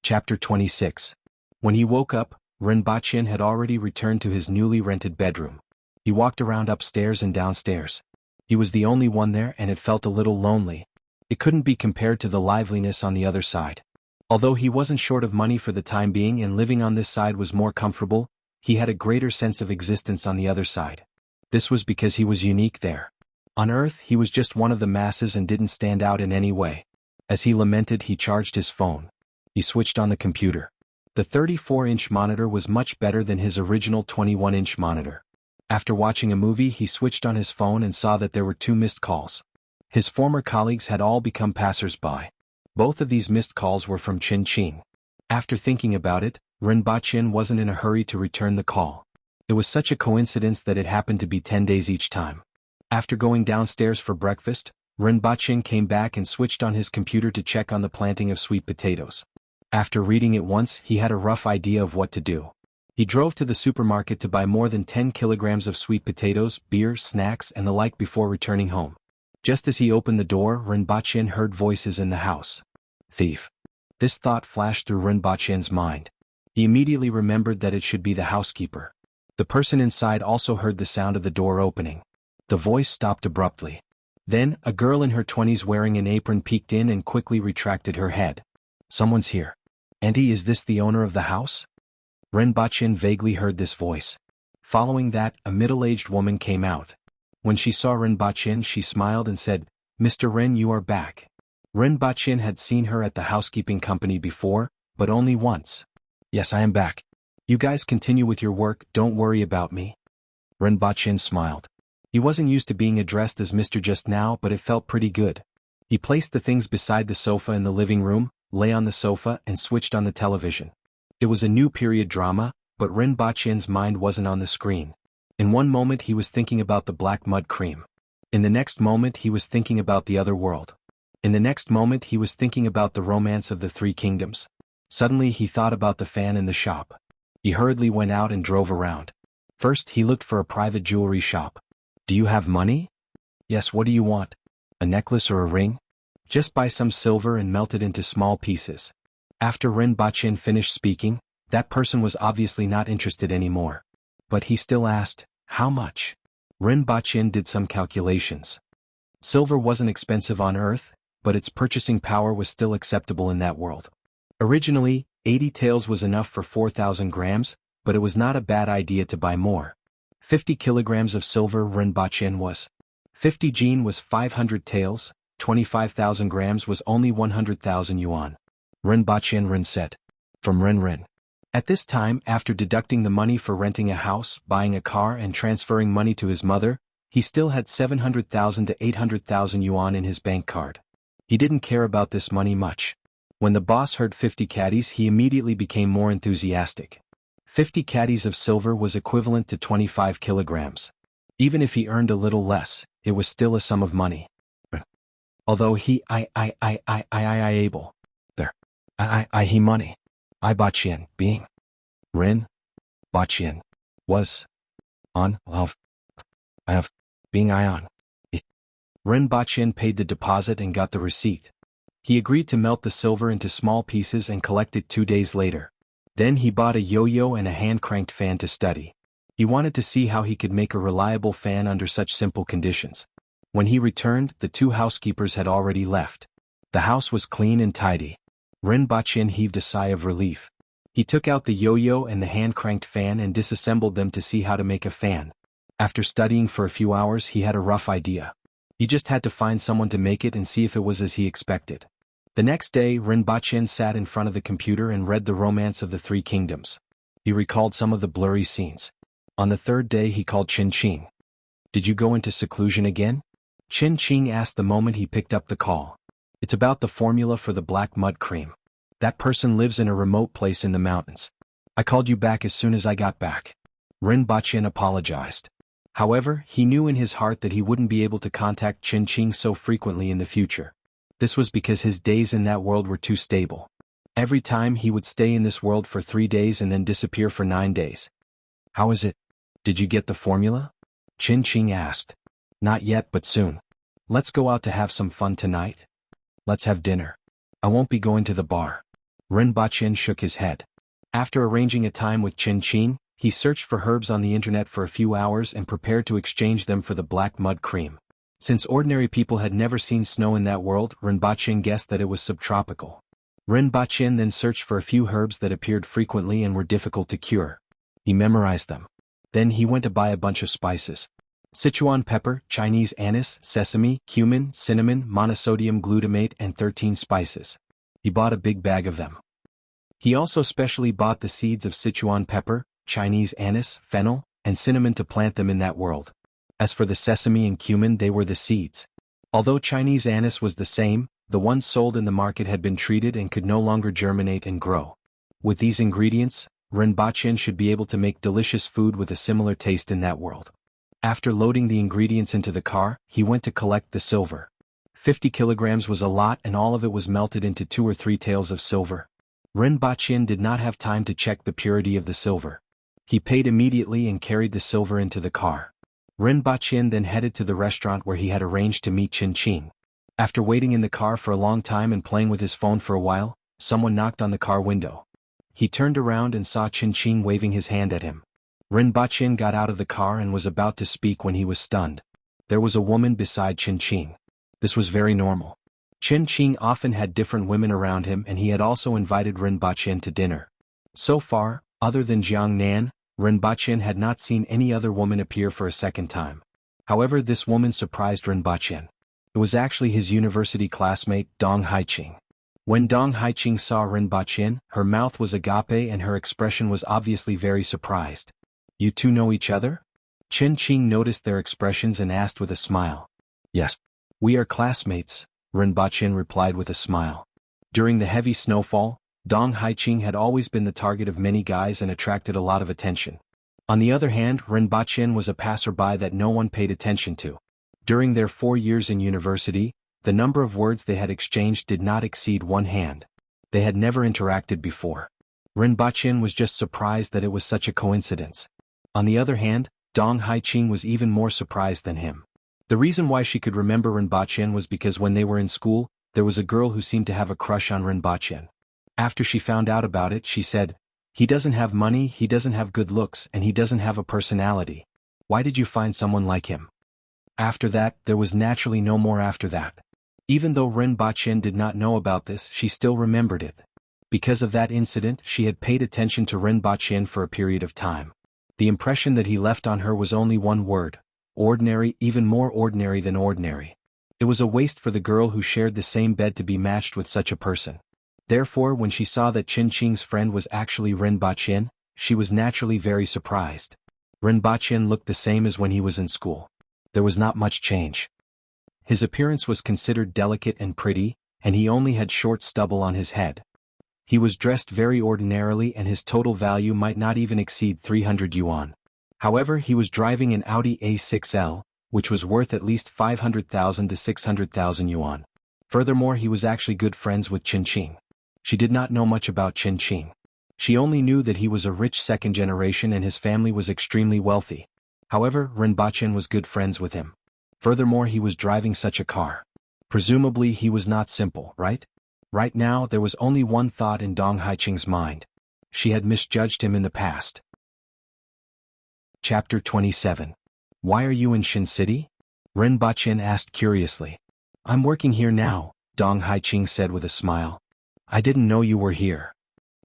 Chapter 26. When he woke up, Rinpoche had already returned to his newly rented bedroom. He walked around upstairs and downstairs. He was the only one there and it felt a little lonely. It couldn't be compared to the liveliness on the other side. Although he wasn't short of money for the time being and living on this side was more comfortable, he had a greater sense of existence on the other side. This was because he was unique there. On Earth he was just one of the masses and didn't stand out in any way. As he lamented, he charged his phone. He switched on the computer. The 34-inch monitor was much better than his original 21-inch monitor. After watching a movie, he switched on his phone and saw that there were 2 missed calls. His former colleagues had all become passers-by. Both of these missed calls were from Qin Qing. After thinking about it, Rinpoche wasn't in a hurry to return the call. It was such a coincidence that it happened to be 10 days each time. After going downstairs for breakfast, Rinpoche came back and switched on his computer to check on the planting of sweet potatoes. After reading it once, he had a rough idea of what to do. He drove to the supermarket to buy more than 10 kilograms of sweet potatoes, beer, snacks, and the like before returning home. Just as he opened the door, Rinpoche heard voices in the house. Thief. This thought flashed through Rinpoche's mind. He immediately remembered that it should be the housekeeper. The person inside also heard the sound of the door opening. The voice stopped abruptly. Then, a girl in her 20s wearing an apron peeked in and quickly retracted her head. Someone's here. Auntie, is this the owner of the house? Rinpoche vaguely heard this voice. Following that, a middle-aged woman came out. When she saw Rinpoche, she smiled and said, "Mr. Ren, you are back." Rinpoche had seen her at the housekeeping company before, but only once. "Yes, I am back. You guys continue with your work, don't worry about me." Rinpoche smiled. He wasn't used to being addressed as Mr. just now, but it felt pretty good. He placed the things beside the sofa in the living room, lay on the sofa, and switched on the television. It was a new period drama, but Rinpoche's mind wasn't on the screen. In one moment he was thinking about the black mud cream. In the next moment he was thinking about the other world. In the next moment he was thinking about the romance of the 3 kingdoms. Suddenly he thought about the fan in the shop. He hurriedly went out and drove around. First he looked for a private jewelry shop. "Do you have money?" "Yes, what do you want? A necklace or a ring?" "Just buy some silver and melt it into small pieces." After Rinpoche finished speaking, that person was obviously not interested anymore. But he still asked, "How much?" Rinpoche did some calculations. Silver wasn't expensive on Earth, but its purchasing power was still acceptable in that world. Originally, 80 taels was enough for 4,000 grams, but it was not a bad idea to buy more. 50 kilograms of silver Rinpoche was. 50 jin was 500 taels, 25,000 grams was only 100,000 yuan. Rinpoche said. From Ren. At this time, after deducting the money for renting a house, buying a car and transferring money to his mother, he still had 700,000 to 800,000 yuan in his bank card. He didn't care about this money much. When the boss heard 50 caddies, he immediately became more enthusiastic. 50 caddies of silver was equivalent to 25 kilograms. Even if he earned a little less, it was still a sum of money. Although he able. There. He money. I Bachien, being. Rin. Bachien. Was. On, love. I have. Being I on. Rin Bachien paid the deposit and got the receipt. He agreed to melt the silver into small pieces and collect it 2 days later. Then he bought a yo-yo and a hand-cranked fan to study. He wanted to see how he could make a reliable fan under such simple conditions. When he returned, the 2 housekeepers had already left. The house was clean and tidy. Rinpoche heaved a sigh of relief. He took out the yo-yo and the hand-cranked fan and disassembled them to see how to make a fan. After studying for a few hours, he had a rough idea. He just had to find someone to make it and see if it was as he expected. The next day, Rinpoche sat in front of the computer and read The Romance of the 3 Kingdoms. He recalled some of the blurry scenes. On the 3rd day he called Qin Qing. "Did you go into seclusion again?" Qin Qing asked the moment he picked up the call. "It's about the formula for the black mud cream. That person lives in a remote place in the mountains. I called you back as soon as I got back." Rinpoche apologized. However, he knew in his heart that he wouldn't be able to contact Qin Qing so frequently in the future. This was because his days in that world were too stable. Every time he would stay in this world for 3 days and then disappear for 9 days. "How is it? Did you get the formula?" Qin Qing asked. "Not yet, but soon. Let's go out to have some fun tonight." "Let's have dinner. I won't be going to the bar." Rinpoche shook his head. After arranging a time with Qin, he searched for herbs on the internet for a few hours and prepared to exchange them for the black mud cream. Since ordinary people had never seen snow in that world, Rinpoche guessed that it was subtropical. Rinpoche then searched for a few herbs that appeared frequently and were difficult to cure. He memorized them. Then he went to buy a bunch of spices. Sichuan pepper, Chinese anise, sesame, cumin, cinnamon, monosodium glutamate and 13 spices. He bought a big bag of them. He also specially bought the seeds of Sichuan pepper, Chinese anise, fennel, and cinnamon to plant them in that world. As for the sesame and cumin, they were the seeds. Although Chinese anise was the same, the ones sold in the market had been treated and could no longer germinate and grow. With these ingredients, Rinpoche should be able to make delicious food with a similar taste in that world. After loading the ingredients into the car, he went to collect the silver. 50 kilograms was a lot and all of it was melted into 2 or 3 taels of silver. Rinpoche did not have time to check the purity of the silver. He paid immediately and carried the silver into the car. Rinpoche then headed to the restaurant where he had arranged to meet Qin. After waiting in the car for a long time and playing with his phone for a while, someone knocked on the car window. He turned around and saw Qin waving his hand at him. Rinpoche got out of the car and was about to speak when he was stunned. There was a woman beside Qin. This was very normal. Qin often had different women around him and he had also invited Rinpoche to dinner. So far, other than Jiang Nan, Rinpoche had not seen any other woman appear for a second time. However, this woman surprised Rinpoche. It was actually his university classmate, Dong Haiqing. When Dong Haiqing saw Rinpoche, her mouth was agape and her expression was obviously very surprised. You two know each other? Qin noticed their expressions and asked with a smile. Yes. We are classmates, Rinpoche replied with a smile. During the heavy snowfall, Dong Haiqing had always been the target of many guys and attracted a lot of attention. On the other hand, Rinpoche was a passerby that no one paid attention to. During their 4 years in university, the number of words they had exchanged did not exceed 1 hand. They had never interacted before. Rinpoche was just surprised that it was such a coincidence. On the other hand, Dong Haiqing was even more surprised than him. The reason why she could remember Rinpoche was because when they were in school, there was a girl who seemed to have a crush on Rinpoche. After she found out about it, she said, "He doesn't have money, he doesn't have good looks, and he doesn't have a personality. Why did you find someone like him?" After that, there was naturally no more after that. Even though Rinpoche did not know about this, she still remembered it. Because of that incident, she had paid attention to Rinpoche for a period of time. The impression that he left on her was only one word: ordinary, even more ordinary than ordinary. It was a waste for the girl who shared the same bed to be matched with such a person. Therefore, when she saw that Qin's friend was actually Rinpoche, she was naturally very surprised. Rinpoche looked the same as when he was in school. There was not much change. His appearance was considered delicate and pretty, and he only had short stubble on his head. He was dressed very ordinarily and his total value might not even exceed 300 yuan. However, he was driving an Audi A6L, which was worth at least 500,000 to 600,000 yuan. Furthermore, he was actually good friends with Qin. She did not know much about Qin. She only knew that he was a rich second generation and his family was extremely wealthy. However, Rinpoche was good friends with him. Furthermore, he was driving such a car. Presumably he was not simple, right? Right now, there was only one thought in Dong Haiqing's mind. She had misjudged him in the past. Chapter 27. Why are you in Shin City? Rinpoche asked curiously. I'm working here now, Dong Haiqing said with a smile. I didn't know you were here.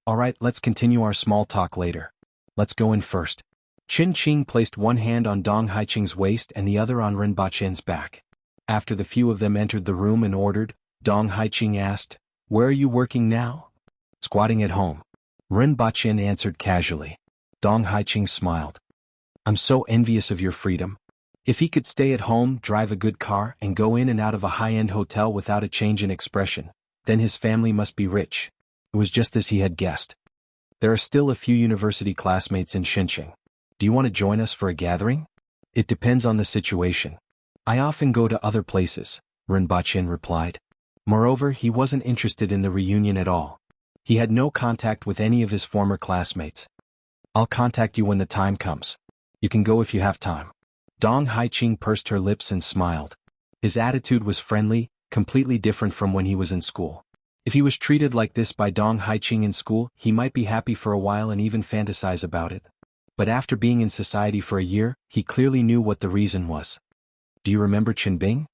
Alright, let's continue our small talk later. Let's go in first. Qin placed one hand on Dong Haiqing's waist and the other on Rinpoche's back. After the few of them entered the room and ordered, Dong Haiqing asked, Where are you working now? Squatting at home. Rinpoche answered casually. Dong Haiqing smiled. I'm so envious of your freedom. If he could stay at home, drive a good car, and go in and out of a high-end hotel without a change in expression, then his family must be rich. It was just as he had guessed. There are still a few university classmates in Xinjiang. Do you want to join us for a gathering? It depends on the situation. I often go to other places, Rinpoche replied. Moreover, he wasn't interested in the reunion at all. He had no contact with any of his former classmates. I'll contact you when the time comes. You can go if you have time. Dong Haiqing pursed her lips and smiled. His attitude was friendly, completely different from when he was in school. If he was treated like this by Dong Haiqing in school, he might be happy for a while and even fantasize about it. But after being in society for a year, he clearly knew what the reason was. Do you remember Qinbing?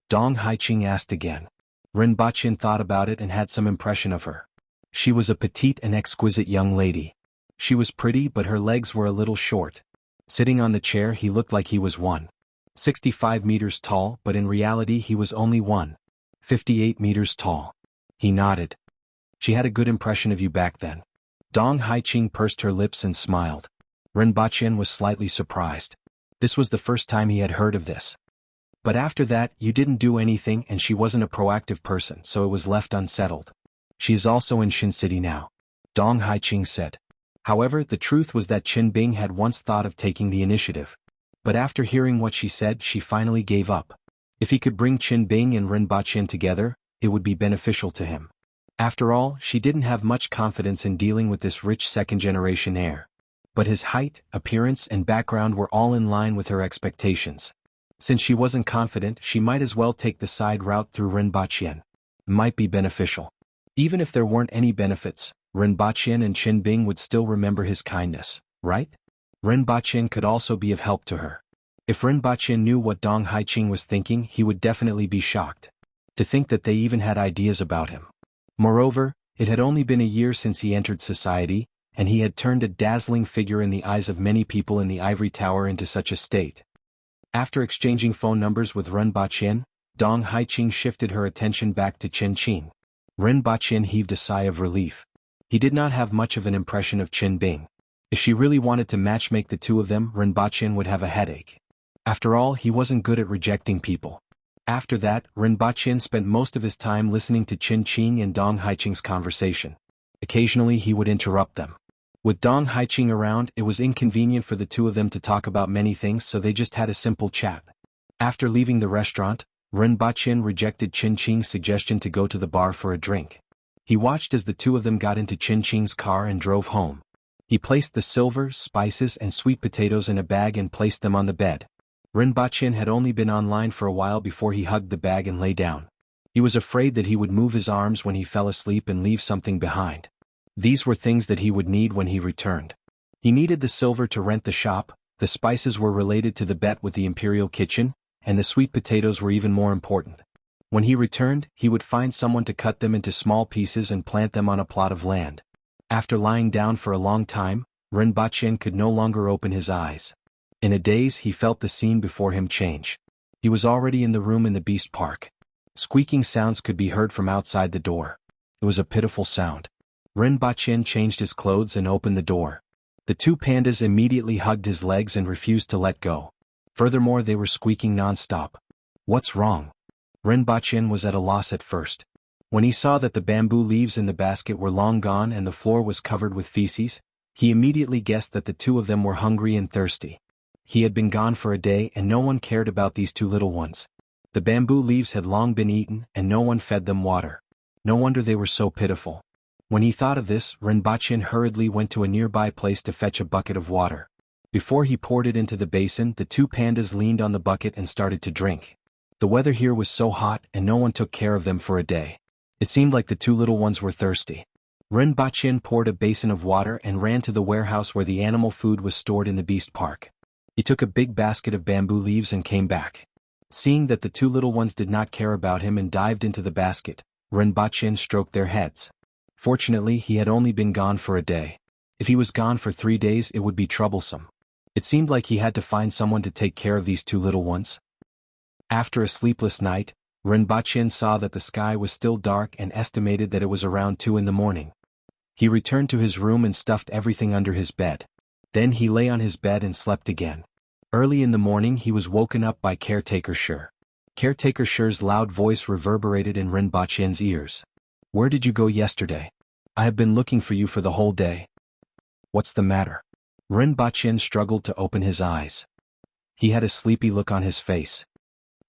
Dong Haiqing asked again. Ren Baqin thought about it and had some impression of her. She was a petite and exquisite young lady. She was pretty but her legs were a little short. Sitting on the chair he looked like he was 1.65 meters tall, but in reality he was only 1.58 meters tall. He nodded. She had a good impression of you back then. Dong Haiqing pursed her lips and smiled. Ren Baqin was slightly surprised. This was the first time he had heard of this. But after that, you didn't do anything and she wasn't a proactive person, so it was left unsettled. She is also in Xin City now. Dong Haiqing said. However, the truth was that Qinbing had once thought of taking the initiative. But after hearing what she said, she finally gave up. If he could bring Qinbing and Ren Baqin together, it would be beneficial to him. After all, she didn't have much confidence in dealing with this rich second-generation heir. But his height, appearance and background were all in line with her expectations. Since she wasn't confident, she might as well take the side route through Ren Baqin. Might be beneficial. Even if there weren't any benefits, Ren Baqin and Qinbing would still remember his kindness, right? Ren Baqin could also be of help to her. If Ren Baqin knew what Dong Haiqing was thinking, he would definitely be shocked. To think that they even had ideas about him. Moreover, it had only been a year since he entered society, and he had turned a dazzling figure in the eyes of many people in the ivory tower into such a state. After exchanging phone numbers with Ren Baqin, Dong Haiqing shifted her attention back to Qin. Ren Baqin heaved a sigh of relief. He did not have much of an impression of Qinbing. If she really wanted to matchmake the two of them, Ren Baqin would have a headache. After all, he wasn't good at rejecting people. After that, Ren Baqin spent most of his time listening to Qin and Dong Haiqing's conversation. Occasionally he would interrupt them. With Dong Haiqing around, it was inconvenient for the two of them to talk about many things, so they just had a simple chat. After leaving the restaurant, Ren Baqin rejected Qin's suggestion to go to the bar for a drink. He watched as the two of them got into Qin's car and drove home. He placed the silver, spices and sweet potatoes in a bag and placed them on the bed. Ren Baqin had only been online for a while before he hugged the bag and lay down. He was afraid that he would move his arms when he fell asleep and leave something behind. These were things that he would need when he returned. He needed the silver to rent the shop, the spices were related to the bet with the Imperial Kitchen, and the sweet potatoes were even more important. When he returned, he would find someone to cut them into small pieces and plant them on a plot of land. After lying down for a long time, Ren Baqin could no longer open his eyes. In a daze he felt the scene before him change. He was already in the room in the beast park. Squeaking sounds could be heard from outside the door. It was a pitiful sound. Ren Baqin changed his clothes and opened the door. The two pandas immediately hugged his legs and refused to let go. Furthermore, they were squeaking non-stop. What's wrong? Ren Baqin was at a loss at first. When he saw that the bamboo leaves in the basket were long gone and the floor was covered with feces, he immediately guessed that the two of them were hungry and thirsty. He had been gone for a day and no one cared about these two little ones. The bamboo leaves had long been eaten and no one fed them water. No wonder they were so pitiful. When he thought of this, Ren Baqin hurriedly went to a nearby place to fetch a bucket of water. Before he poured it into the basin, the two pandas leaned on the bucket and started to drink. The weather here was so hot and no one took care of them for a day. It seemed like the two little ones were thirsty. Ren Baqin poured a basin of water and ran to the warehouse where the animal food was stored in the beast park. He took a big basket of bamboo leaves and came back. Seeing that the two little ones did not care about him and dived into the basket, Ren Baqin stroked their heads. Fortunately, he had only been gone for a day. If he was gone for 3 days, it would be troublesome. It seemed like he had to find someone to take care of these two little ones. After a sleepless night, Ren Baqin saw that the sky was still dark and estimated that it was around 2 in the morning. He returned to his room and stuffed everything under his bed. Then he lay on his bed and slept again. Early in the morning he was woken up by Caretaker Shur. Caretaker Shur's loud voice reverberated in Ren Baqin's ears. "Where did you go yesterday? I have been looking for you for the whole day." "What's the matter?" Ren Baqin struggled to open his eyes. He had a sleepy look on his face.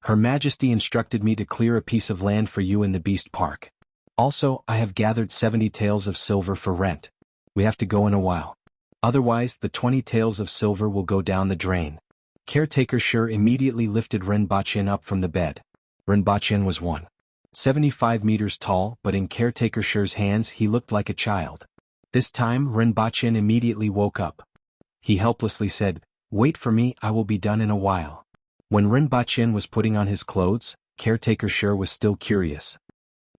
"Her Majesty instructed me to clear a piece of land for you in the beast park. Also, I have gathered 70 taels of silver for rent. We have to go in a while. Otherwise, the 20 taels of silver will go down the drain." Caretaker Shur immediately lifted Ren Baqin up from the bed. Ren Baqin was 1. 75 meters tall, but in caretaker Shi's hands he looked like a child. This time Rinpoche immediately woke up. He helplessly said, "Wait for me, I will be done in a while." When Rinpoche was putting on his clothes, caretaker Shi was still curious.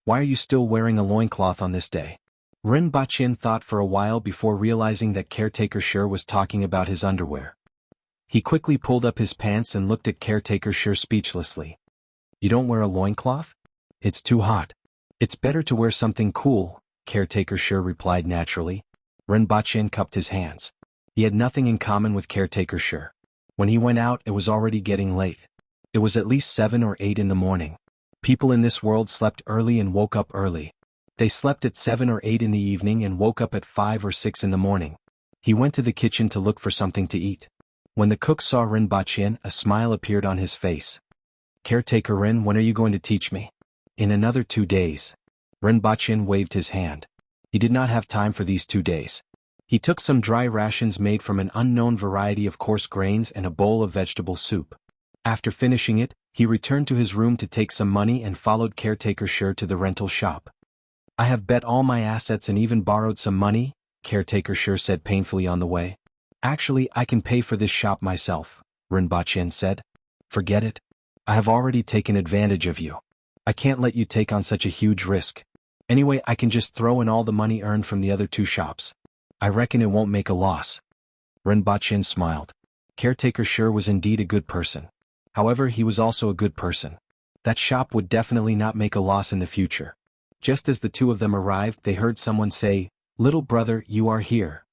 "Why are you still wearing a loincloth on this day?" Rinpoche thought for a while before realizing that caretaker Shi was talking about his underwear. He quickly pulled up his pants and looked at caretaker Shi speechlessly. "You don't wear a loincloth? It's too hot. It's better to wear something cool," caretaker Shi replied naturally. Rinpoche cupped his hands. He had nothing in common with caretaker Shi. When he went out, it was already getting late. It was at least 7 or 8 in the morning. People in this world slept early and woke up early. They slept at 7 or 8 in the evening and woke up at 5 or 6 in the morning. He went to the kitchen to look for something to eat. When the cook saw Rinpoche, a smile appeared on his face. "Caretaker Rin, when are you going to teach me?" "In another 2 days. Rinpoche waved his hand. He did not have time for these 2 days. He took some dry rations made from an unknown variety of coarse grains and a bowl of vegetable soup. After finishing it, he returned to his room to take some money and followed caretaker Shi to the rental shop. "I have bet all my assets and even borrowed some money," caretaker Shi said painfully on the way. "Actually, I can pay for this shop myself," Rinpoche said. "Forget it. I have already taken advantage of you. I can't let you take on such a huge risk. Anyway, I can just throw in all the money earned from the other 2 shops. I reckon it won't make a loss." Rinpoche smiled. Caretaker Shi was indeed a good person. However, he was also a good person. That shop would definitely not make a loss in the future. Just as the 2 of them arrived, they heard someone say, "Little brother, you are here."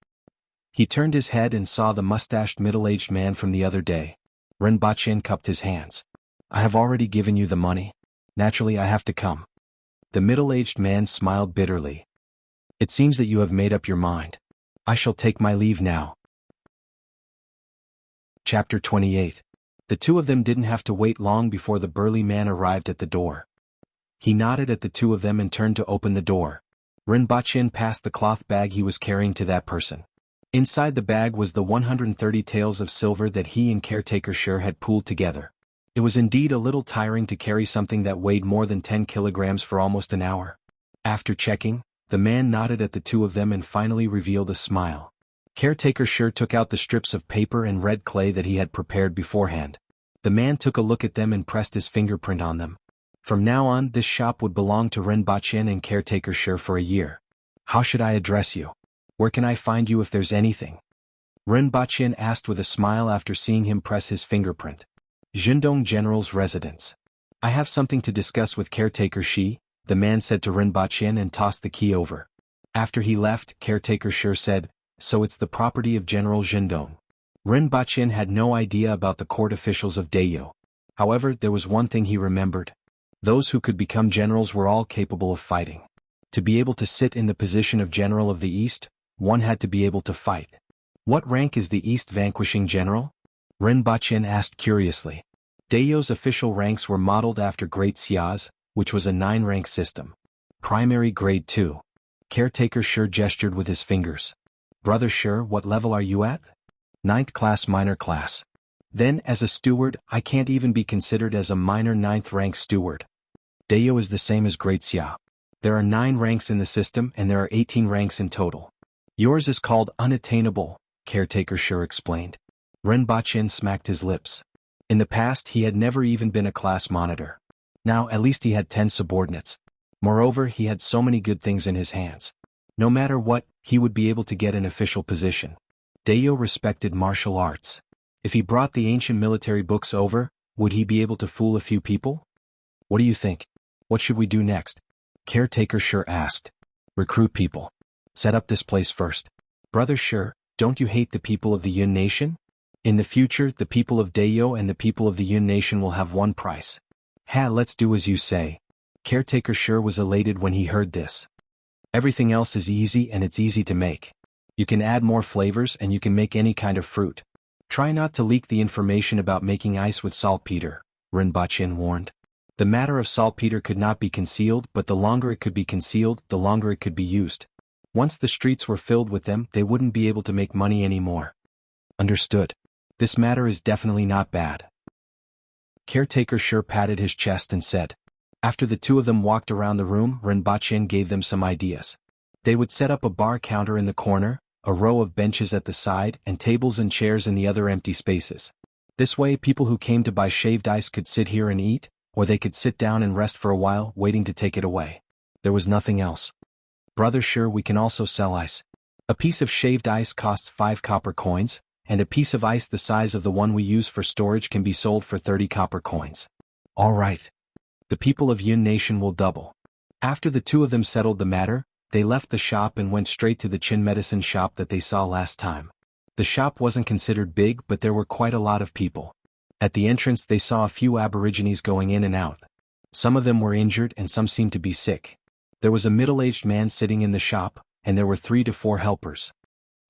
He turned his head and saw the mustached middle-aged man from the other day. Rinpoche cupped his hands. "I have already given you the money. Naturally, I have to come." The middle-aged man smiled bitterly. "It seems that you have made up your mind. I shall take my leave now." Chapter 28. The 2 of them didn't have to wait long before the burly man arrived at the door. He nodded at the 2 of them and turned to open the door. Rinpoche passed the cloth bag he was carrying to that person. Inside the bag was the 130 taels of silver that he and caretaker Shi had pooled together. It was indeed a little tiring to carry something that weighed more than 10 kilograms for almost an hour. After checking, the man nodded at the 2 of them and finally revealed a smile. Caretaker Shi took out the strips of paper and red clay that he had prepared beforehand. The man took a look at them and pressed his fingerprint on them. From now on, this shop would belong to Rinpoche and caretaker Shi for a year. "How should I address you? Where can I find you if there's anything?" Rinpoche asked with a smile after seeing him press his fingerprint. "Jindong General's residence. I have something to discuss with caretaker Shi," the man said to Rinpoche and tossed the key over. After he left, caretaker Shi said, "So it's the property of General Jindong." Rinpoche had no idea about the court officials of Dayo. However, there was one thing he remembered. Those who could become generals were all capable of fighting. To be able to sit in the position of General of the East, one had to be able to fight. "What rank is the East vanquishing general?" Rinpoche asked curiously. Dayo's official ranks were modeled after Great Xia's, which was a 9-rank system. Primary grade 2. Caretaker Shi gestured with his fingers. "Brother Shi, what level are you at?" "9th class minor class." "Then, as a steward, I can't even be considered as a minor 9th rank steward." Dayo is the same as Great Xia. There are 9 ranks in the system and there are 18 ranks in total. "Yours is called unattainable," caretaker Shi explained. Rinpoche smacked his lips. In the past, he had never even been a class monitor. Now, at least he had 10 subordinates. Moreover, he had so many good things in his hands. No matter what, he would be able to get an official position. Dayo respected martial arts. If he brought the ancient military books over, would he be able to fool a few people? "What do you think? What should we do next?" Caretaker Shi asked. "Recruit people. Set up this place first." "Brother Shi, don't you hate the people of the Yun Nation? In the future, the people of Dayo and the people of the Yun Nation will have one price." Let's do as you say." Caretaker Shi was elated when he heard this. "Everything else is easy and it's easy to make. You can add more flavors and you can make any kind of fruit. Try not to leak the information about making ice with saltpeter," Rinpoche warned. The matter of saltpeter could not be concealed, but the longer it could be concealed, the longer it could be used. Once the streets were filled with them, they wouldn't be able to make money anymore. "Understood. This matter is definitely not bad." Caretaker Shi patted his chest and said, After the two of them walked around the room, Rinpoche gave them some ideas. They would set up a bar counter in the corner, a row of benches at the side, and tables and chairs in the other empty spaces. This way people who came to buy shaved ice could sit here and eat, or they could sit down and rest for a while, waiting to take it away. There was nothing else. Brother, sure, we can also sell ice. A piece of shaved ice costs 5 copper coins, and a piece of ice the size of the one we use for storage can be sold for 30 copper coins. All right. The people of Yun Nation will double. After the two of them settled the matter, they left the shop and went straight to the Qin medicine shop that they saw last time. The shop wasn't considered big, but there were quite a lot of people. At the entrance they saw a few aborigines going in and out. Some of them were injured and some seemed to be sick. There was a middle-aged man sitting in the shop, and there were 3 to 4 helpers.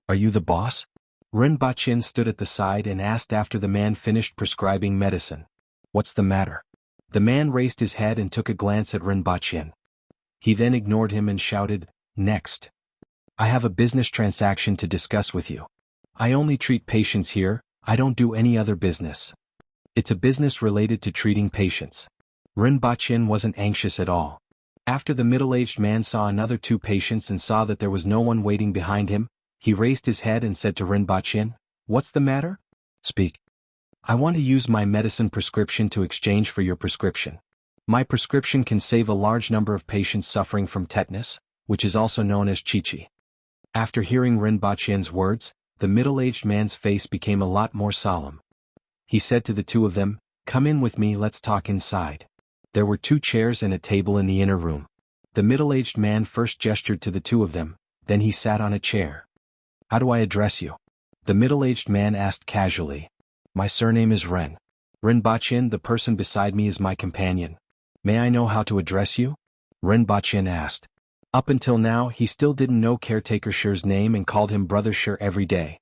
Are you the boss? Rinpoche stood at the side and asked after the man finished prescribing medicine. What's the matter? The man raised his head and took a glance at Rinpoche. He then ignored him and shouted, "Next. I have a business transaction to discuss with you. I only treat patients here, I don't do any other business." It's a business related to treating patients. Rinpoche wasn't anxious at all. After the middle-aged man saw another 2 patients and saw that there was no one waiting behind him, he raised his head and said to Rinpoche, "What's the matter? Speak." "I want to use my medicine prescription to exchange for your prescription. My prescription can save a large number of patients suffering from tetanus, which is also known as chichi." After hearing Rinpoche's words, the middle-aged man's face became a lot more solemn. He said to the two of them, "Come in with me, let's talk inside." There were 2 chairs and a table in the inner room. The middle-aged man first gestured to the two of them, then he sat on a chair. "How do I address you?" The middle-aged man asked casually. "My surname is Ren. Rinpoche, the person beside me is my companion. May I know how to address you?" Rinpoche asked. Up until now he still didn't know caretaker Shi's name and called him Brother Shi every day.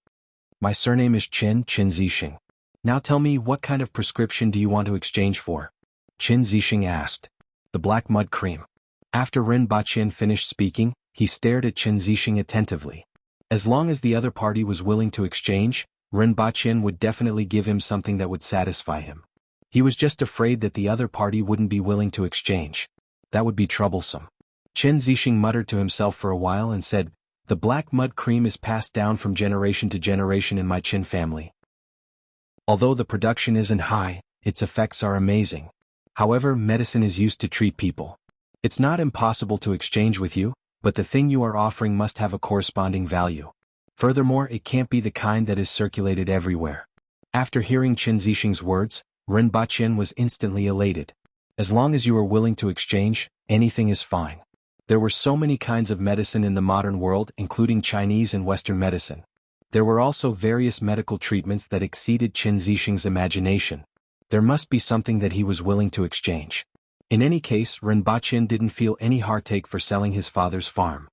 "My surname is Qin Zixing. Now tell me, what kind of prescription do you want to exchange for?" Qin Zixing asked. "The black mud cream." After Rinpoche finished speaking, he stared at Qin Zixing attentively. As long as the other party was willing to exchange, Rinpoche would definitely give him something that would satisfy him. He was just afraid that the other party wouldn't be willing to exchange. That would be troublesome. Qin Zixing muttered to himself for a while and said, "The black mud cream is passed down from generation to generation in my Qin family. Although the production isn't high, its effects are amazing. However, medicine is used to treat people. It's not impossible to exchange with you, but the thing you are offering must have a corresponding value. Furthermore, it can't be the kind that is circulated everywhere." After hearing Qin Zixing's words, Rinpoche was instantly elated. As long as you are willing to exchange, anything is fine. There were so many kinds of medicine in the modern world, including Chinese and Western medicine. There were also various medical treatments that exceeded Qin Zixing's imagination. There must be something that he was willing to exchange. In any case, Rinpoche didn't feel any heartache for selling his father's farm.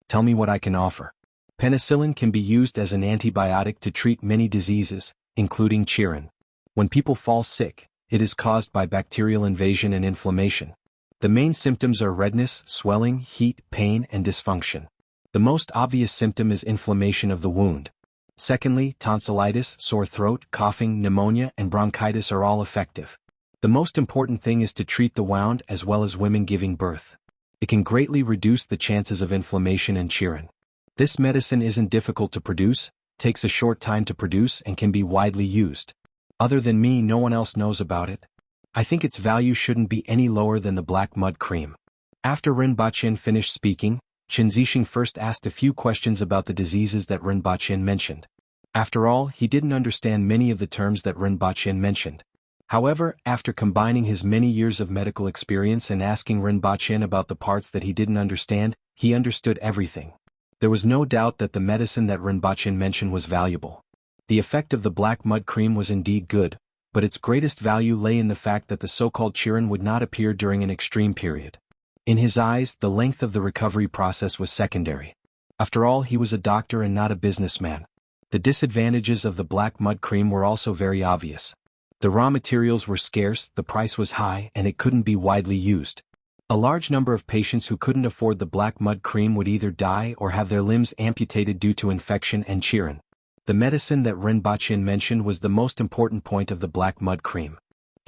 "Tell me what I can offer." Penicillin can be used as an antibiotic to treat many diseases, including chirin. When people fall sick, it is caused by bacterial invasion and inflammation. The main symptoms are redness, swelling, heat, pain, and dysfunction. The most obvious symptom is inflammation of the wound. Secondly, tonsillitis, sore throat, coughing, pneumonia, and bronchitis are all effective. The most important thing is to treat the wound as well as women giving birth. It can greatly reduce the chances of inflammation and chirin. This medicine isn't difficult to produce, takes a short time to produce, and can be widely used. Other than me, no one else knows about it. I think its value shouldn't be any lower than the black mud cream. After Rinpoche finished speaking, Qin Zixing first asked a few questions about the diseases that Rinpoche mentioned. After all, he didn't understand many of the terms that Rinpoche mentioned. However, after combining his many years of medical experience and asking Rinpoche about the parts that he didn't understand, he understood everything. There was no doubt that the medicine that Rinpoche mentioned was valuable. The effect of the black mud cream was indeed good, but its greatest value lay in the fact that the so-called chirin would not appear during an extreme period. In his eyes, the length of the recovery process was secondary. After all, he was a doctor and not a businessman. The disadvantages of the black mud cream were also very obvious. The raw materials were scarce, the price was high, and it couldn't be widely used. A large number of patients who couldn't afford the black mud cream would either die or have their limbs amputated due to infection and chirin. The medicine that Rinpoche mentioned was the most important point of the black mud cream.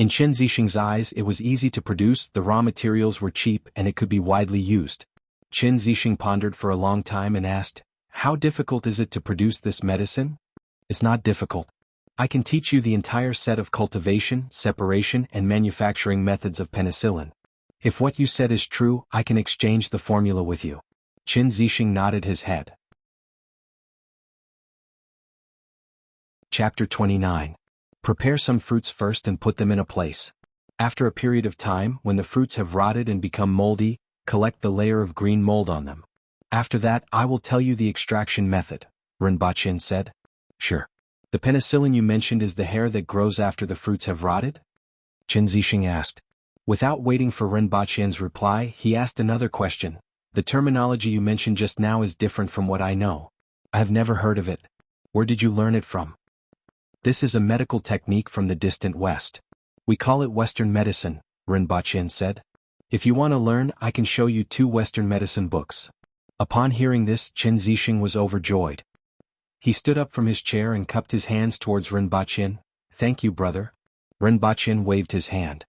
In Chen Zixing's eyes it was easy to produce, the raw materials were cheap and it could be widely used. Chen Zixing pondered for a long time and asked, "How difficult is it to produce this medicine?" "It's not difficult. I can teach you the entire set of cultivation, separation and manufacturing methods of penicillin. If what you said is true, I can exchange the formula with you." Chen Zixing nodded his head. Chapter 29. Prepare some fruits first and put them in a place. After a period of time, when the fruits have rotted and become moldy, collect the layer of green mold on them. After that, I will tell you the extraction method, Rinpoche said. Sure. The penicillin you mentioned is the hair that grows after the fruits have rotted? Chen Zixing asked. Without waiting for Rinpoche's reply, he asked another question. The terminology you mentioned just now is different from what I know. I have never heard of it. Where did you learn it from? This is a medical technique from the distant West. We call it Western medicine, Rinpoche said. If you want to learn, I can show you 2 Western medicine books. Upon hearing this, Chen Zixing was overjoyed. He stood up from his chair and cupped his hands towards Rinpoche. Thank you, brother. Rinpoche waved his hand.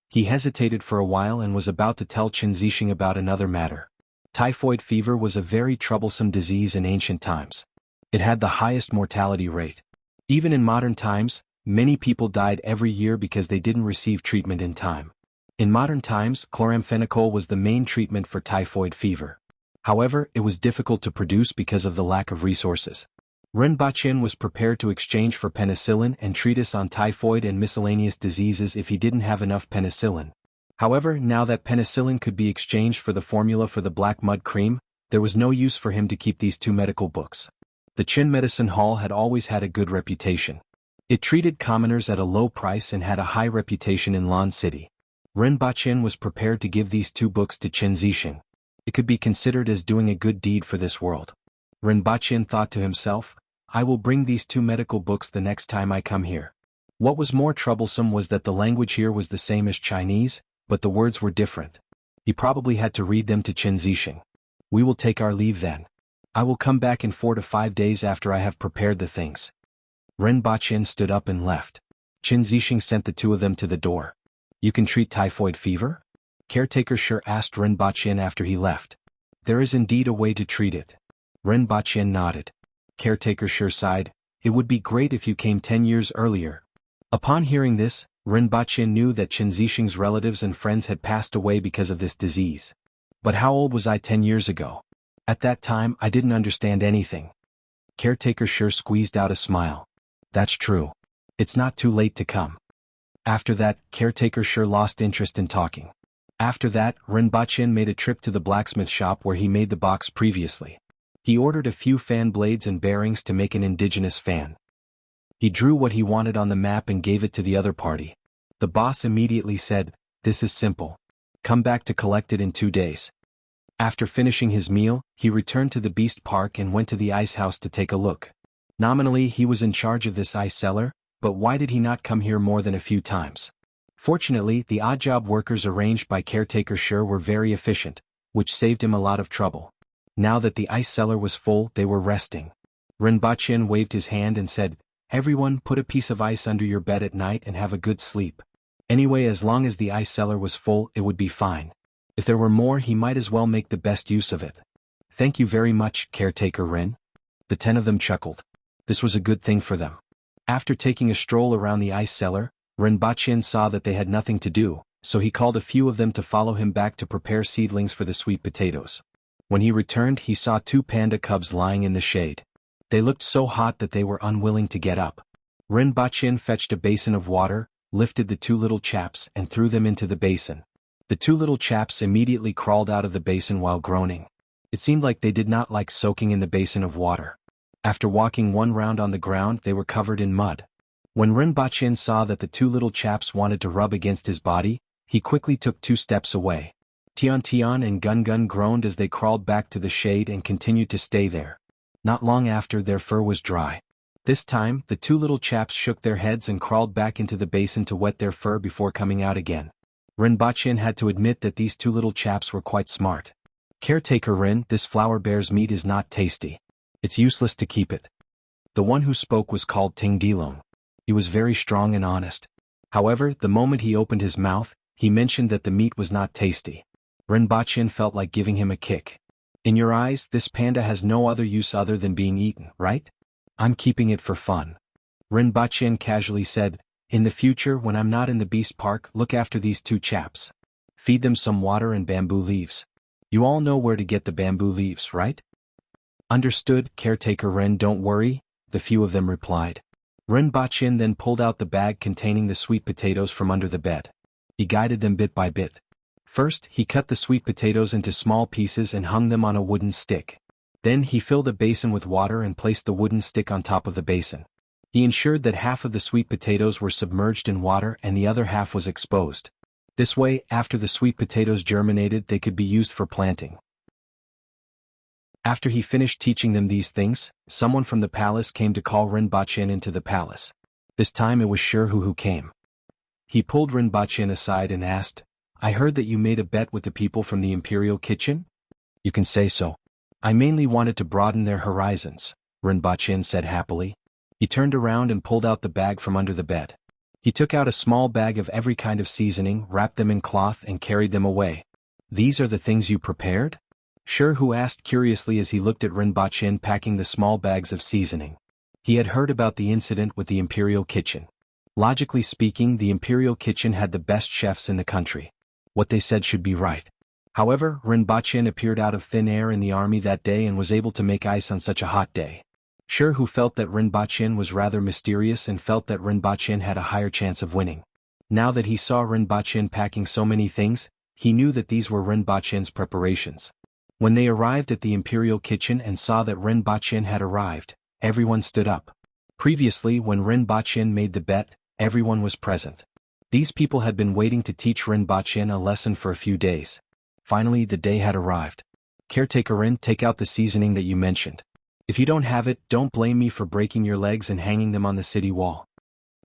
He hesitated for a while and was about to tell Chen Zixing about another matter. Typhoid fever was a very troublesome disease in ancient times. It had the highest mortality rate. Even in modern times, many people died every year because they didn't receive treatment in time. In modern times, chloramphenicol was the main treatment for typhoid fever. However, it was difficult to produce because of the lack of resources. Rinpoche was prepared to exchange for penicillin and treatise on typhoid and miscellaneous diseases if he didn't have enough penicillin. However, now that penicillin could be exchanged for the formula for the black mud cream, there was no use for him to keep these 2 medical books. The Qin Medicine Hall had always had a good reputation. It treated commoners at a low price and had a high reputation in Lan City. Rinpoche was prepared to give these 2 books to Chen Zixing. It could be considered as doing a good deed for this world. Rinpoche thought to himself, I will bring these 2 medical books the next time I come here. What was more troublesome was that the language here was the same as Chinese, but the words were different. He probably had to read them to Chen Zixing. We will take our leave then. I will come back in 4 to 5 days after I have prepared the things. Rinpoche stood up and left. Chen Zixing sent the 2 of them to the door. You can treat typhoid fever? Caretaker Sure asked Rinpoche after he left. There is indeed a way to treat it. Rinpoche nodded. Caretaker Sure sighed. It would be great if you came 10 years earlier. Upon hearing this, Rinpoche knew that Chen Zixing's relatives and friends had passed away because of this disease. But how old was I 10 years ago? At that time, I didn't understand anything. Caretaker Sure squeezed out a smile. That's true. It's not too late to come. After that, Caretaker Sure lost interest in talking. After that, Rinpoche made a trip to the blacksmith shop where he made the box previously. He ordered a few fan blades and bearings to make an indigenous fan. He drew what he wanted on the map and gave it to the other party. The boss immediately said, This is simple. Come back to collect it in 2 days. After finishing his meal, he returned to the beast park and went to the ice house to take a look. Nominally he was in charge of this ice cellar, but why did he not come here more than a few times? Fortunately, the odd job workers arranged by Caretaker Sure were very efficient, which saved him a lot of trouble. Now that the ice cellar was full, they were resting. Rinpoche waved his hand and said, Everyone put a piece of ice under your bed at night and have a good sleep. Anyway, as long as the ice cellar was full, it would be fine. If there were more, he might as well make the best use of it. Thank you very much, Caretaker Rin. The 10 of them chuckled. This was a good thing for them. After taking a stroll around the ice cellar, Rinpoche saw that they had nothing to do, so he called a few of them to follow him back to prepare seedlings for the sweet potatoes. When he returned, he saw 2 panda cubs lying in the shade. They looked so hot that they were unwilling to get up. Rinpoche fetched a basin of water, lifted the 2 little chaps and threw them into the basin. The 2 little chaps immediately crawled out of the basin while groaning. It seemed like they did not like soaking in the basin of water. After walking 1 round on the ground, they were covered in mud. When Rinpoche saw that the 2 little chaps wanted to rub against his body, he quickly took 2 steps away. Tian Tian and Gun Gun groaned as they crawled back to the shade and continued to stay there. Not long after, their fur was dry. This time, the 2 little chaps shook their heads and crawled back into the basin to wet their fur before coming out again. Rinpoche had to admit that these 2 little chaps were quite smart. Caretaker Rin, this flower bear's meat is not tasty. It's useless to keep it. The one who spoke was called Ting Dilong. He was very strong and honest. However, the moment he opened his mouth, he mentioned that the meat was not tasty. Rinpoche felt like giving him a kick. In your eyes, this panda has no other use other than being eaten, right? I'm keeping it for fun. Rinpoche casually said, in the future when I'm not in the beast park, look after these two chaps. Feed them some water and bamboo leaves. You all know where to get the bamboo leaves, right? Understood, caretaker Ren, don't worry, the few of them replied. Rinpoche then pulled out the bag containing the sweet potatoes from under the bed. He guided them bit by bit. First, he cut the sweet potatoes into small pieces and hung them on a wooden stick. Then he filled a basin with water and placed the wooden stick on top of the basin. He ensured that half of the sweet potatoes were submerged in water and the other half was exposed. This way, after the sweet potatoes germinated, they could be used for planting. After he finished teaching them these things, someone from the palace came to call Rinpoche into the palace. This time it was Shirhu who came. He pulled Rinpoche aside and asked, I heard that you made a bet with the people from the imperial kitchen? You can say so. I mainly wanted to broaden their horizons, Rinpoche said happily. He turned around and pulled out the bag from under the bed. He took out a small bag of every kind of seasoning, wrapped them in cloth and carried them away. These are the things you prepared? Shirhu asked curiously as he looked at Rinpoche packing the small bags of seasoning. He had heard about the incident with the imperial kitchen. Logically speaking, the imperial kitchen had the best chefs in the country. What they said should be right. However, Rinpoche appeared out of thin air in the army that day and was able to make ice on such a hot day. Shirhu felt that Rinpoche was rather mysterious and felt that Rinpoche had a higher chance of winning. Now that he saw Rinpoche packing so many things, he knew that these were Rinpoche's preparations. When they arrived at the imperial kitchen and saw that Rinpoche had arrived, everyone stood up. Previously, when Rinpoche made the bet, everyone was present. These people had been waiting to teach Rinpoche a lesson for a few days. Finally, the day had arrived. Caretaker Rin, take out the seasoning that you mentioned. If you don't have it, don't blame me for breaking your legs and hanging them on the city wall.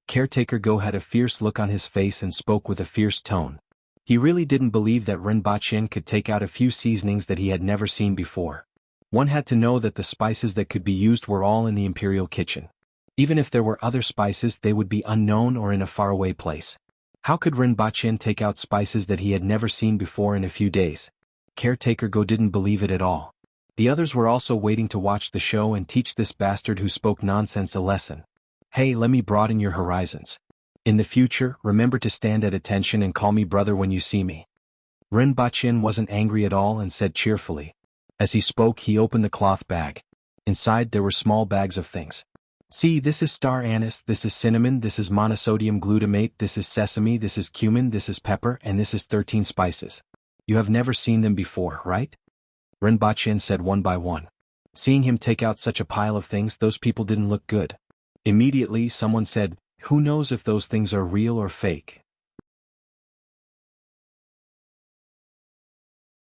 Caretaker Go had a fierce look on his face and spoke with a fierce tone. He really didn't believe that Rinpoche could take out a few seasonings that he had never seen before. One had to know that the spices that could be used were all in the imperial kitchen. Even if there were other spices, they would be unknown or in a faraway place. How could Rinpoche take out spices that he had never seen before in a few days? Caretaker Go didn't believe it at all. The others were also waiting to watch the show and teach this bastard who spoke nonsense a lesson. Hey, let me broaden your horizons. In the future, remember to stand at attention and call me brother when you see me. Rinpoche wasn't angry at all and said cheerfully. As he spoke, he opened the cloth bag. Inside there were small bags of things. See, this is star anise, this is cinnamon, this is monosodium glutamate, this is sesame, this is cumin, this is pepper, and this is 13 spices. You have never seen them before, right? Rinpoche said one by one. Seeing him take out such a pile of things, those people didn't look good. Immediately, someone said, who knows if those things are real or fake?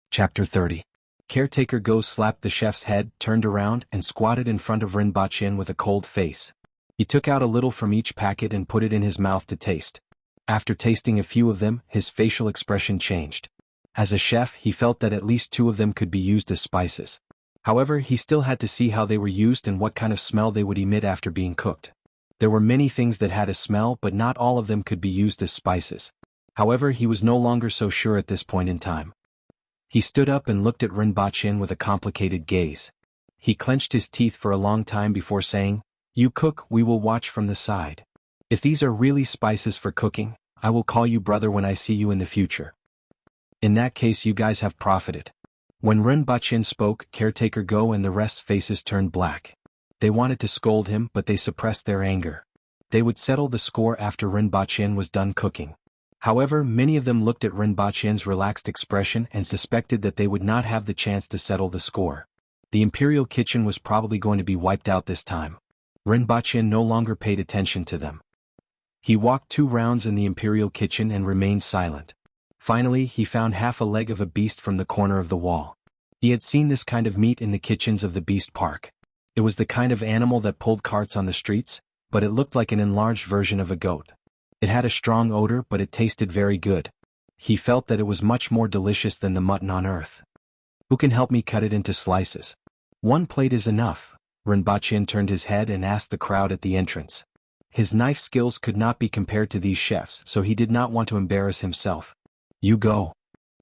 Chapter 30. Caretaker Go slapped the chef's head, turned around, and squatted in front of Rinpoche with a cold face. He took out a little from each packet and put it in his mouth to taste. After tasting a few of them, his facial expression changed. As a chef, he felt that at least 2 of them could be used as spices. However, he still had to see how they were used and what kind of smell they would emit after being cooked. There were many things that had a smell, but not all of them could be used as spices. However, he was no longer so sure at this point in time. He stood up and looked at Rinpoche with a complicated gaze. He clenched his teeth for a long time before saying, "You cook, we will watch from the side. If these are really spices for cooking, I will call you brother when I see you in the future. In that case you guys have profited." When Rinpoche spoke, Caretaker Go and the rest's faces turned black. They wanted to scold him, but they suppressed their anger. They would settle the score after Rinpoche was done cooking. However, many of them looked at Rinpoche's relaxed expression and suspected that they would not have the chance to settle the score. The imperial kitchen was probably going to be wiped out this time. Rinpoche no longer paid attention to them. He walked 2 rounds in the imperial kitchen and remained silent. Finally, he found half a leg of a beast from the corner of the wall. He had seen this kind of meat in the kitchens of the beast park. It was the kind of animal that pulled carts on the streets, but it looked like an enlarged version of a goat. It had a strong odor, but it tasted very good. He felt that it was much more delicious than the mutton on earth. "Who can help me cut it into slices? 1 plate is enough." Rinpoche turned his head and asked the crowd at the entrance. His knife skills could not be compared to these chefs, so he did not want to embarrass himself. You go.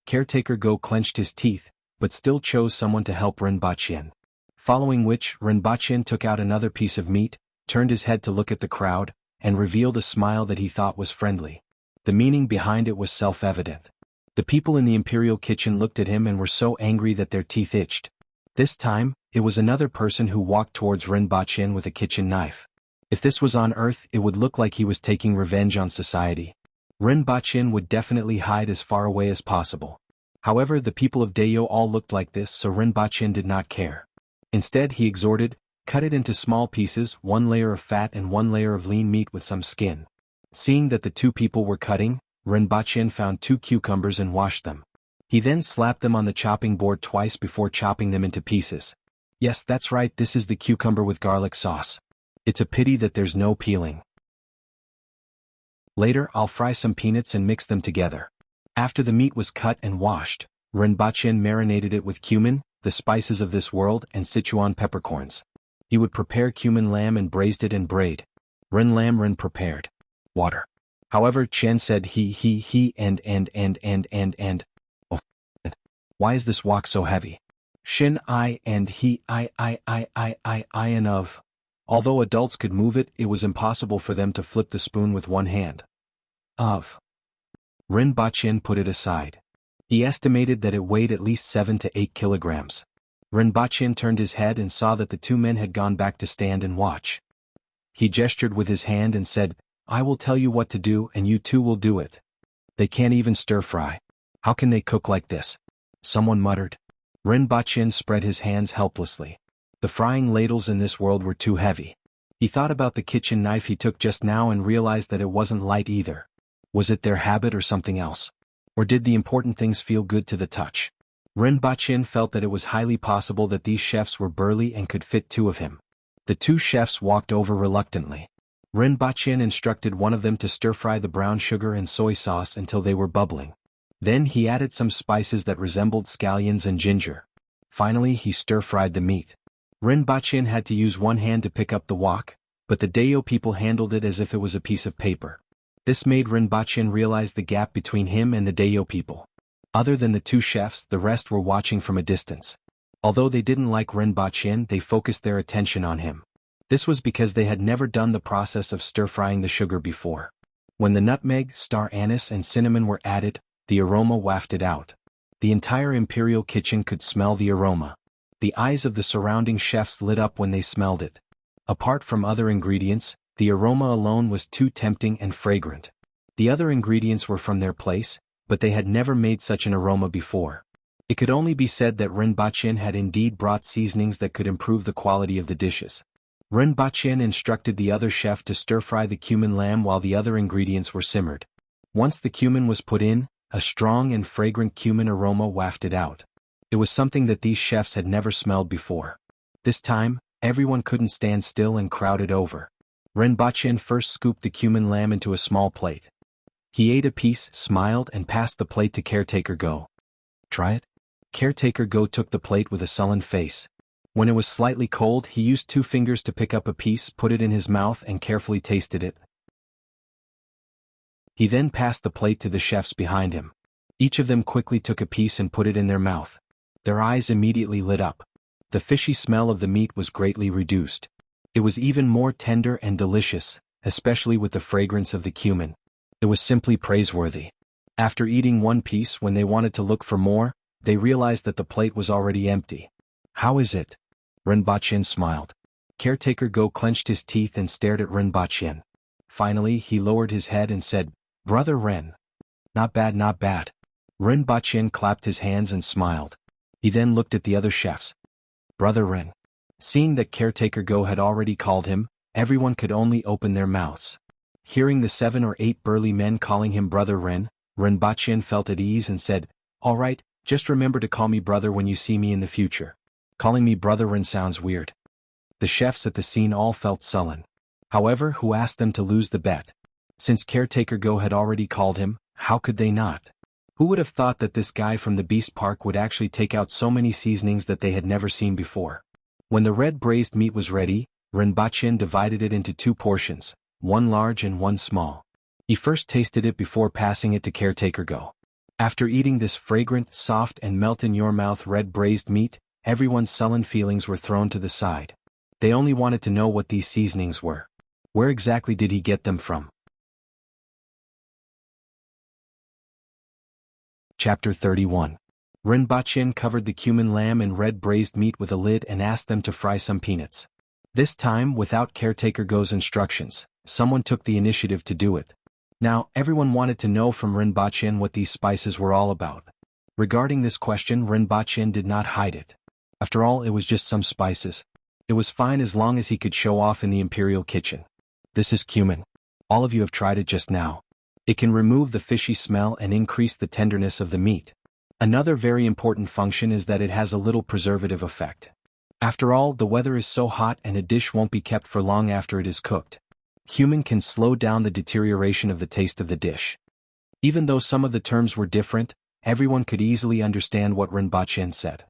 Caretaker Go clenched his teeth, but still chose someone to help Rinpoche. Following which, Rinpoche took out another piece of meat, turned his head to look at the crowd, and revealed a smile that he thought was friendly. The meaning behind it was self-evident. The people in the imperial kitchen looked at him and were so angry that their teeth itched. This time, it was another person who walked towards Rinpoche with a kitchen knife. If this was on Earth, it would look like he was taking revenge on society. Rinpoche would definitely hide as far away as possible. However, the people of Dayo all looked like this, so Rinpoche did not care. Instead, he exhorted, cut it into small pieces, 1 layer of fat and 1 layer of lean meat with some skin. Seeing that the two people were cutting, Rinpoche found 2 cucumbers and washed them. He then slapped them on the chopping board twice before chopping them into pieces. Yes, that's right, this is the cucumber with garlic sauce. It's a pity that there's no peeling. Later, I'll fry some peanuts and mix them together. After the meat was cut and washed, Rinpoche marinated it with cumin, the spices of this world, and Sichuan peppercorns. He would prepare cumin lamb and braised it in braid. Rin lamb Rin prepared. Water. However, Chen said he and oh, why is this wok so heavy? Shin I and he I and of. Although adults could move it, it was impossible for them to flip the spoon with one hand. Of. Rinpoche put it aside. He estimated that it weighed at least 7 to 8 kilograms. Rinpoche turned his head and saw that the 2 men had gone back to stand and watch. He gestured with his hand and said, I will tell you what to do and you 2 will do it. They can't even stir-fry. How can they cook like this? Someone muttered. Rinpoche spread his hands helplessly. The frying ladles in this world were too heavy. He thought about the kitchen knife he took just now and realized that it wasn't light either. Was it their habit or something else? Or did the important things feel good to the touch? Rinpoche felt that it was highly possible that these chefs were burly and could fit 2 of him. The 2 chefs walked over reluctantly. Rinpoche instructed one of them to stir-fry the brown sugar and soy sauce until they were bubbling. Then he added some spices that resembled scallions and ginger. Finally, he stir-fried the meat. Rinpoche had to use one hand to pick up the wok, but the Dayo people handled it as if it was a piece of paper. This made Rinpoche realize the gap between him and the Dayo people. Other than the 2 chefs, the rest were watching from a distance. Although they didn't like Rinpoche, they focused their attention on him. This was because they had never done the process of stir-frying the sugar before. When the nutmeg, star anise and cinnamon were added, the aroma wafted out. The entire imperial kitchen could smell the aroma. The eyes of the surrounding chefs lit up when they smelled it. Apart from other ingredients, the aroma alone was too tempting and fragrant. The other ingredients were from their place, but they had never made such an aroma before. It could only be said that Rinpoche had indeed brought seasonings that could improve the quality of the dishes. Rinpoche instructed the other chef to stir-fry the cumin lamb while the other ingredients were simmered. Once the cumin was put in, a strong and fragrant cumin aroma wafted out. It was something that these chefs had never smelled before. This time, everyone couldn't stand still and crowded over. Rinpoche first scooped the cumin lamb into a small plate. He ate a piece, smiled and passed the plate to Caretaker Go. Try it? Caretaker Go took the plate with a sullen face. When it was slightly cold, he used 2 fingers to pick up a piece, put it in his mouth and carefully tasted it. He then passed the plate to the chefs behind him. Each of them quickly took a piece and put it in their mouth. Their eyes immediately lit up. The fishy smell of the meat was greatly reduced. It was even more tender and delicious, especially with the fragrance of the cumin. It was simply praiseworthy. After eating 1 piece, when they wanted to look for more, they realized that the plate was already empty. How is it? Rinpoche smiled. Caretaker Go clenched his teeth and stared at Rinpoche. Finally, he lowered his head and said, Brother Ren. Not bad, not bad. Rinpoche clapped his hands and smiled. He then looked at the other chefs. Brother Ren. Seeing that Caretaker Go had already called him, everyone could only open their mouths. Hearing the 7 or 8 burly men calling him Brother Ren, Rinpoche felt at ease and said, All right, just remember to call me brother when you see me in the future. Calling me Brother Ren sounds weird. The chefs at the scene all felt sullen. However, who asked them to lose the bet? Since Caretaker Go had already called him, how could they not? Who would have thought that this guy from the Beast Park would actually take out so many seasonings that they had never seen before? When the red braised meat was ready, Rinpoche divided it into 2 portions, one large and one small. He first tasted it before passing it to Caretaker Go. After eating this fragrant, soft and melt-in-your-mouth red braised meat, everyone's sullen feelings were thrown to the side. They only wanted to know what these seasonings were. Where exactly did he get them from? Chapter 31. Rinpoche covered the cumin lamb in red braised meat with a lid and asked them to fry some peanuts. This time, without Caretaker Go's instructions, someone took the initiative to do it. Now, everyone wanted to know from Rinpoche what these spices were all about. Regarding this question, Rinpoche did not hide it. After all, it was just some spices. It was fine as long as he could show off in the imperial kitchen. This is cumin. All of you have tried it just now. It can remove the fishy smell and increase the tenderness of the meat. Another very important function is that it has a little preservative effect. After all, the weather is so hot and a dish won't be kept for long after it is cooked. Cumin can slow down the deterioration of the taste of the dish. Even though some of the terms were different, everyone could easily understand what Rinpoche said.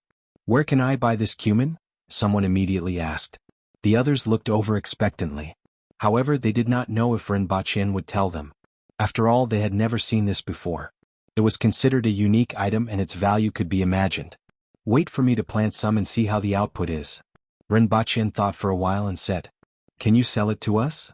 Where can I buy this cumin? Someone immediately asked. The others looked over expectantly. However, they did not know if Rinpoche would tell them. After all, they had never seen this before. It was considered a unique item and its value could be imagined. Wait for me to plant some and see how the output is. Rinpoche thought for a while and said, Can you sell it to us?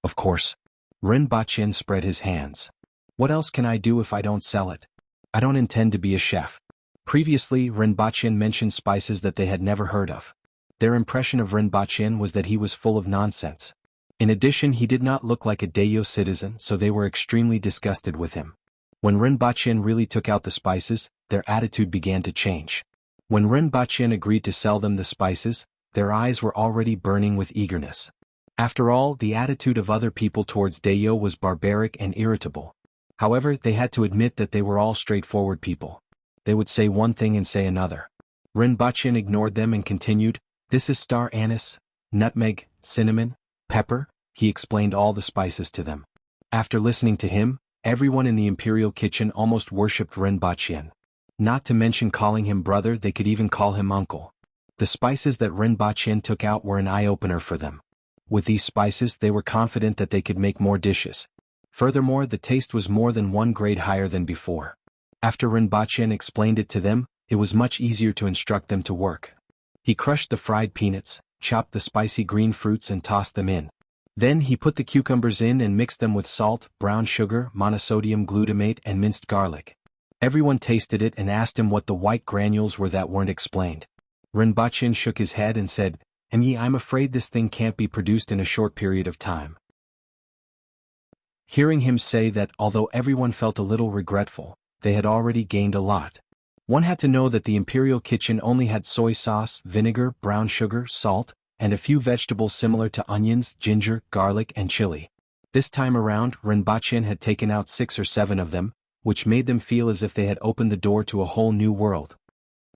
Of course. Rinpoche spread his hands. What else can I do if I don't sell it? I don't intend to be a chef. Previously, Rinpoche mentioned spices that they had never heard of. Their impression of Rinpoche was that he was full of nonsense. In addition, he did not look like a Dayo citizen, so they were extremely disgusted with him. When Rinpoche really took out the spices, their attitude began to change. When Rinpoche agreed to sell them the spices, their eyes were already burning with eagerness. After all, the attitude of other people towards Dayo was barbaric and irritable. However, they had to admit that they were all straightforward people. They would say one thing and say another. Rinpoche ignored them and continued, This is star anise, nutmeg, cinnamon, pepper. He explained all the spices to them. After listening to him, everyone in the imperial kitchen almost worshipped Rinpoche. Not to mention calling him brother, they could even call him uncle. The spices that Rinpoche took out were an eye-opener for them. With these spices, they were confident that they could make more dishes. Furthermore, the taste was more than one grade higher than before. After Rinpoche explained it to them, it was much easier to instruct them to work. He crushed the fried peanuts, chopped the spicy green fruits and tossed them in. Then he put the cucumbers in and mixed them with salt, brown sugar, monosodium glutamate and minced garlic. Everyone tasted it and asked him what the white granules were that weren't explained. Rinpoche shook his head and said, I'm afraid this thing can't be produced in a short period of time. Hearing him say that, although everyone felt a little regretful, they had already gained a lot. One had to know that the imperial kitchen only had soy sauce, vinegar, brown sugar, salt, and a few vegetables similar to onions, ginger, garlic and chili. This time around, Rinpoche had taken out 6 or 7 of them, which made them feel as if they had opened the door to a whole new world.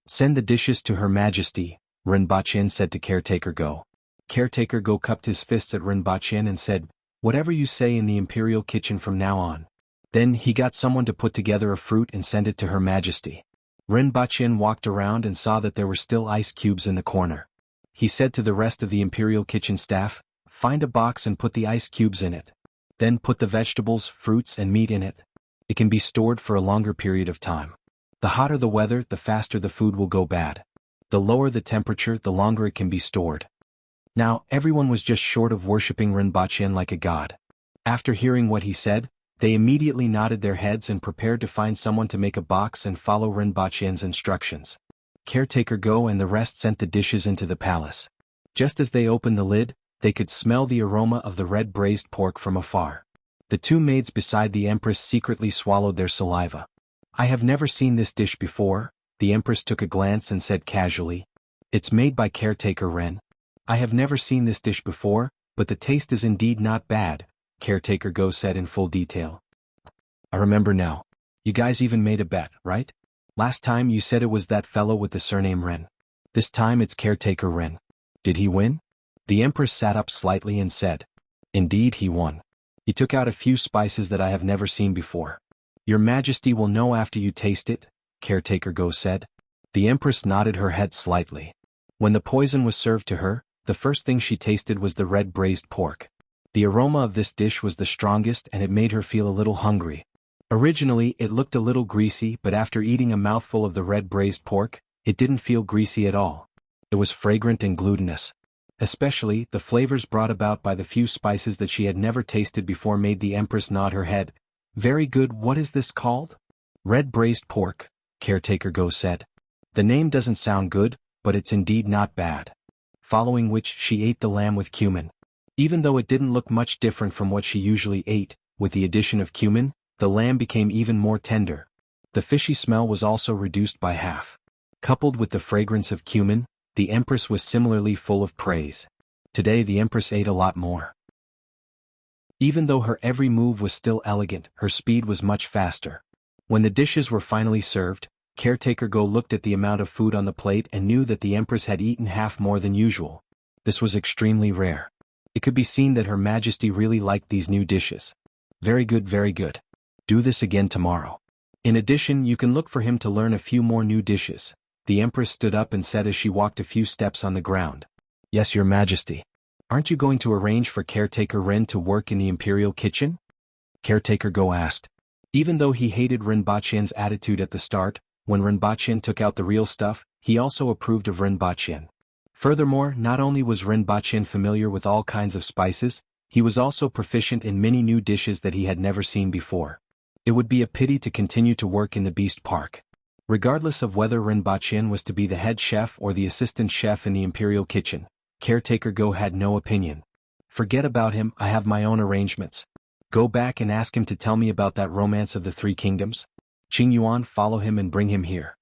Send the dishes to Her Majesty, Rinpoche said to Caretaker Go. Caretaker Go cupped his fists at Rinpoche and said, Whatever you say in the imperial kitchen from now on. Then he got someone to put together a fruit and send it to Her Majesty. Rinpoche walked around and saw that there were still ice cubes in the corner. He said to the rest of the imperial kitchen staff, Find a box and put the ice cubes in it. Then put the vegetables, fruits and meat in it. It can be stored for a longer period of time. The hotter the weather, the faster the food will go bad. The lower the temperature, the longer it can be stored. Now, everyone was just short of worshipping Rinpoche like a god. After hearing what he said, they immediately nodded their heads and prepared to find someone to make a box and follow Rinpoche's instructions. Caretaker Go and the rest sent the dishes into the palace. Just as they opened the lid, they could smell the aroma of the red braised pork from afar. The 2 maids beside the Empress secretly swallowed their saliva. I have never seen this dish before, the Empress took a glance and said casually. It's made by Caretaker Ren. I have never seen this dish before, but the taste is indeed not bad, Caretaker Go said in full detail. I remember now. You guys even made a bet, right? Last time you said it was that fellow with the surname Ren. This time it's Caretaker Ren. Did he win? The Empress sat up slightly and said, Indeed he won. He took out a few spices that I have never seen before. Your Majesty will know after you taste it, Caretaker Go said. The Empress nodded her head slightly. When the poison was served to her, the first thing she tasted was the red braised pork. The aroma of this dish was the strongest and it made her feel a little hungry. Originally, it looked a little greasy, but after eating a mouthful of the red braised pork, it didn't feel greasy at all. It was fragrant and glutinous. Especially, the flavors brought about by the few spices that she had never tasted before made the Empress nod her head. Very good. What is this called? Red braised pork, Caretaker Go said. The name doesn't sound good, but it's indeed not bad. Following which she ate the lamb with cumin. Even though it didn't look much different from what she usually ate, with the addition of cumin, the lamb became even more tender. The fishy smell was also reduced by half. Coupled with the fragrance of cumin, the Empress was similarly full of praise. Today the Empress ate a lot more. Even though her every move was still elegant, her speed was much faster. When the dishes were finally served, Caretaker Go looked at the amount of food on the plate and knew that the Empress had eaten half more than usual. This was extremely rare. It could be seen that Her Majesty really liked these new dishes. Very good, very good. Do this again tomorrow. In addition, you can look for him to learn a few more new dishes. The Empress stood up and said as she walked a few steps on the ground. Yes, Your Majesty. Aren't you going to arrange for Caretaker Ren to work in the Imperial kitchen? Caretaker Go asked. Even though he hated Rinpoche's attitude at the start, when Rinpoche took out the real stuff, he also approved of Rinpoche. Furthermore, not only was Rinpoche familiar with all kinds of spices, he was also proficient in many new dishes that he had never seen before. It would be a pity to continue to work in the Beast Park. Regardless of whether Rinpoche was to be the head chef or the assistant chef in the Imperial kitchen, Caretaker Go had no opinion. Forget about him, I have my own arrangements. Go back and ask him to tell me about that romance of the Three Kingdoms. Qing Yuan, follow him and bring him here.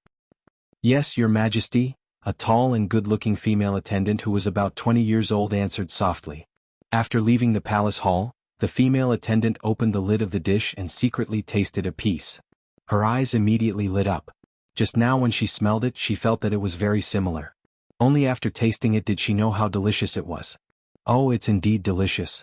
Yes, Your Majesty, a tall and good-looking female attendant who was about 20 years old answered softly. After leaving the palace hall, the female attendant opened the lid of the dish and secretly tasted a piece. Her eyes immediately lit up. Just now when she smelled it, she felt that it was very similar. Only after tasting it did she know how delicious it was. Oh, it's indeed delicious.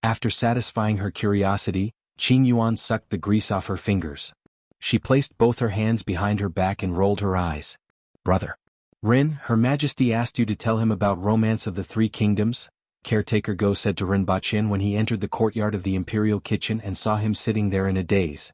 After satisfying her curiosity, Qing Yuan sucked the grease off her fingers. She placed both her hands behind her back and rolled her eyes. Brother. Rin, Her Majesty asked you to tell him about Romance of the Three Kingdoms, Caretaker Go said to Rinpoche when he entered the courtyard of the Imperial kitchen and saw him sitting there in a daze.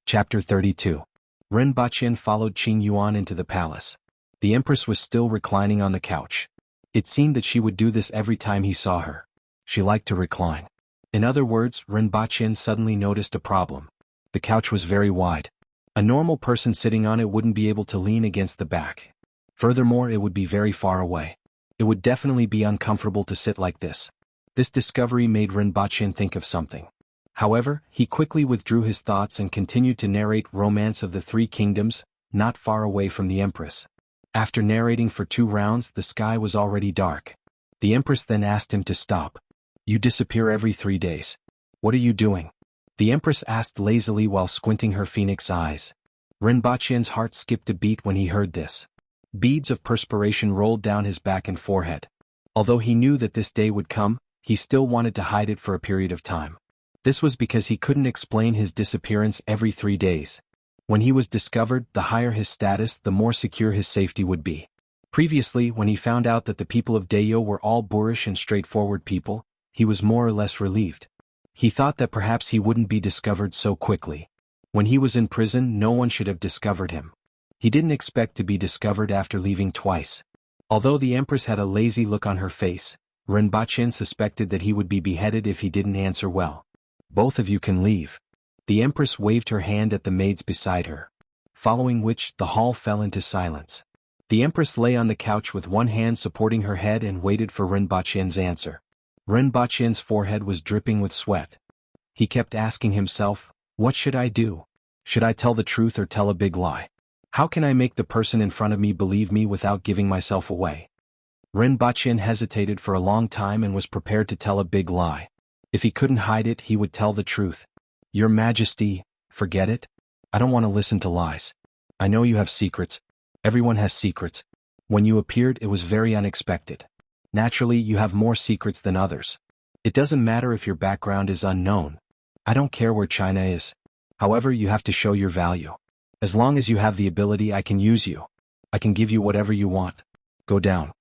Chapter 32. Rinpoche followed Qing Yuan into the palace. The Empress was still reclining on the couch. It seemed that she would do this every time he saw her. She liked to recline. In other words, Rinpoche suddenly noticed a problem. The couch was very wide. A normal person sitting on it wouldn't be able to lean against the back. Furthermore, it would be very far away. It would definitely be uncomfortable to sit like this. This discovery made Rinpoche think of something. However, he quickly withdrew his thoughts and continued to narrate Romance of the Three Kingdoms, not far away from the Empress. After narrating for 2 rounds, the sky was already dark. The Empress then asked him to stop. You disappear every 3 days. What are you doing? The Empress asked lazily while squinting her phoenix eyes. Rinpoche's heart skipped a beat when he heard this. Beads of perspiration rolled down his back and forehead. Although he knew that this day would come, he still wanted to hide it for a period of time. This was because he couldn't explain his disappearance every 3 days. When he was discovered, the higher his status, the more secure his safety would be. Previously, when he found out that the people of Dayo were all boorish and straightforward people, he was more or less relieved. He thought that perhaps he wouldn't be discovered so quickly. When he was in prison, no one should have discovered him. He didn't expect to be discovered after leaving twice. Although the Empress had a lazy look on her face, Rinpoche suspected that he would be beheaded if he didn't answer well. Both of you can leave. The Empress waved her hand at the maids beside her. Following which, the hall fell into silence. The Empress lay on the couch with one hand supporting her head and waited for Rinpoche's answer. Rinpoche's forehead was dripping with sweat. He kept asking himself, what should I do? Should I tell the truth or tell a big lie? How can I make the person in front of me believe me without giving myself away? Rinpoche hesitated for a long time and was prepared to tell a big lie. If he couldn't hide it, he would tell the truth. Your Majesty, forget it. I don't want to listen to lies. I know you have secrets. Everyone has secrets. When you appeared, it was very unexpected. Naturally, you have more secrets than others. It doesn't matter if your background is unknown. I don't care where China is. However, you have to show your value. As long as you have the ability, I can use you. I can give you whatever you want. Go down.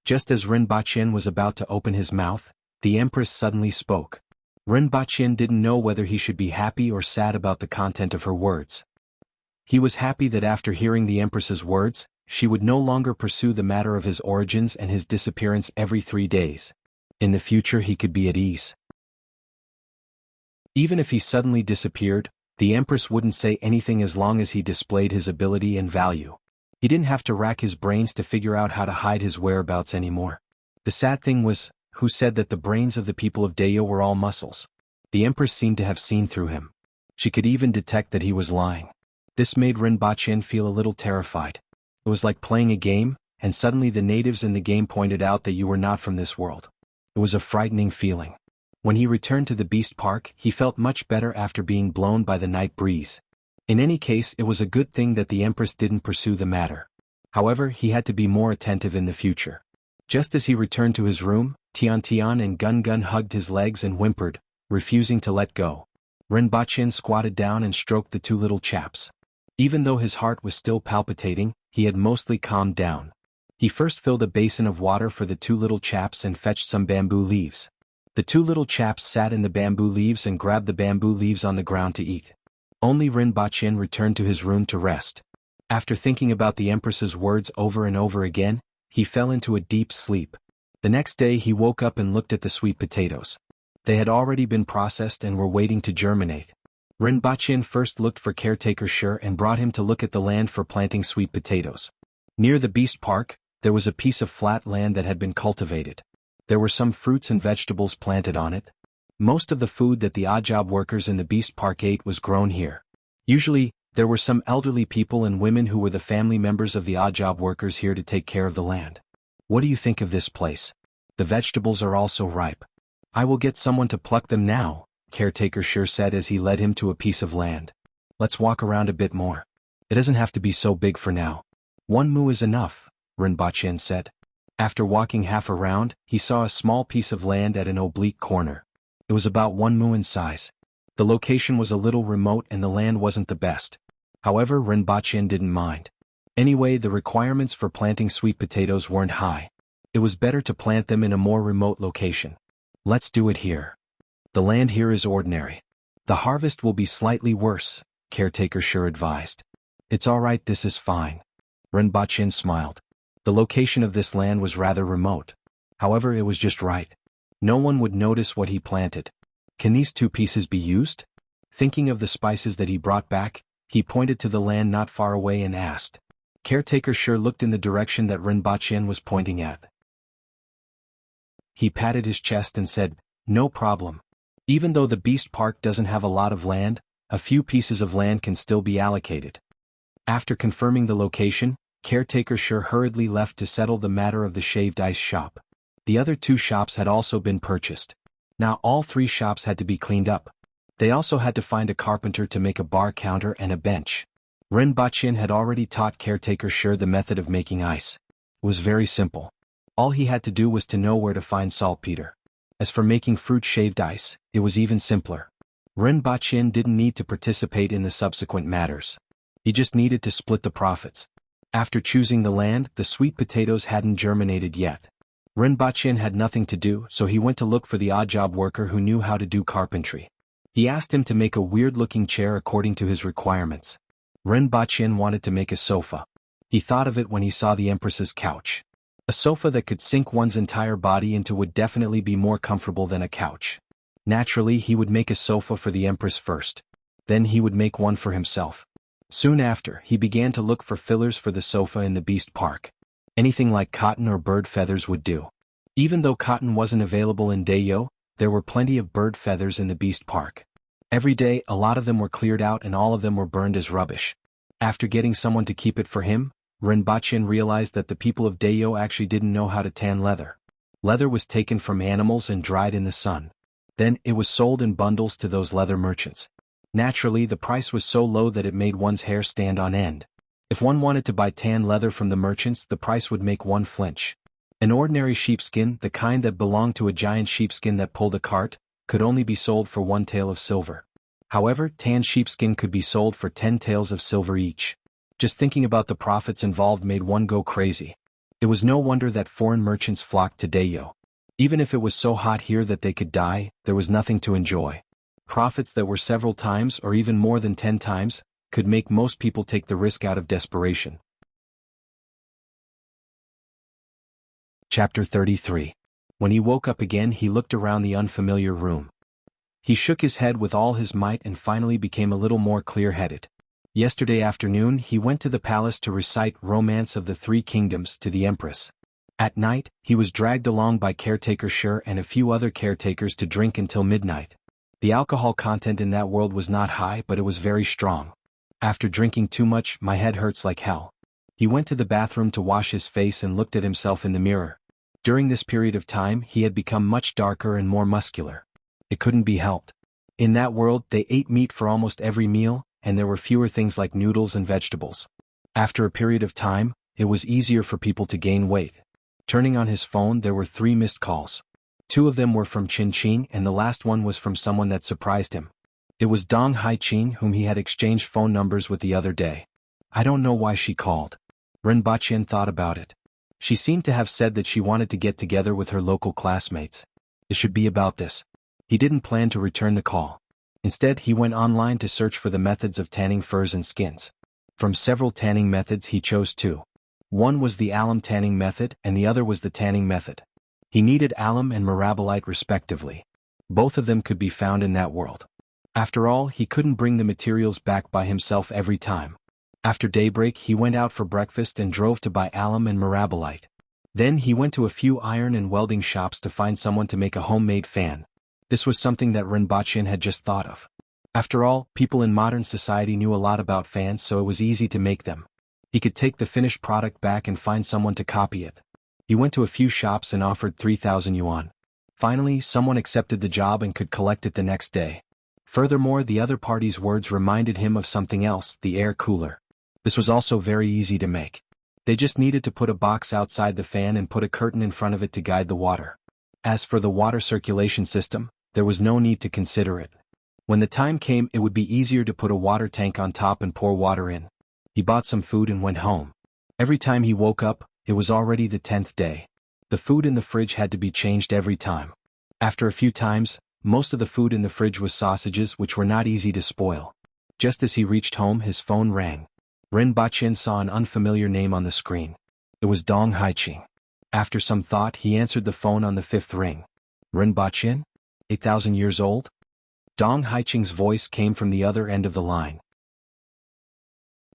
Just as Rinpoche was about to open his mouth, the Empress suddenly spoke. Rinpoche didn't know whether he should be happy or sad about the content of her words. He was happy that after hearing the Empress's words, she would no longer pursue the matter of his origins and his disappearance every 3 days. In the future he could be at ease. Even if he suddenly disappeared, the Empress wouldn't say anything as long as he displayed his ability and value. He didn't have to rack his brains to figure out how to hide his whereabouts anymore. The sad thing was, who said that the brains of the people of Dayo were all muscles? The Empress seemed to have seen through him. She could even detect that he was lying. This made Rinpoche feel a little terrified. It was like playing a game, and suddenly the natives in the game pointed out that you were not from this world. It was a frightening feeling. When he returned to the beast park, he felt much better after being blown by the night breeze. In any case, it was a good thing that the Empress didn't pursue the matter. However, he had to be more attentive in the future. Just as he returned to his room, Tian Tian and Gun Gun hugged his legs and whimpered, refusing to let go. Rinpoche squatted down and stroked the two little chaps. Even though his heart was still palpitating, he had mostly calmed down. He first filled a basin of water for the two little chaps and fetched some bamboo leaves. The two little chaps sat in the bamboo leaves and grabbed the bamboo leaves on the ground to eat. Only Rinpoche returned to his room to rest. After thinking about the Empress's words over and over again, he fell into a deep sleep. The next day he woke up and looked at the sweet potatoes. They had already been processed and were waiting to germinate. Rinpoche first looked for caretaker Shur and brought him to look at the land for planting sweet potatoes. Near the beast park, there was a piece of flat land that had been cultivated. There were some fruits and vegetables planted on it. Most of the food that the odd job workers in the beast park ate was grown here. Usually, there were some elderly people and women who were the family members of the odd job workers here to take care of the land. What do you think of this place? The vegetables are also ripe. I will get someone to pluck them now, caretaker Shur said as he led him to a piece of land. Let's walk around a bit more. It doesn't have to be so big for now. 1 mu is enough, Rinpoche said. After walking half around, he saw a small piece of land at an oblique corner. It was about 1 mu in size. The location was a little remote and the land wasn't the best. However, Rinpoche didn't mind. Anyway, the requirements for planting sweet potatoes weren't high. It was better to plant them in a more remote location. Let's do it here. The land here is ordinary. The harvest will be slightly worse, caretaker Shur advised. It's alright, this is fine. Rinpoche smiled. The location of this land was rather remote. However, it was just right. No one would notice what he planted. Can these 2 pieces be used? Thinking of the spices that he brought back, he pointed to the land not far away and asked. Caretaker Shur looked in the direction that Rinpoche was pointing at. He patted his chest and said, no problem. Even though the beast park doesn't have a lot of land, a few pieces of land can still be allocated. After confirming the location, caretaker Shur hurriedly left to settle the matter of the shaved ice shop. The other 2 shops had also been purchased. Now all 3 shops had to be cleaned up. They also had to find a carpenter to make a bar counter and a bench. Rinpoche had already taught caretaker Shur the method of making ice. It was very simple. All he had to do was to know where to find saltpeter. As for making fruit shaved ice, it was even simpler. Rinpoche didn't need to participate in the subsequent matters. He just needed to split the profits. After choosing the land, the sweet potatoes hadn't germinated yet. Rinpoche had nothing to do, so he went to look for the odd job worker who knew how to do carpentry. He asked him to make a weird-looking chair according to his requirements. Rinpoche wanted to make a sofa. He thought of it when he saw the Empress's couch. A sofa that could sink one's entire body into would definitely be more comfortable than a couch. Naturally, he would make a sofa for the Empress first. Then he would make one for himself. Soon after, he began to look for fillers for the sofa in the beast park. Anything like cotton or bird feathers would do. Even though cotton wasn't available in Dayo, there were plenty of bird feathers in the beast park. Every day, a lot of them were cleared out and all of them were burned as rubbish. After getting someone to keep it for him, Rinpoche realized that the people of Dayo actually didn't know how to tan leather. Leather was taken from animals and dried in the sun. Then, it was sold in bundles to those leather merchants. Naturally, the price was so low that it made one's hair stand on end. If one wanted to buy tan leather from the merchants, the price would make one flinch. An ordinary sheepskin, the kind that belonged to a giant sheepskin that pulled a cart, could only be sold for 1 tael of silver. However, tan sheepskin could be sold for 10 taels of silver each. Just thinking about the profits involved made one go crazy. It was no wonder that foreign merchants flocked to Dayo. Even if it was so hot here that they could die, there was nothing to enjoy. Profits that were several times or even more than 10 times could make most people take the risk out of desperation. Chapter 33. When he woke up again, he looked around the unfamiliar room. He shook his head with all his might and finally became a little more clear-headed. Yesterday afternoon he went to the palace to recite Romance of the Three Kingdoms to the Empress. At night, he was dragged along by caretaker Shur and a few other caretakers to drink until midnight. The alcohol content in that world was not high, but it was very strong. After drinking too much, my head hurts like hell. He went to the bathroom to wash his face and looked at himself in the mirror. During this period of time he had become much darker and more muscular. It couldn't be helped. In that world they ate meat for almost every meal, and there were fewer things like noodles and vegetables. After a period of time, it was easier for people to gain weight. Turning on his phone, there were 3 missed calls. 2 of them were from Qin Qin and the last one was from someone that surprised him. It was Dong Haiqing, whom he had exchanged phone numbers with the other day. I don't know why she called. Ren Baqian thought about it. She seemed to have said that she wanted to get together with her local classmates. It should be about this. He didn't plan to return the call. Instead, he went online to search for the methods of tanning furs and skins. From several tanning methods he chose 2. One was the alum tanning method and the other was the tanning method. He needed alum and mirabolite respectively. Both of them could be found in that world. After all, he couldn't bring the materials back by himself every time. After daybreak he went out for breakfast and drove to buy alum and mirabolite. Then he went to a few iron and welding shops to find someone to make a homemade fan. This was something that Ren Baqian had just thought of. After all, people in modern society knew a lot about fans, so it was easy to make them. He could take the finished product back and find someone to copy it. He went to a few shops and offered 3,000 yuan. Finally, someone accepted the job and could collect it the next day. Furthermore, the other party's words reminded him of something else, the air cooler. This was also very easy to make. They just needed to put a box outside the fan and put a curtain in front of it to guide the water. As for the water circulation system, there was no need to consider it. When the time came, it would be easier to put a water tank on top and pour water in. He bought some food and went home. Every time he woke up, it was already the 10th day. The food in the fridge had to be changed every time. After a few times, most of the food in the fridge was sausages, which were not easy to spoil. Just as he reached home, his phone rang. Ren Baqian saw an unfamiliar name on the screen. It was Dong Haiqing. After some thought, he answered the phone on the 5th ring. Ren Baqian? 8,000 years old? Dong Haiqing's voice came from the other end of the line.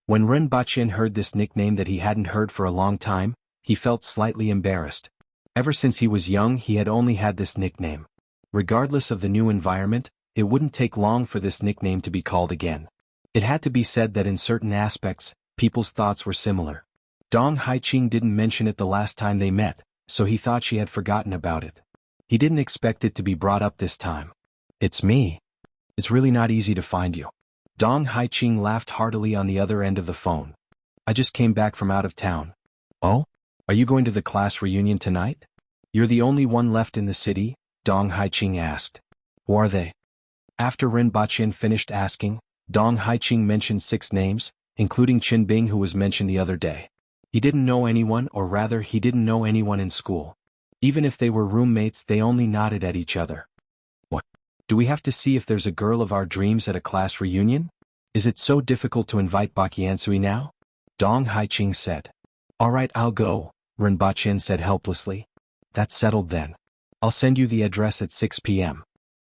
When Ren Baqian heard this nickname that he hadn't heard for a long time, he felt slightly embarrassed. Ever since he was young, he had only had this nickname. Regardless of the new environment, it wouldn't take long for this nickname to be called again. It had to be said that in certain aspects, people's thoughts were similar. Dong Haiqing didn't mention it the last time they met, so he thought she had forgotten about it. He didn't expect it to be brought up this time. It's me. It's really not easy to find you. Dong Haiqing laughed heartily on the other end of the phone. I just came back from out of town. Oh? Are you going to the class reunion tonight? You're the only one left in the city? Dong Haiqing asked. Who are they? After Ren Baqian finished asking, Dong Haiqing mentioned 6 names, including Qin Bing, who was mentioned the other day. He didn't know anyone, or rather he didn't know anyone in school. Even if they were roommates, they only nodded at each other. What? Do we have to see if there's a girl of our dreams at a class reunion? Is it so difficult to invite Baqiansui now? Dong Haiqing said. All right, I'll go, Ren Baqian said helplessly. That's settled then. I'll send you the address at 6 p.m.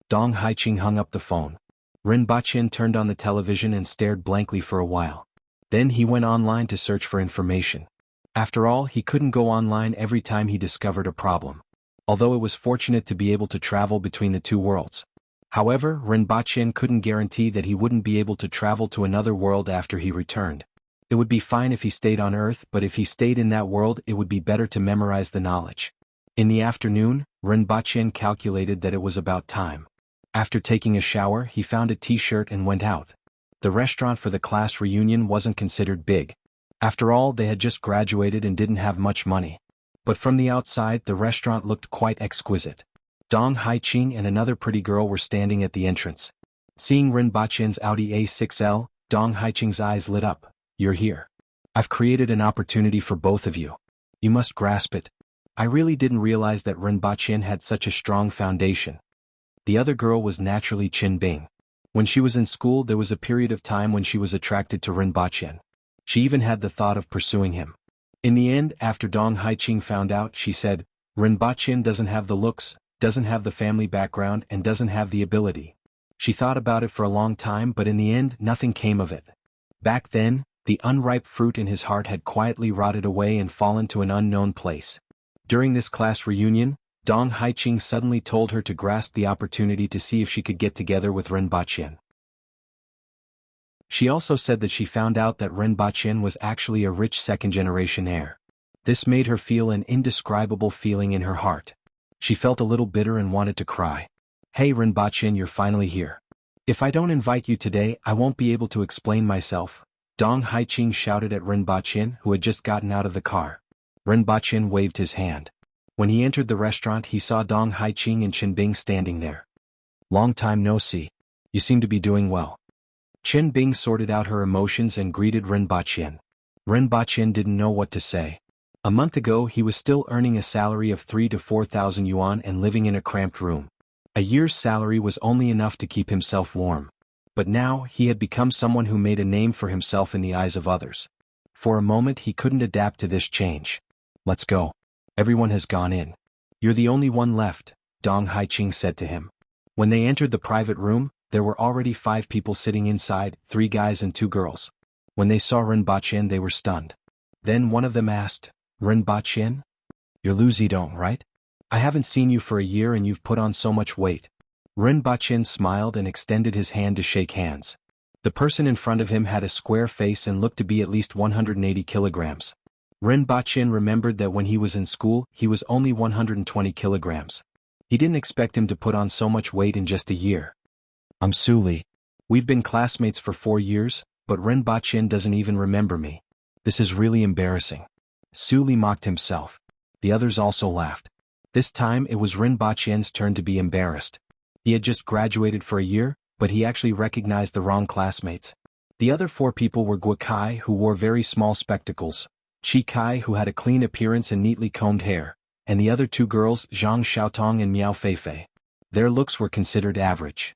Dong Haiqing hung up the phone. Ren Baqian turned on the television and stared blankly for a while. Then he went online to search for information. After all, he couldn't go online every time he discovered a problem. Although it was fortunate to be able to travel between the 2 worlds. However, Ren Baqian couldn't guarantee that he wouldn't be able to travel to another world after he returned. It would be fine if he stayed on Earth, but if he stayed in that world, it would be better to memorize the knowledge. In the afternoon, Ren Baqian calculated that it was about time. After taking a shower, he found a t-shirt and went out. The restaurant for the class reunion wasn't considered big. After all, they had just graduated and didn't have much money. But from the outside, the restaurant looked quite exquisite. Dong Haiqing and another pretty girl were standing at the entrance. Seeing Ren Baqian's Audi A6L, Dong Haiqing's eyes lit up. You're here. I've created an opportunity for both of you. You must grasp it. I really didn't realize that Rinpoche had such a strong foundation. The other girl was naturally Qin Bing. When she was in school there was a period of time when she was attracted to Rinpoche. She even had the thought of pursuing him. In the end, after Dong Haiqing found out, she said, Rinpoche doesn't have the looks, doesn't have the family background, and doesn't have the ability. She thought about it for a long time, but in the end nothing came of it. Back then, the unripe fruit in his heart had quietly rotted away and fallen to an unknown place. During this class reunion, Dong Haiqing suddenly told her to grasp the opportunity to see if she could get together with Rinpoche. She also said that she found out that Rinpoche was actually a rich second-generation heir. This made her feel an indescribable feeling in her heart. She felt a little bitter and wanted to cry. Hey Rinpoche, you're finally here. If I don't invite you today, I won't be able to explain myself, Dong Haiqing shouted at Rinpoche, who had just gotten out of the car. Rinpoche waved his hand. When he entered the restaurant he saw Dong Haiqing and Qin Bing standing there. Long time no see. You seem to be doing well. Qin Bing sorted out her emotions and greeted Rinpoche. Rinpoche didn't know what to say. A month ago he was still earning a salary of 3,000 to 4,000 yuan and living in a cramped room. A year's salary was only enough to keep himself warm. But now he had become someone who made a name for himself in the eyes of others. For a moment he couldn't adapt to this change. Let's go. Everyone has gone in. You're the only one left, Dong Haiqing said to him. When they entered the private room, there were already 5 people sitting inside, 3 guys and 2 girls. When they saw Rinpoche they were stunned. Then one of them asked, Rinpoche? You're Lu Zidong, right? I haven't seen you for a year and you've put on so much weight. Rinpoche smiled and extended his hand to shake hands. The person in front of him had a square face and looked to be at least 180 kilograms. Rinpoche remembered that when he was in school he was only 120 kilograms. He didn't expect him to put on so much weight in just a year. I'm Su Li. We've been classmates for 4 years, but Rinpoche doesn't even remember me. This is really embarrassing. Su Li mocked himself. The others also laughed. This time it was Rinpoche's turn to be embarrassed. He had just graduated for a year, but he actually recognized the wrong classmates. The other 4 people were Guo Kai, who wore very small spectacles, Chi Kai, who had a clean appearance and neatly combed hair, and the other 2 girls, Zhang Xiaotong and Miao Feifei. Their looks were considered average.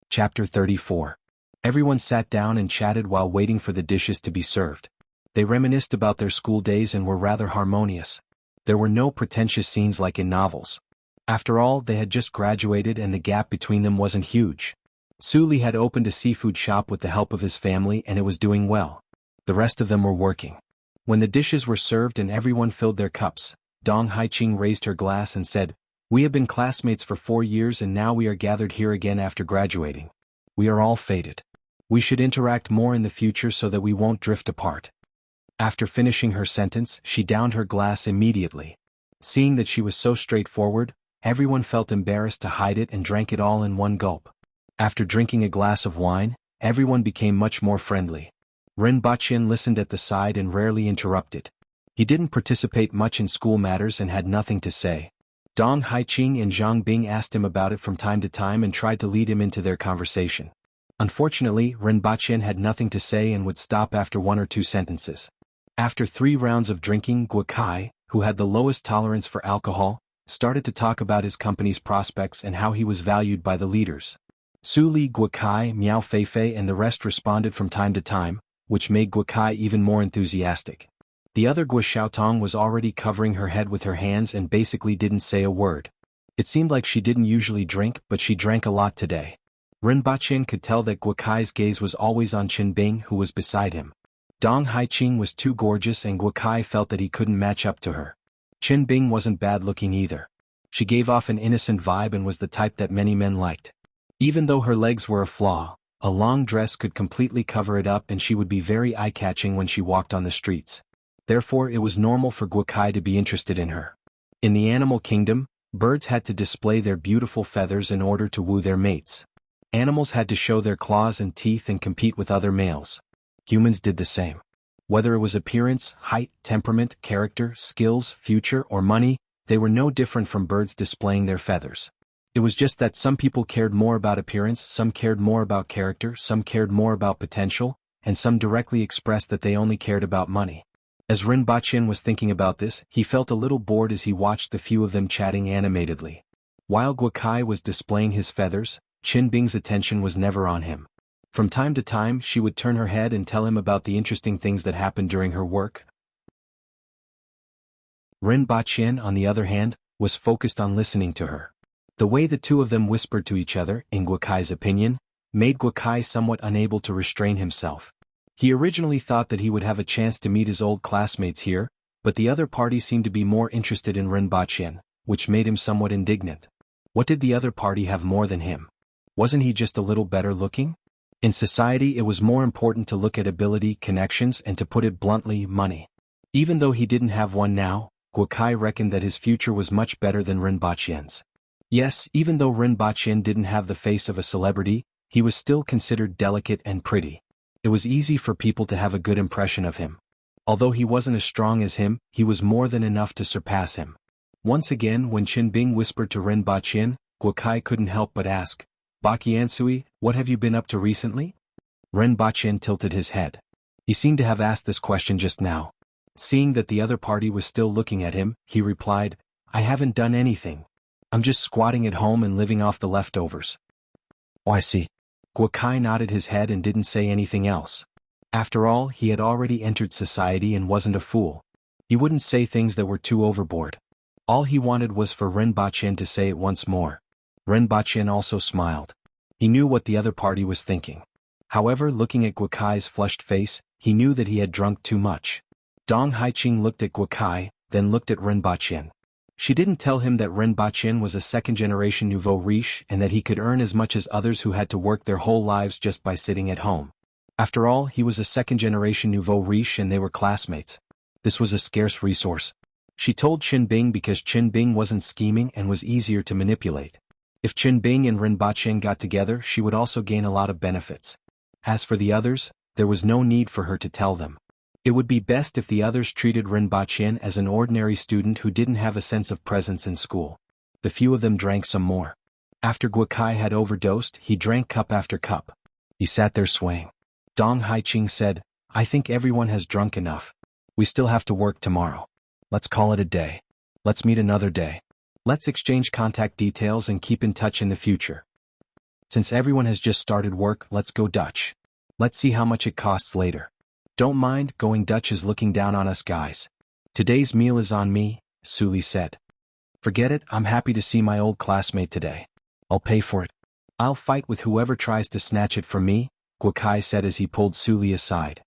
Chapter 34. Everyone sat down and chatted while waiting for the dishes to be served. They reminisced about their school days and were rather harmonious. There were no pretentious scenes like in novels. After all, they had just graduated and the gap between them wasn't huge. Su Li had opened a seafood shop with the help of his family and it was doing well. The rest of them were working. When the dishes were served and everyone filled their cups, Dong Haiqing raised her glass and said, We have been classmates for 4 years and now we are gathered here again after graduating. We are all fated. We should interact more in the future so that we won't drift apart. After finishing her sentence, she downed her glass immediately. Seeing that she was so straightforward, everyone felt embarrassed to hide it and drank it all in one gulp. After drinking a glass of wine, everyone became much more friendly. Rinpoche listened at the side and rarely interrupted. He didn't participate much in school matters and had nothing to say. Dong Haiqing and Zhang Bing asked him about it from time to time and tried to lead him into their conversation. Unfortunately, Rinpoche had nothing to say and would stop after 1 or 2 sentences. After 3 rounds of drinking, Guo Kai, who had the lowest tolerance for alcohol, started to talk about his company's prospects and how he was valued by the leaders. Su Li, Guo Kai, Miao Feifei and the rest responded from time to time, which made Guo Kai even more enthusiastic. The other Guo Xiaotong was already covering her head with her hands and basically didn't say a word. It seemed like she didn't usually drink, but she drank a lot today. Rinpoche could tell that Guo Kai's gaze was always on Qin Bing, who was beside him. Dong Haiqing was too gorgeous and Guo Kai felt that he couldn't match up to her. Qin Bing wasn't bad-looking either. She gave off an innocent vibe and was the type that many men liked. Even though her legs were a flaw, a long dress could completely cover it up and she would be very eye-catching when she walked on the streets. Therefore it was normal for Guo Kai to be interested in her. In the animal kingdom, birds had to display their beautiful feathers in order to woo their mates. Animals had to show their claws and teeth and compete with other males. Humans did the same. Whether it was appearance, height, temperament, character, skills, future, or money, they were no different from birds displaying their feathers. It was just that some people cared more about appearance, some cared more about character, some cared more about potential, and some directly expressed that they only cared about money. As Rin Baqin was thinking about this, he felt a little bored as he watched the few of them chatting animatedly. While Guokai was displaying his feathers, Qin Bing's attention was never on him. From time to time she would turn her head and tell him about the interesting things that happened during her work. Rin Baqin, on the other hand, was focused on listening to her. The way the two of them whispered to each other, in Guokai's opinion, made Guokai somewhat unable to restrain himself. He originally thought that he would have a chance to meet his old classmates here, but the other party seemed to be more interested in Rin Baqin, which made him somewhat indignant. What did the other party have more than him? Wasn't he just a little better looking? In society it was more important to look at ability, connections, and to put it bluntly, money. Even though he didn't have one now, Guokai reckoned that his future was much better than Rin Baqin's. Yes, even though Rin Baqin didn't have the face of a celebrity, he was still considered delicate and pretty. It was easy for people to have a good impression of him. Although he wasn't as strong as him, he was more than enough to surpass him. Once again, when Qin Bing whispered to Rin Baqin, Guokai couldn't help but ask, "Baqiansui, what have you been up to recently?" Rin Baqin tilted his head. He seemed to have asked this question just now. Seeing that the other party was still looking at him, he replied, "I haven't done anything. I'm just squatting at home and living off the leftovers." "Oh, I see." Guokai nodded his head and didn't say anything else. After all, he had already entered society and wasn't a fool. He wouldn't say things that were too overboard. All he wanted was for Rin Baqin to say it once more. Rin Baqin also smiled. He knew what the other party was thinking. However, looking at Guokai's flushed face, he knew that he had drunk too much. Dong Haiqing looked at Guokai, then looked at Rin Baqin. She didn't tell him that Rin Baqin was a second-generation nouveau riche and that he could earn as much as others who had to work their whole lives just by sitting at home. After all, he was a second-generation nouveau riche and they were classmates. This was a scarce resource. She told Qin Bing because Qin Bing wasn't scheming and was easier to manipulate. If Qin Bing and Rin Baqin got together, she would also gain a lot of benefits. As for the others, there was no need for her to tell them. It would be best if the others treated Rin Baqin as an ordinary student who didn't have a sense of presence in school. The few of them drank some more. After Guokai had overdosed, he drank cup after cup. He sat there swaying. Dong Haiqing said, "I think everyone has drunk enough. We still have to work tomorrow. Let's call it a day. Let's meet another day. Let's exchange contact details and keep in touch in the future. Since everyone has just started work, let's go Dutch. Let's see how much it costs later. Don't mind, going Dutch is looking down on us guys. Today's meal is on me," Suli said. "Forget it, I'm happy to see my old classmate today. I'll pay for it. I'll fight with whoever tries to snatch it from me," Guokai said as he pulled Suli aside.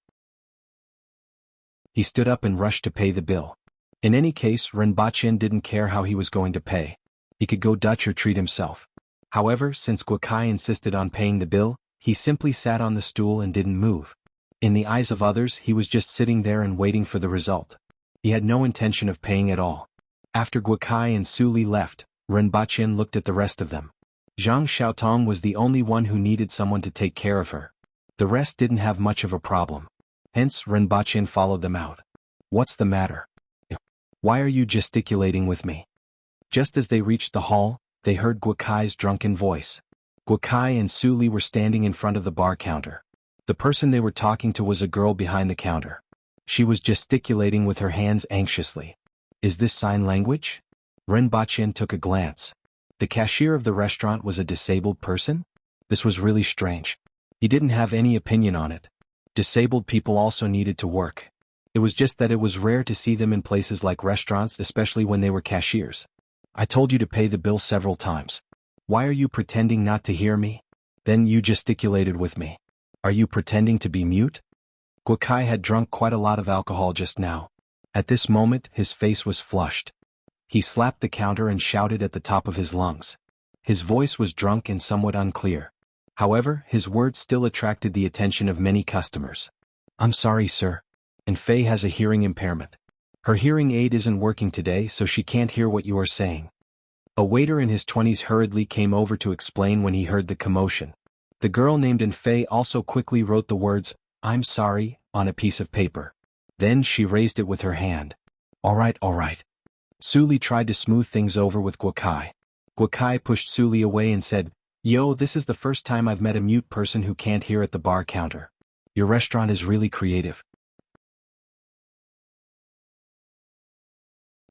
He stood up and rushed to pay the bill. In any case, Rin Baqin didn't care how he was going to pay. He could go Dutch or treat himself. However, since Guokai insisted on paying the bill, he simply sat on the stool and didn't move. In the eyes of others, he was just sitting there and waiting for the result. He had no intention of paying at all. After Guokai and Suli left, Rin Baqin looked at the rest of them. Zhang Xiaotong was the only one who needed someone to take care of her. The rest didn't have much of a problem. Hence, Rin Baqin followed them out. "What's the matter? Why are you gesticulating with me?" Just as they reached the hall, they heard Guokai's drunken voice. Guokai and Suli were standing in front of the bar counter. The person they were talking to was a girl behind the counter. She was gesticulating with her hands anxiously. Is this sign language? Rin Baqin took a glance. The cashier of the restaurant was a disabled person? This was really strange. He didn't have any opinion on it. Disabled people also needed to work. It was just that it was rare to see them in places like restaurants, especially when they were cashiers. "I told you to pay the bill several times. Why are you pretending not to hear me? Then you gesticulated with me. Are you pretending to be mute?" Guokai had drunk quite a lot of alcohol just now. At this moment, his face was flushed. He slapped the counter and shouted at the top of his lungs. His voice was drunk and somewhat unclear. However, his words still attracted the attention of many customers. "I'm sorry, sir. And Faye has a hearing impairment. Her hearing aid isn't working today, so she can't hear what you are saying." A waiter in his 20s hurriedly came over to explain when he heard the commotion. The girl named Enfei also quickly wrote the words, "I'm sorry," on a piece of paper. Then she raised it with her hand. All right. Suli tried to smooth things over with Guokai. Guokai pushed Suli away and said, "Yo, this is the first time I've met a mute person who can't hear at the bar counter. Your restaurant is really creative.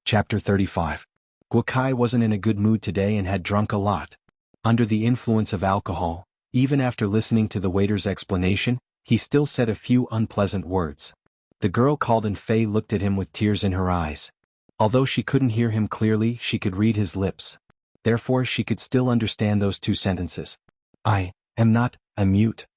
Chapter 35. Guokai wasn't in a good mood today and had drunk a lot. Under the influence of alcohol, even after listening to the waiter's explanation, he still said a few unpleasant words. The girl called and Fei looked at him with tears in her eyes. Although she couldn't hear him clearly, she could read his lips. Therefore she could still understand those two sentences. I am not a mute.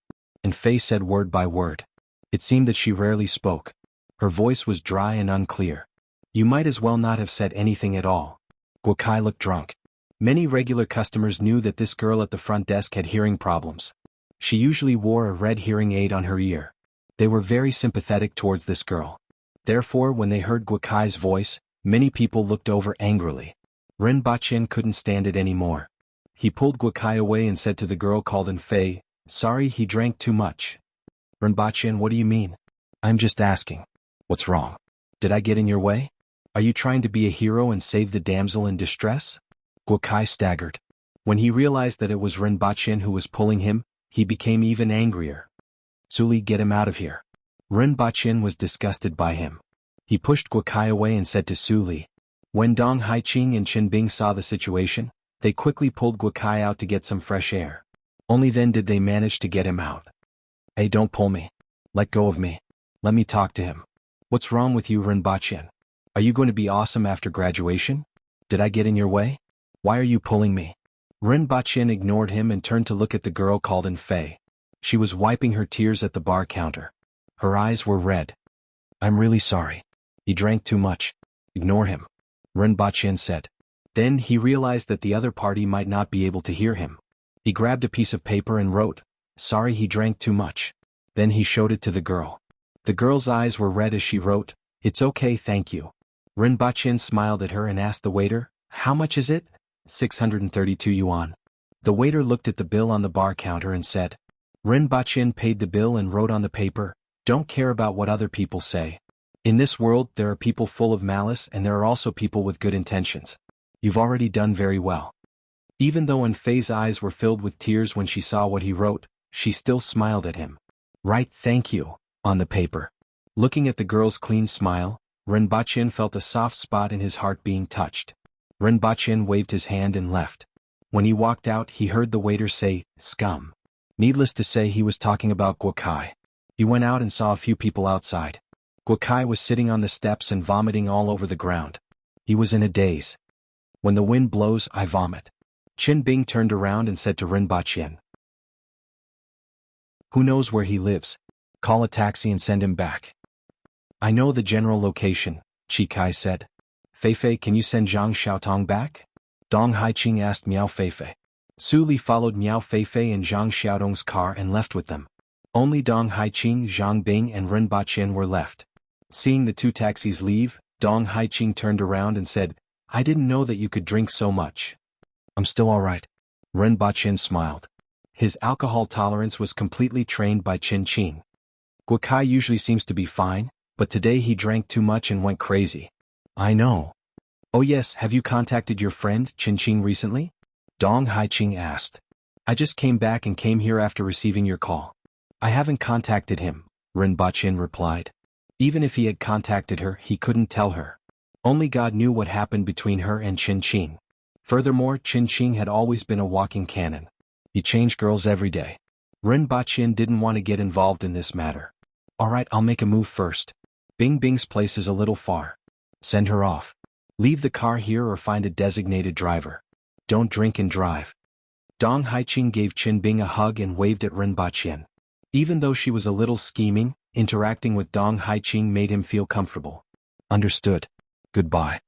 And Fei said word by word. It seemed that she rarely spoke. Her voice was dry and unclear. You might as well not have said anything at all. Guokai looked drunk. Many regular customers knew that this girl at the front desk had hearing problems. She usually wore a red hearing aid on her ear. They were very sympathetic towards this girl. Therefore, when they heard Guokai's voice, many people looked over angrily. Ren Baqin couldn't stand it anymore. He pulled Guokai away and said to the girl called in Fei, "Sorry, he drank too much." Ren Baqin, what do you mean? I'm just asking. What's wrong? Did I get in your way? Are you trying to be a hero and save the damsel in distress? Guokai staggered. When he realized that it was Ren Baqin who was pulling him, he became even angrier. Suli, get him out of here. Ren Baqin was disgusted by him. He pushed Guokai away and said to Suli. When Dong Haiqing and Qin Bing saw the situation, they quickly pulled Guokai out to get some fresh air. Only then did they manage to get him out. Hey, don't pull me. Let go of me. Let me talk to him. What's wrong with you, Ren Baqin? Are you going to be awesome after graduation? Did I get in your way? Why are you pulling me? Ren Baqin ignored him and turned to look at the girl called in Fei. She was wiping her tears at the bar counter. Her eyes were red. I'm really sorry. He drank too much. Ignore him. Ren Baqin said. Then he realized that the other party might not be able to hear him. He grabbed a piece of paper and wrote, "Sorry, he drank too much." Then he showed it to the girl. The girl's eyes were red as she wrote, "It's okay, thank you." Ren Baqin smiled at her and asked the waiter, "How much is it?" 632 yuan. The waiter looked at the bill on the bar counter and said. Ren Baqin paid the bill and wrote on the paper, "Don't care about what other people say. In this world there are people full of malice and there are also people with good intentions. You've already done very well." Even though Fei's eyes were filled with tears when she saw what he wrote, she still smiled at him. "Right, thank you," on the paper. Looking at the girl's clean smile, Ren Baqin felt a soft spot in his heart being touched. Ren Baqin waved his hand and left. When he walked out, he heard the waiter say, "Scum." Needless to say, he was talking about Guokai. He went out and saw a few people outside. Guokai was sitting on the steps and vomiting all over the ground. He was in a daze. When the wind blows, I vomit. Qin Bing turned around and said to Ren Baqin. Who knows where he lives? Call a taxi and send him back. I know the general location, Chi Kai said. Feifei, can you send Zhang Xiaotong back? Dong Haiqing asked Miao Feifei. Su Li followed Miao Feifei in Zhang Xiaotong's car and left with them. Only Dong Haiqing, Zhang Bing and Ren Baqin were left. Seeing the two taxis leave, Dong Haiqing turned around and said, I didn't know that you could drink so much. I'm still all right. Ren Baqin smiled. His alcohol tolerance was completely trained by Qin Qing. Guokai usually seems to be fine, but today he drank too much and went crazy. I know. Oh yes, have you contacted your friend, Qin Qing, recently? Dong Haiqing asked. I just came back and came here after receiving your call. I haven't contacted him, Ren Baqin replied. Even if he had contacted her, he couldn't tell her. Only God knew what happened between her and Qin Qing. Furthermore, Qin Qing had always been a walking cannon. He changed girls every day. Ren Baqin didn't want to get involved in this matter. Alright, I'll make a move first. Bing Bing's place is a little far. Send her off. Leave the car here or find a designated driver. Don't drink and drive. Dong Haiqing gave Qin Bing a hug and waved at Ren Baqin. Even though she was a little scheming, interacting with Dong Haiqing made him feel comfortable. Understood. Goodbye.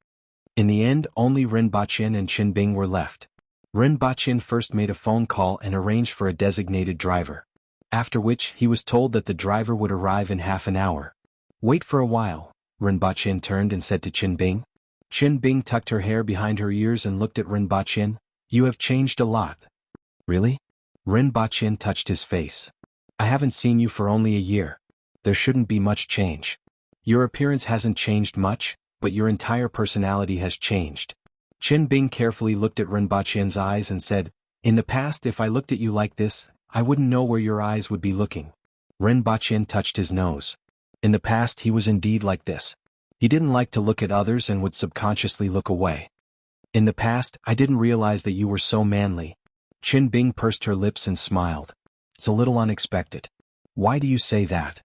In the end, only Ren Baqin and Qin Bing were left. Ren Baqin first made a phone call and arranged for a designated driver. After which, he was told that the driver would arrive in half an hour. Wait for a while, Ren Baqin turned and said to Qin Bing. Qin Bing tucked her hair behind her ears and looked at Ren Baqin. You have changed a lot. Really? Ren Baqin touched his face. I haven't seen you for only a year. There shouldn't be much change. Your appearance hasn't changed much, but your entire personality has changed. Qin Bing carefully looked at Ren Baqin's eyes and said, In the past, if I looked at you like this, I wouldn't know where your eyes would be looking. Ren Baqin touched his nose. In the past he was indeed like this. He didn't like to look at others and would subconsciously look away. In the past, I didn't realize that you were so manly. Qin Bing pursed her lips and smiled. It's a little unexpected. Why do you say that?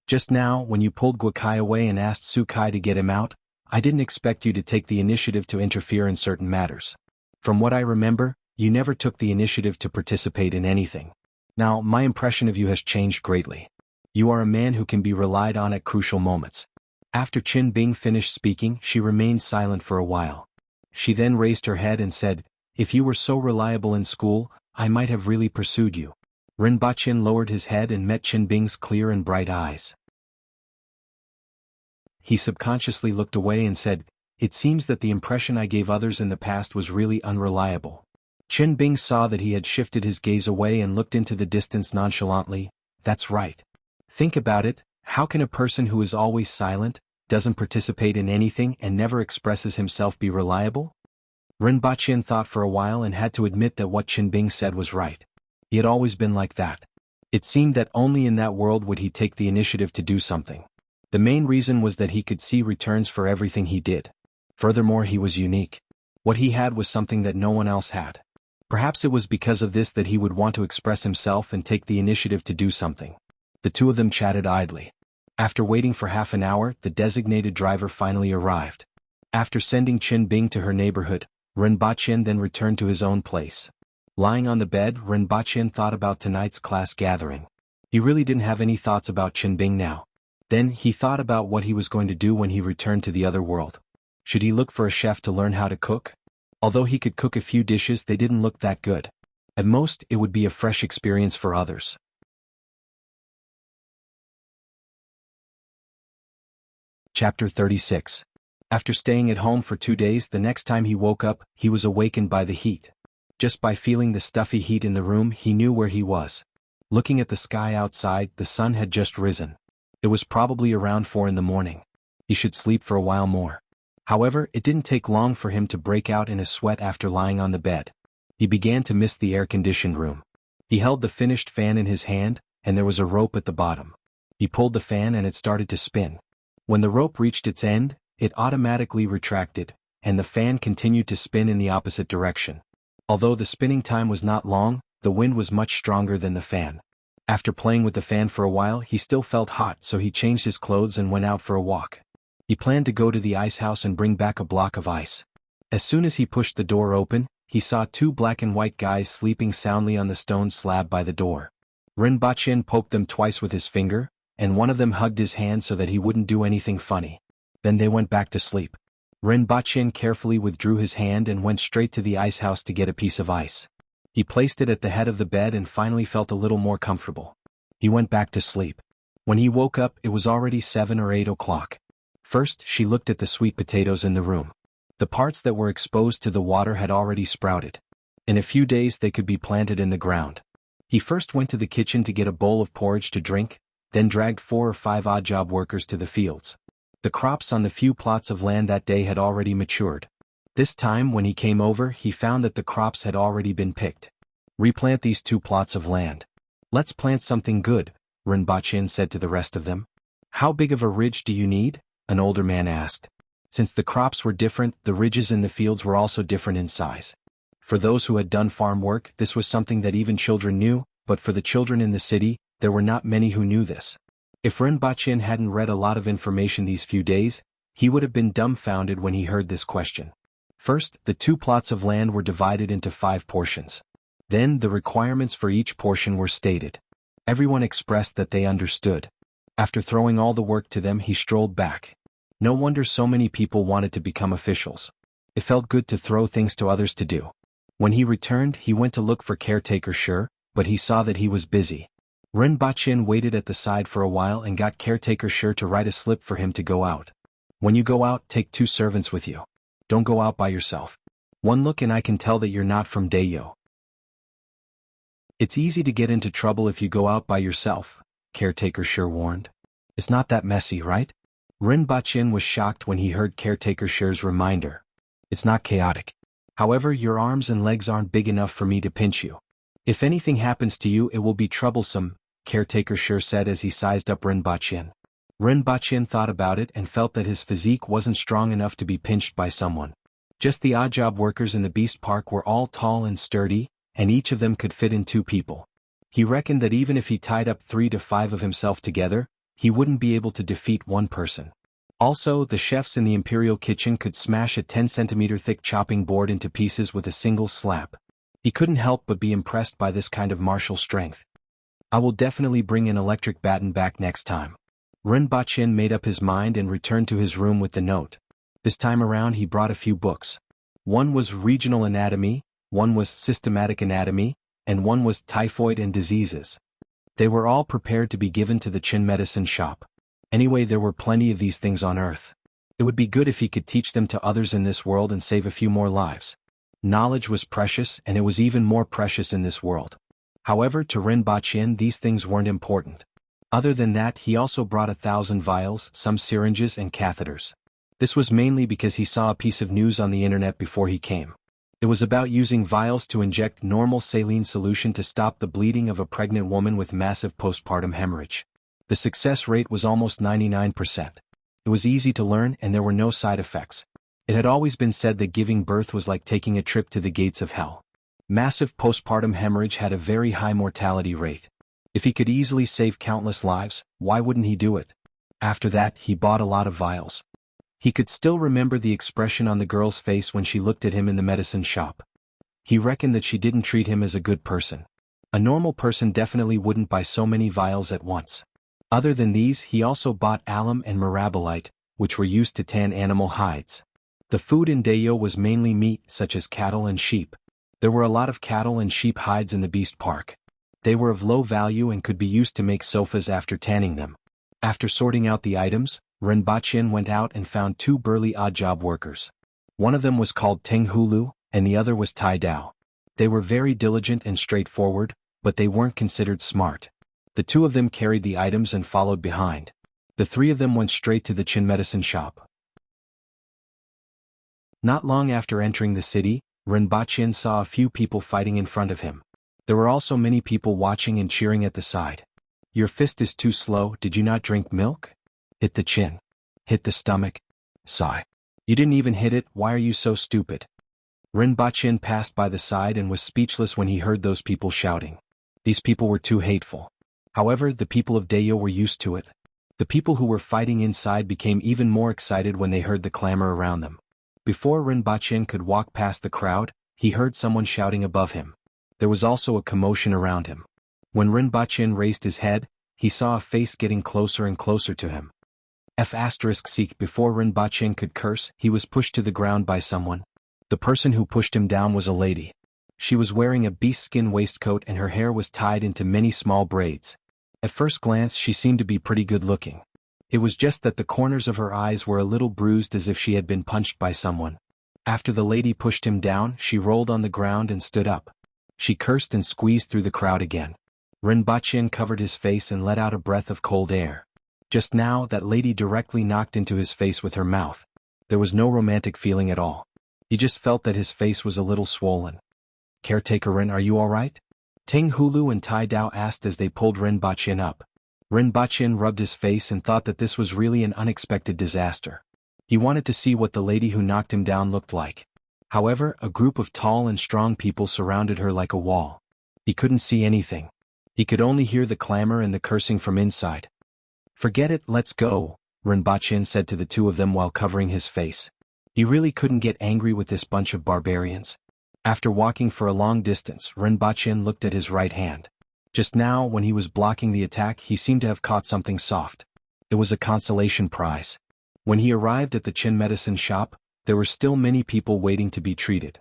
Just now, when you pulled Guokai away and asked Su Kai to get him out, I didn't expect you to take the initiative to interfere in certain matters. From what I remember, you never took the initiative to participate in anything. Now, my impression of you has changed greatly. You are a man who can be relied on at crucial moments. After Qin Bing finished speaking, she remained silent for a while. She then raised her head and said, "If you were so reliable in school, I might have really pursued you." Ren Baqin lowered his head and met Qin Bing's clear and bright eyes. He subconsciously looked away and said, "It seems that the impression I gave others in the past was really unreliable." Qin Bing saw that he had shifted his gaze away and looked into the distance nonchalantly. "That's right. Think about it, how can a person who is always silent, doesn't participate in anything and never expresses himself be reliable?" Ren Baqin thought for a while and had to admit that what Qin Bing said was right. He had always been like that. It seemed that only in that world would he take the initiative to do something. The main reason was that he could see returns for everything he did. Furthermore, he was unique. What he had was something that no one else had. Perhaps it was because of this that he would want to express himself and take the initiative to do something. The two of them chatted idly. After waiting for half an hour, the designated driver finally arrived. After sending Qin Bing to her neighborhood, Ren Baqin then returned to his own place. Lying on the bed, Ren Baqin thought about tonight's class gathering. He really didn't have any thoughts about Qin Bing now. Then he thought about what he was going to do when he returned to the other world. Should he look for a chef to learn how to cook? Although he could cook a few dishes, they didn't look that good. At most, it would be a fresh experience for others. Chapter 36. After staying at home for 2 days, the next time he woke up, he was awakened by the heat. Just by feeling the stuffy heat in the room, he knew where he was. Looking at the sky outside, the sun had just risen. It was probably around 4 in the morning. He should sleep for a while more. However, it didn't take long for him to break out in a sweat after lying on the bed. He began to miss the air-conditioned room. He held the finished fan in his hand, and there was a rope at the bottom. He pulled the fan and it started to spin. When the rope reached its end, it automatically retracted, and the fan continued to spin in the opposite direction. Although the spinning time was not long, the wind was much stronger than the fan. After playing with the fan for a while, he still felt hot, so he changed his clothes and went out for a walk. He planned to go to the ice house and bring back a block of ice. As soon as he pushed the door open, he saw 2 black and white guys sleeping soundly on the stone slab by the door. Ren Baqin poked them twice with his finger, and one of them hugged his hand so that he wouldn't do anything funny. Then they went back to sleep. Ren Baqin carefully withdrew his hand and went straight to the ice house to get a piece of ice. He placed it at the head of the bed and finally felt a little more comfortable. He went back to sleep. When he woke up, it was already 7 or 8 o'clock. First, she looked at the sweet potatoes in the room. The parts that were exposed to the water had already sprouted. In a few days they could be planted in the ground. He first went to the kitchen to get a bowl of porridge to drink, then dragged 4 or 5 odd job workers to the fields. The crops on the few plots of land that day had already matured. This time when he came over, he found that the crops had already been picked. "Replant these 2 plots of land. Let's plant something good," Ren Baqin said to the rest of them. "How big of a ridge do you need?" an older man asked. Since the crops were different, the ridges in the fields were also different in size. For those who had done farm work, this was something that even children knew, but for the children in the city, there were not many who knew this. If Ren Baqin hadn't read a lot of information these few days, he would have been dumbfounded when he heard this question. First, the 2 plots of land were divided into 5 portions. Then, the requirements for each portion were stated. Everyone expressed that they understood. After throwing all the work to them, he strolled back. No wonder so many people wanted to become officials. It felt good to throw things to others to do. When he returned, he went to look for caretaker Sher, but he saw that he was busy. Ren Baqin waited at the side for a while and got caretaker Sher to write a slip for him to go out. "When you go out, take 2 servants with you. Don't go out by yourself. One look and I can tell that you're not from Dayo. It's easy to get into trouble if you go out by yourself," caretaker Sher warned. "It's not that messy, right?" Ren Baqin was shocked when he heard caretaker Sher's reminder. "It's not chaotic. However, your arms and legs aren't big enough for me to pinch you. If anything happens to you, it will be troublesome," caretaker sure said as he sized up Rinpoche. Rinpoche thought about it and felt that his physique wasn't strong enough to be pinched by someone. Just the odd job workers in the beast park were all tall and sturdy, and each of them could fit in 2 people. He reckoned that even if he tied up 3 to 5 of himself together, he wouldn't be able to defeat one person. Also, the chefs in the imperial kitchen could smash a 10-centimeter thick chopping board into pieces with a single slap. He couldn't help but be impressed by this kind of martial strength. I will definitely bring an electric baton back next time. Rinpoche made up his mind and returned to his room with the note. This time around he brought a few books. One was Regional Anatomy, one was Systematic Anatomy, and one was Typhoid and Diseases. They were all prepared to be given to the Qin medicine shop. Anyway, there were plenty of these things on Earth. It would be good if he could teach them to others in this world and save a few more lives. Knowledge was precious, and it was even more precious in this world. However, to Rinpoche these things weren't important. Other than that, he also brought 1,000 vials, some syringes and catheters. This was mainly because he saw a piece of news on the internet before he came. It was about using vials to inject normal saline solution to stop the bleeding of a pregnant woman with massive postpartum hemorrhage. The success rate was almost 99%. It was easy to learn and there were no side effects. It had always been said that giving birth was like taking a trip to the gates of hell. Massive postpartum hemorrhage had a very high mortality rate. If he could easily save countless lives, why wouldn't he do it? After that, he bought a lot of vials. He could still remember the expression on the girl's face when she looked at him in the medicine shop. He reckoned that she didn't treat him as a good person. A normal person definitely wouldn't buy so many vials at once. Other than these, he also bought alum and mirabolite, which were used to tan animal hides. The food in Dayo was mainly meat, such as cattle and sheep. There were a lot of cattle and sheep hides in the beast park. They were of low value and could be used to make sofas after tanning them. After sorting out the items, Rinpoche went out and found 2 burly odd-job workers. One of them was called Teng Hulu, and the other was Tai Dao. They were very diligent and straightforward, but they weren't considered smart. The 2 of them carried the items and followed behind. The 3 of them went straight to the Qin medicine shop. Not long after entering the city, Rinpoche saw a few people fighting in front of him. There were also many people watching and cheering at the side. Your fist is too slow, did you not drink milk? Hit the chin. Hit the stomach. Sigh. You didn't even hit it, why are you so stupid? Rinpoche passed by the side and was speechless when he heard those people shouting. These people were too hateful. However, the people of Dayo were used to it. The people who were fighting inside became even more excited when they heard the clamor around them. Before Rinpoche could walk past the crowd, he heard someone shouting above him. There was also a commotion around him. When Rinpoche raised his head, he saw a face getting closer and closer to him. Before Rinpoche could curse, he was pushed to the ground by someone. The person who pushed him down was a lady. She was wearing a beast skin waistcoat and her hair was tied into many small braids. At first glance she seemed to be pretty good looking. It was just that the corners of her eyes were a little bruised as if she had been punched by someone. After the lady pushed him down, she rolled on the ground and stood up. She cursed and squeezed through the crowd again. Rinpoche covered his face and let out a breath of cold air. Just now, that lady directly knocked into his face with her mouth. There was no romantic feeling at all. He just felt that his face was a little swollen. Caretaker Rin, are you alright? Teng Hulu and Tai Dao asked as they pulled Rinpoche up. Rinpoche rubbed his face and thought that this was really an unexpected disaster. He wanted to see what the lady who knocked him down looked like. However, a group of tall and strong people surrounded her like a wall. He couldn't see anything. He could only hear the clamor and the cursing from inside. Forget it, let's go, Rinpoche said to the 2 of them while covering his face. He really couldn't get angry with this bunch of barbarians. After walking for a long distance, Rinpoche looked at his right hand. Just now, when he was blocking the attack, he seemed to have caught something soft. It was a consolation prize. When he arrived at the Qin medicine shop, there were still many people waiting to be treated.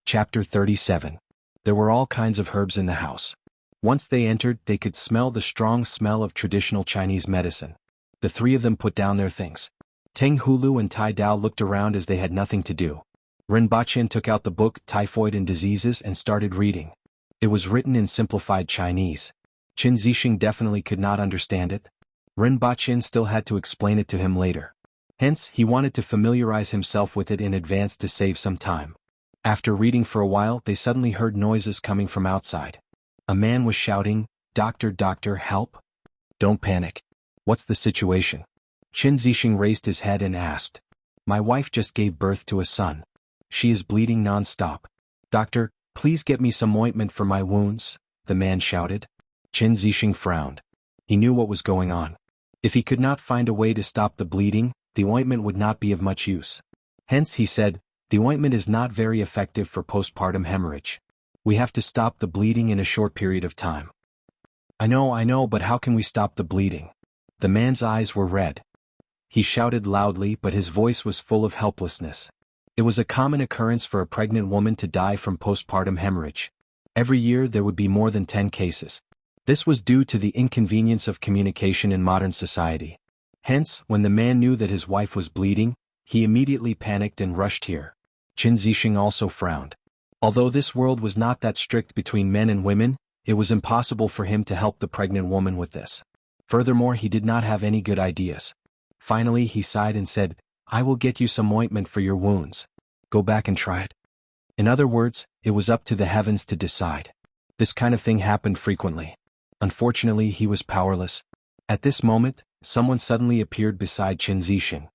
Chapter 37. There were all kinds of herbs in the house. Once they entered, they could smell the strong smell of traditional Chinese medicine. The 3 of them put down their things. Teng Hulu and Tai Dao looked around as they had nothing to do. Rinpoche took out the book Typhoid and Diseases and started reading. It was written in simplified Chinese. Qin Zixing definitely could not understand it. Rinpoche still had to explain it to him later. Hence, he wanted to familiarize himself with it in advance to save some time. After reading for a while, they suddenly heard noises coming from outside. A man was shouting, "Doctor, doctor, help!" "Don't panic. What's the situation?" Qin Zixing raised his head and asked. "My wife just gave birth to a son. She is bleeding non-stop. Doctor, please get me some ointment for my wounds," the man shouted. Qin Zixing frowned. He knew what was going on. If he could not find a way to stop the bleeding, the ointment would not be of much use. Hence, he said, the ointment is not very effective for postpartum hemorrhage. We have to stop the bleeding in a short period of time. I know, but how can we stop the bleeding?" The man's eyes were red. He shouted loudly, but his voice was full of helplessness. It was a common occurrence for a pregnant woman to die from postpartum hemorrhage. Every year there would be more than 10 cases. This was due to the inconvenience of communication in modern society. Hence, when the man knew that his wife was bleeding, he immediately panicked and rushed here. Qin Zixing also frowned. Although this world was not that strict between men and women, it was impossible for him to help the pregnant woman with this. Furthermore, he did not have any good ideas. Finally, he sighed and said, "I will get you some ointment for your wounds. Go back and try it." In other words, it was up to the heavens to decide. This kind of thing happened frequently. Unfortunately, he was powerless. At this moment, someone suddenly appeared beside Qin Zixing.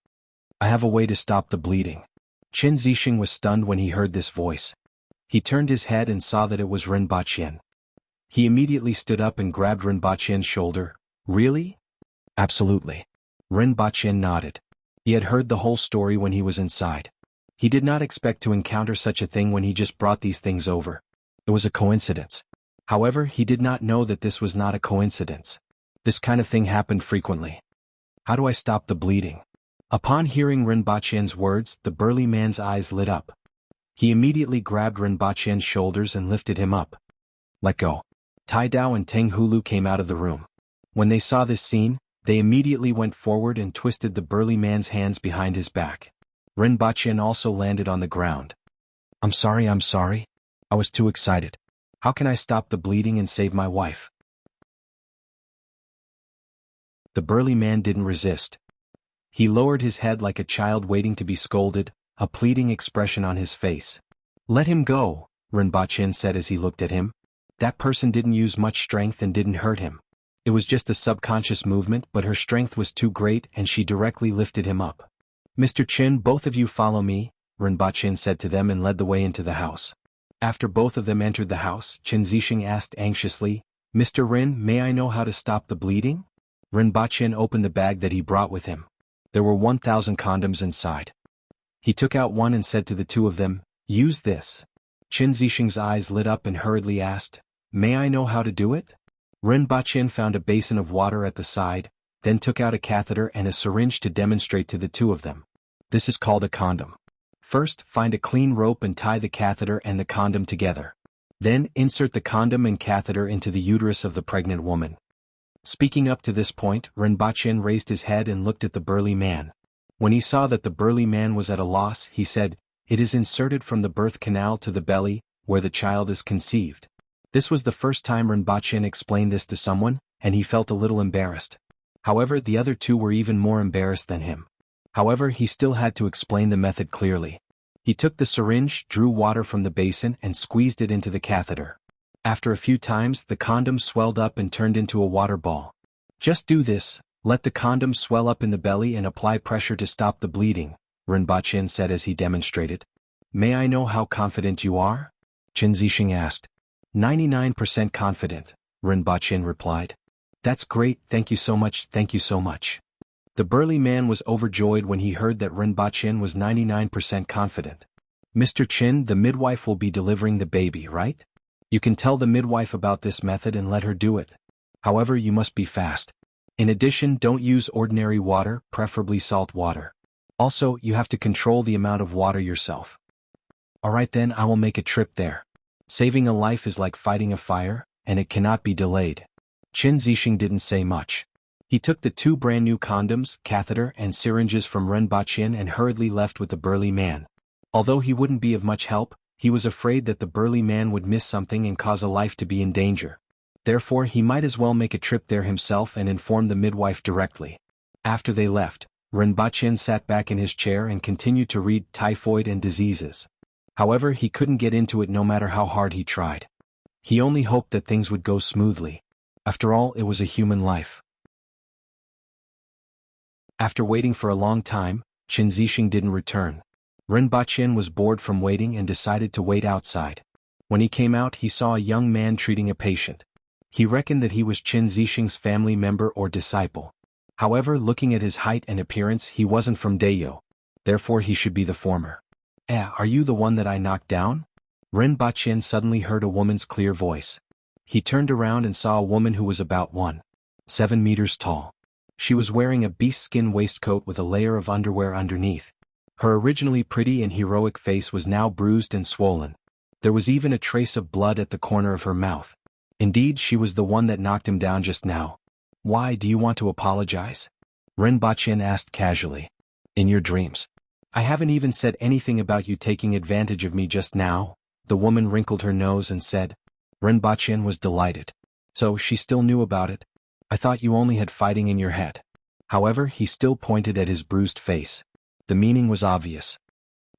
"I have a way to stop the bleeding." Qin Zixing was stunned when he heard this voice. He turned his head and saw that it was Ren Baqian. He immediately stood up and grabbed Ren Baqian's shoulder. "Really?" "Absolutely." Ren Baqian nodded. He had heard the whole story when he was inside. He did not expect to encounter such a thing when he just brought these things over. It was a coincidence. However, he did not know that this was not a coincidence. This kind of thing happened frequently. "How do I stop the bleeding?" Upon hearing Rinpoche's words, the burly man's eyes lit up. He immediately grabbed Rinpoche's shoulders and lifted him up. "Let go." Tai Dao and Teng Hulu came out of the room. When they saw this scene, they immediately went forward and twisted the burly man's hands behind his back. Rinpoche also landed on the ground. I'm sorry. I was too excited. How can I stop the bleeding and save my wife?" The burly man didn't resist. He lowered his head like a child waiting to be scolded, a pleading expression on his face. "Let him go," Rinpoche said as he looked at him. "That person didn't use much strength and didn't hurt him. It was just a subconscious movement, but her strength was too great and she directly lifted him up." "Mr. Qin, both of you follow me," Rinpoche said to them and led the way into the house. After both of them entered the house, Qin Zixing asked anxiously, "Mr. Rin, may I know how to stop the bleeding?" Rinpoche opened the bag that he brought with him. There were 1,000 condoms inside. He took out one and said to the two of them, "Use this." Qin Zixing's eyes lit up and hurriedly asked, "May I know how to do it?" Rinpoche found a basin of water at the side, then took out a catheter and a syringe to demonstrate to the two of them. This is called a condom. First, find a clean rope and tie the catheter and the condom together. Then, insert the condom and catheter into the uterus of the pregnant woman. Speaking up to this point, Rinpoche raised his head and looked at the burly man. When he saw that the burly man was at a loss, he said, "It is inserted from the birth canal to the belly, where the child is conceived." This was the first time Rinpoche explained this to someone, and he felt a little embarrassed. However, the other two were even more embarrassed than him. However, he still had to explain the method clearly. He took the syringe, drew water from the basin and squeezed it into the catheter. After a few times, the condom swelled up and turned into a water ball. "Just do this, let the condom swell up in the belly and apply pressure to stop the bleeding," Rinpoche said as he demonstrated. "May I know how confident you are?" Qin Zixing asked. 99% confident, Rinpoche replied. "That's great, thank you so much. The burly man was overjoyed when he heard that Rinpoche was 99% confident. "Mr. Qin, the midwife will be delivering the baby, right? You can tell the midwife about this method and let her do it. However, you must be fast. In addition, don't use ordinary water, preferably salt water. Also, you have to control the amount of water yourself." "Alright then, I will make a trip there. Saving a life is like fighting a fire, and it cannot be delayed." Qin Zixing didn't say much. He took the two brand new condoms, catheter and syringes from Rinpoche and hurriedly left with the burly man. Although he wouldn't be of much help, he was afraid that the burly man would miss something and cause a life to be in danger. Therefore, he might as well make a trip there himself and inform the midwife directly. After they left, Rinpoche sat back in his chair and continued to read Typhoid and Diseases. However, he couldn't get into it no matter how hard he tried. He only hoped that things would go smoothly. After all, it was a human life. After waiting for a long time, Qin Zixing didn't return. Rinpoche was bored from waiting and decided to wait outside. When he came out, he saw a young man treating a patient. He reckoned that he was Qin Zixing's family member or disciple. However, looking at his height and appearance, he wasn't from Dayo. Therefore he should be the former. Are you the one that I knocked down? Rinpoche suddenly heard a woman's clear voice. He turned around and saw a woman who was about 1.7 meters tall. She was wearing a beast-skin waistcoat with a layer of underwear underneath. Her originally pretty and heroic face was now bruised and swollen. There was even a trace of blood at the corner of her mouth. Indeed, she was the one that knocked him down just now. Why, do you want to apologize? Rinpoche asked casually. In your dreams. I haven't even said anything about you taking advantage of me just now. The woman wrinkled her nose and said. Rinpoche was delighted. So she still knew about it? I thought you only had fighting in your head. However, he still pointed at his bruised face. The meaning was obvious.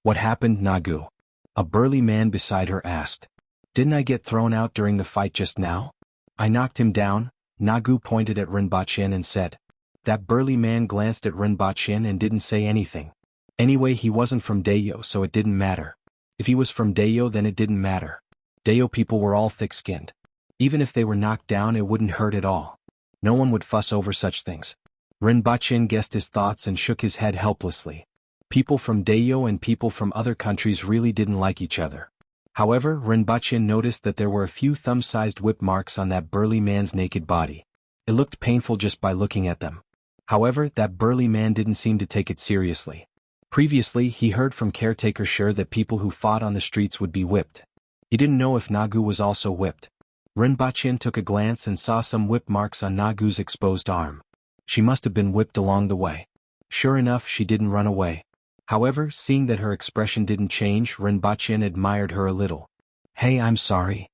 What happened, Nagu? A burly man beside her asked. Didn't I get thrown out during the fight just now? I knocked him down. Nagu pointed at Rinpoche and said. That burly man glanced at Rinpoche and didn't say anything. Anyway, he wasn't from Dayo, so it didn't matter. If he was from Dayo, then it didn't matter. Dayo people were all thick-skinned. Even if they were knocked down, it wouldn't hurt at all. No one would fuss over such things. Rinpoche guessed his thoughts and shook his head helplessly. People from Dayo and people from other countries really didn't like each other. However, Rinpoche noticed that there were a few thumb-sized whip marks on that burly man's naked body. It looked painful just by looking at them. However, that burly man didn't seem to take it seriously. Previously, he heard from Caretaker Sure that people who fought on the streets would be whipped. He didn't know if Nagu was also whipped. Rinpoche took a glance and saw some whip marks on Nagu's exposed arm. She must have been whipped along the way. Sure enough, she didn't run away. However, seeing that her expression didn't change, Rinpoche admired her a little. Hey, I'm sorry.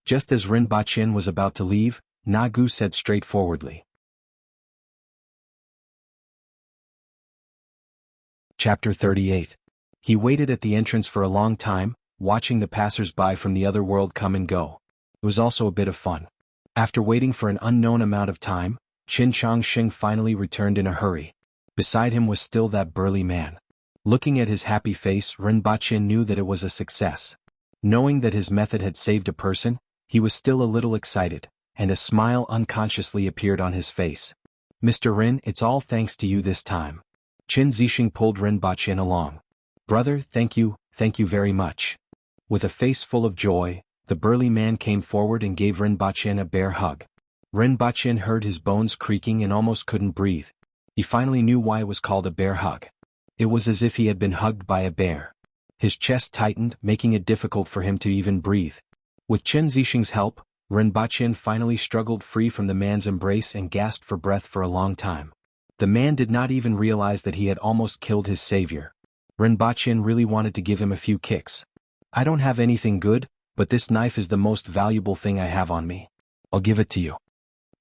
Just as Rinpoche was about to leave, Nagu said straightforwardly. Chapter 38. He waited at the entrance for a long time, watching the passers-by from the other world come and go. It was also a bit of fun. After waiting for an unknown amount of time, Qin Changxing finally returned in a hurry. Beside him was still that burly man. Looking at his happy face, Rinpoche knew that it was a success. Knowing that his method had saved a person, he was still a little excited, and a smile unconsciously appeared on his face. Mr. Rin, it's all thanks to you this time. Qin Zixing pulled Rinpoche along. Brother, thank you very much. With a face full of joy, the burly man came forward and gave Rinpoche a bear hug. Rinpoche heard his bones creaking and almost couldn't breathe. He finally knew why it was called a bear hug. It was as if he had been hugged by a bear. His chest tightened, making it difficult for him to even breathe. With Qin Zixing's help, Rinpoche finally struggled free from the man's embrace and gasped for breath for a long time. The man did not even realize that he had almost killed his savior. Rinpoche really wanted to give him a few kicks. I don't have anything good, but this knife is the most valuable thing I have on me. I'll give it to you.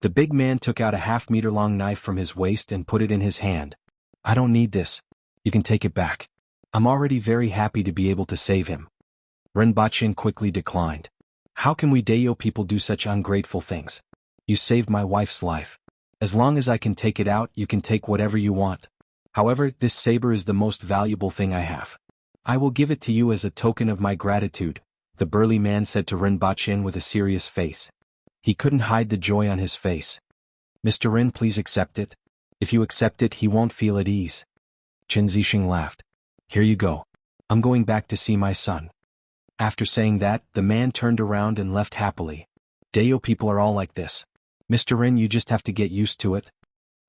The big man took out a half-meter-long knife from his waist and put it in his hand. I don't need this. You can take it back. I'm already very happy to be able to save him. Rinpoche quickly declined. How can we Dayo people do such ungrateful things? You saved my wife's life. As long as I can take it out, you can take whatever you want. However, this saber is the most valuable thing I have. I will give it to you as a token of my gratitude, the burly man said to Rinpoche with a serious face. He couldn't hide the joy on his face. Mr. Rin, please accept it. If you accept it, he won't feel at ease. Qin Zixing laughed. Here you go. I'm going back to see my son. After saying that, the man turned around and left happily. Dayo people are all like this. Mr. Rin, you just have to get used to it.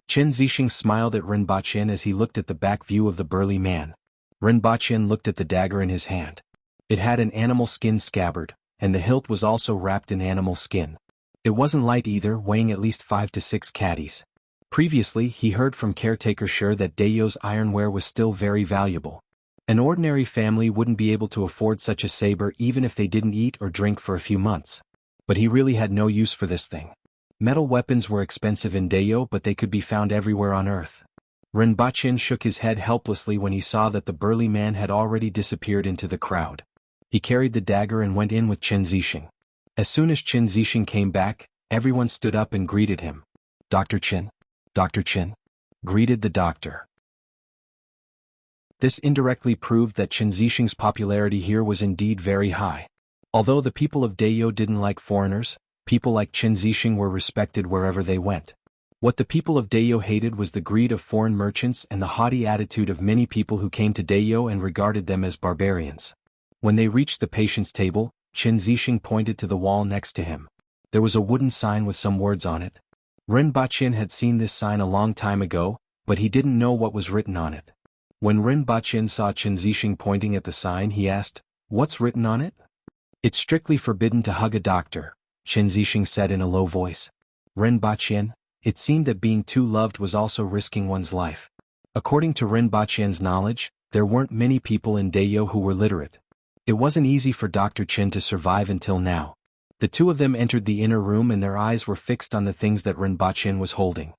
Qin Zixing smiled at Rinpoche as he looked at the back view of the burly man. Rinpoche looked at the dagger in his hand. It had an animal skin scabbard, and the hilt was also wrapped in animal skin. It wasn't light either, weighing at least 5 to 6 caddies. Previously, he heard from Caretaker Sure that Dayo's ironware was still very valuable. An ordinary family wouldn't be able to afford such a saber even if they didn't eat or drink for a few months. But he really had no use for this thing. Metal weapons were expensive in Dayo, but they could be found everywhere on Earth. Rinpoche shook his head helplessly when he saw that the burly man had already disappeared into the crowd. He carried the dagger and went in with Chen Zixing. As soon as Chen Zixing came back, everyone stood up and greeted him. Dr. Chen? Dr. Chen? Greeted the doctor. This indirectly proved that Chen Zixing's popularity here was indeed very high. Although the people of Dayo didn't like foreigners, people like Chen Zixing were respected wherever they went. What the people of Dayo hated was the greed of foreign merchants and the haughty attitude of many people who came to Dayo and regarded them as barbarians. When they reached the patient's table, Chen Zixing pointed to the wall next to him. There was a wooden sign with some words on it. Ren Baqin had seen this sign a long time ago, but he didn't know what was written on it. When Ren Baqin saw Chen Zixing pointing at the sign, he asked, "What's written on it?" "It's strictly forbidden to hug a doctor," Chen Zixing said in a low voice. Ren Baqin, it seemed that being too loved was also risking one's life. According to Ren Baqin's knowledge, there weren't many people in Dayo who were literate. It wasn't easy for Dr. Chen to survive until now. The two of them entered the inner room and their eyes were fixed on the things that Ren Baqin was holding.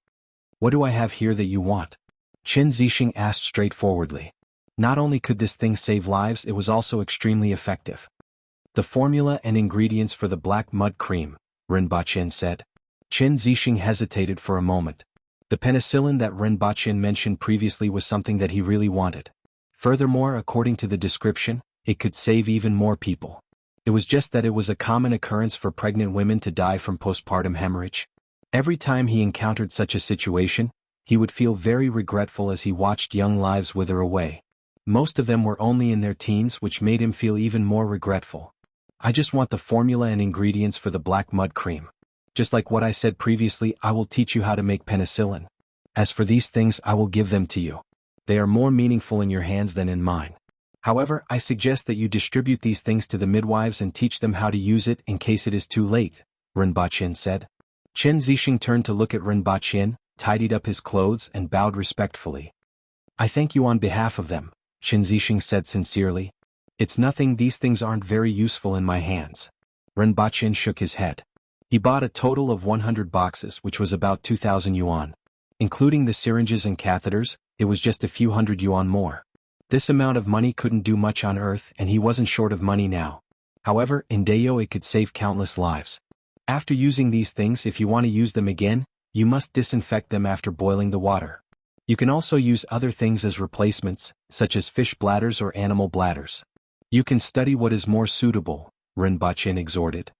"What do I have here that you want?" Chen Zixing asked straightforwardly. Not only could this thing save lives, it was also extremely effective. "The formula and ingredients for the black mud cream," Ren Baqin said. Chen Zixing hesitated for a moment. The penicillin that Ren Baqin mentioned previously was something that he really wanted. Furthermore, according to the description, it could save even more people. It was just that it was a common occurrence for pregnant women to die from postpartum hemorrhage. Every time he encountered such a situation, he would feel very regretful as he watched young lives wither away. Most of them were only in their teens, which made him feel even more regretful. "I just want the formula and ingredients for the black mud cream. Just like what I said previously, I will teach you how to make penicillin. As for these things, I will give them to you. They are more meaningful in your hands than in mine. However, I suggest that you distribute these things to the midwives and teach them how to use it in case it is too late," Ren Baqin said. Chen Zixing turned to look at Ren Baqin, tidied up his clothes and bowed respectfully. "I thank you on behalf of them," Chen Zixing said sincerely. "It's nothing, these things aren't very useful in my hands." Ren Baqin shook his head. He bought a total of 100 boxes, which was about 2,000 yuan. Including the syringes and catheters, it was just a few hundred yuan more. This amount of money couldn't do much on Earth, and he wasn't short of money now. However, in Dayo it could save countless lives. After using these things, if you want to use them again, you must disinfect them after boiling the water. You can also use other things as replacements, such as fish bladders or animal bladders. You can study what is more suitable, Ren Baqin exhorted.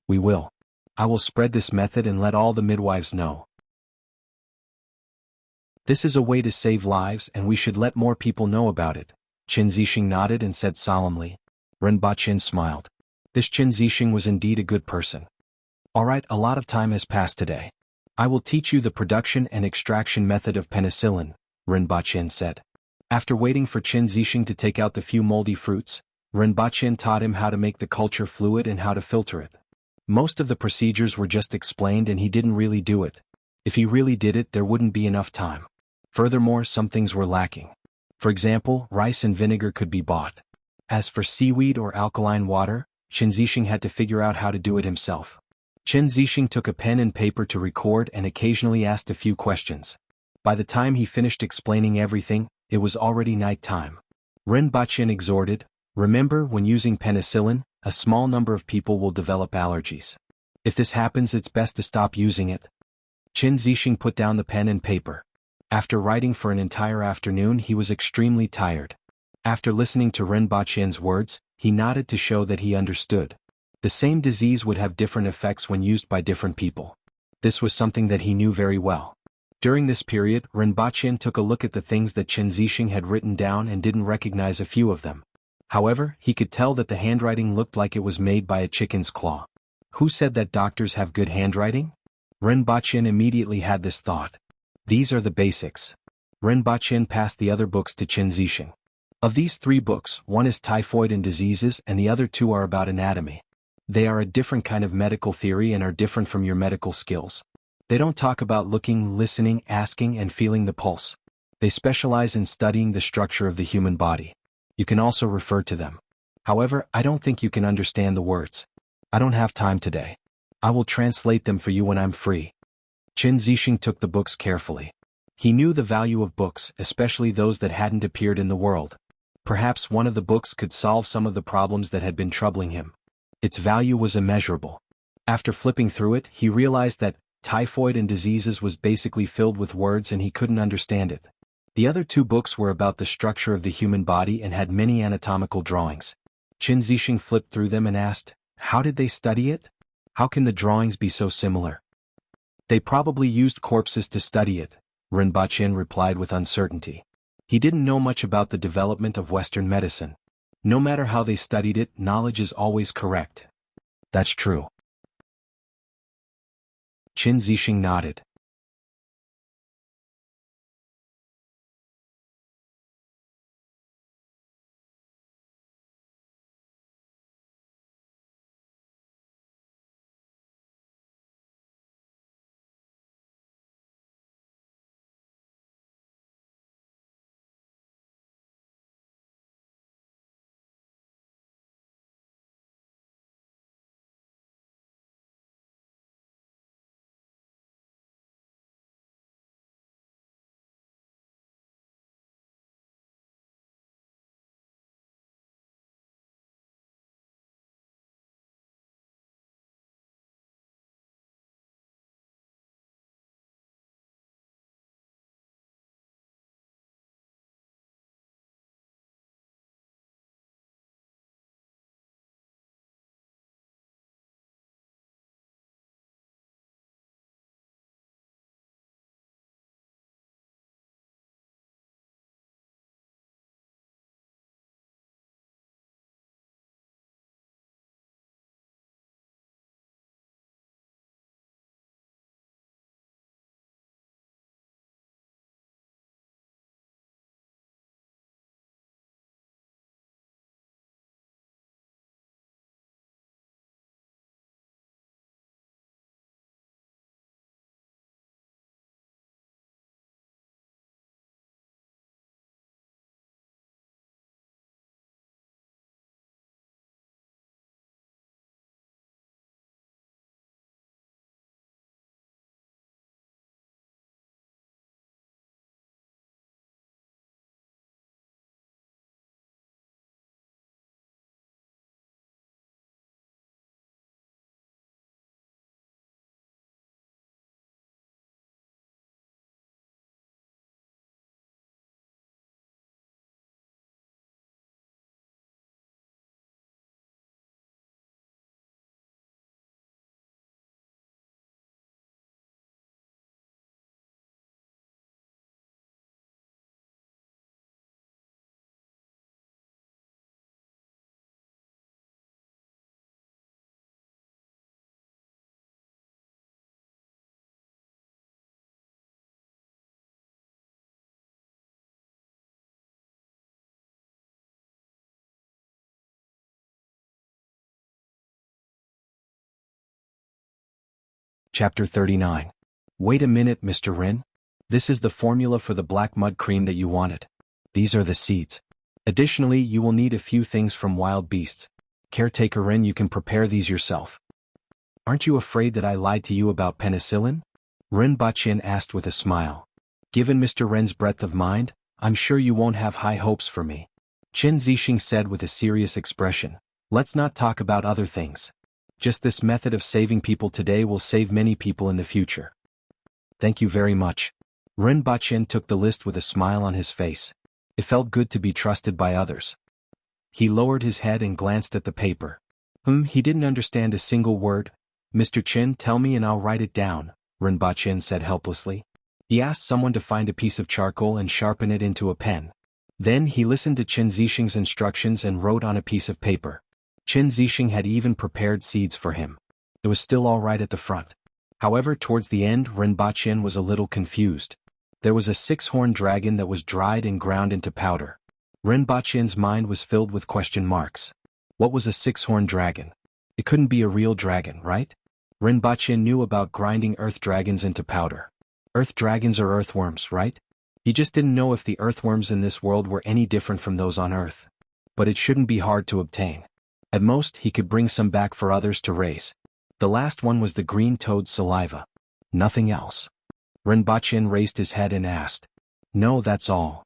"We will. I will spread this method and let all the midwives know. This is a way to save lives and we should let more people know about it." Chen Zixing nodded and said solemnly. Ren Baqin smiled. This Chen Zixing was indeed a good person. "Alright, a lot of time has passed today. I will teach you the production and extraction method of penicillin," Ren Baqin said. After waiting for Chen Zixing to take out the few moldy fruits, Ren Baqin taught him how to make the culture fluid and how to filter it. Most of the procedures were just explained and he didn't really do it. If he really did it, there wouldn't be enough time. Furthermore, some things were lacking. For example, rice and vinegar could be bought. As for seaweed or alkaline water, Chen Zixing had to figure out how to do it himself. Chen Zixing took a pen and paper to record and occasionally asked a few questions. By the time he finished explaining everything, it was already night time. Ren Baqin exhorted, "Remember, when using penicillin, a small number of people will develop allergies. If this happens, it's best to stop using it." Chen Zixing put down the pen and paper. After writing for an entire afternoon, he was extremely tired. After listening to Ren Baqin's words, he nodded to show that he understood. The same disease would have different effects when used by different people. This was something that he knew very well. During this period, Ren Baqin took a look at the things that Chen Zixing had written down and didn't recognize a few of them. However, he could tell that the handwriting looked like it was made by a chicken's claw. Who said that doctors have good handwriting? Ren Baqin immediately had this thought. These are the basics. Ren Baqin passed the other books to Chen Zixing. Of these 3 books, one is typhoid and diseases and the other 2 are about anatomy. They are a different kind of medical theory and are different from your medical skills. They don't talk about looking, listening, asking, and feeling the pulse. They specialize in studying the structure of the human body. You can also refer to them. However, I don't think you can understand the words. I don't have time today. I will translate them for you when I'm free. Chen Zixing took the books carefully. He knew the value of books, especially those that hadn't appeared in the world. Perhaps one of the books could solve some of the problems that had been troubling him. Its value was immeasurable. After flipping through it, he realized that typhoid and diseases was basically filled with words and he couldn't understand it. The other two books were about the structure of the human body and had many anatomical drawings. Qin Zixing flipped through them and asked, "How did they study it? How can the drawings be so similar?" "They probably used corpses to study it," Rinba Qin replied with uncertainty. He didn't know much about the development of Western medicine. No matter how they studied it, knowledge is always correct. "That's true." Qin Zixing nodded. Chapter 39. Wait a minute, Mr. Rin. This is the formula for the black mud cream that you wanted. These are the seeds. Additionally, you will need a few things from wild beasts. Caretaker Rin, you can prepare these yourself. Aren't you afraid that I lied to you about penicillin? Rin Baqin asked with a smile. Given Mr. Ren's breadth of mind, I'm sure you won't have high hopes for me. Qin Zixing said with a serious expression. Let's not talk about other things. Just this method of saving people today will save many people in the future. Thank you very much. Rin Baqin took the list with a smile on his face. It felt good to be trusted by others. He lowered his head and glanced at the paper. He didn't understand a single word. Mr. Qin, tell me and I'll write it down, Rin Baqin said helplessly. He asked someone to find a piece of charcoal and sharpen it into a pen. Then he listened to Qin Zixing's instructions and wrote on a piece of paper. Qin Zixing had even prepared seeds for him. It was still all right at the front. However, towards the end, Rin Baqin was a little confused. There was a six-horned dragon that was dried and ground into powder. Rin Baqin's mind was filled with question marks. What was a six-horned dragon? It couldn't be a real dragon, right? Rin Baqin knew about grinding earth dragons into powder. Earth dragons are earthworms, right? He just didn't know if the earthworms in this world were any different from those on Earth. But it shouldn't be hard to obtain. At most, he could bring some back for others to raise. The last one was the green toad's saliva. Nothing else. Rin Baqin raised his head and asked. No, that's all.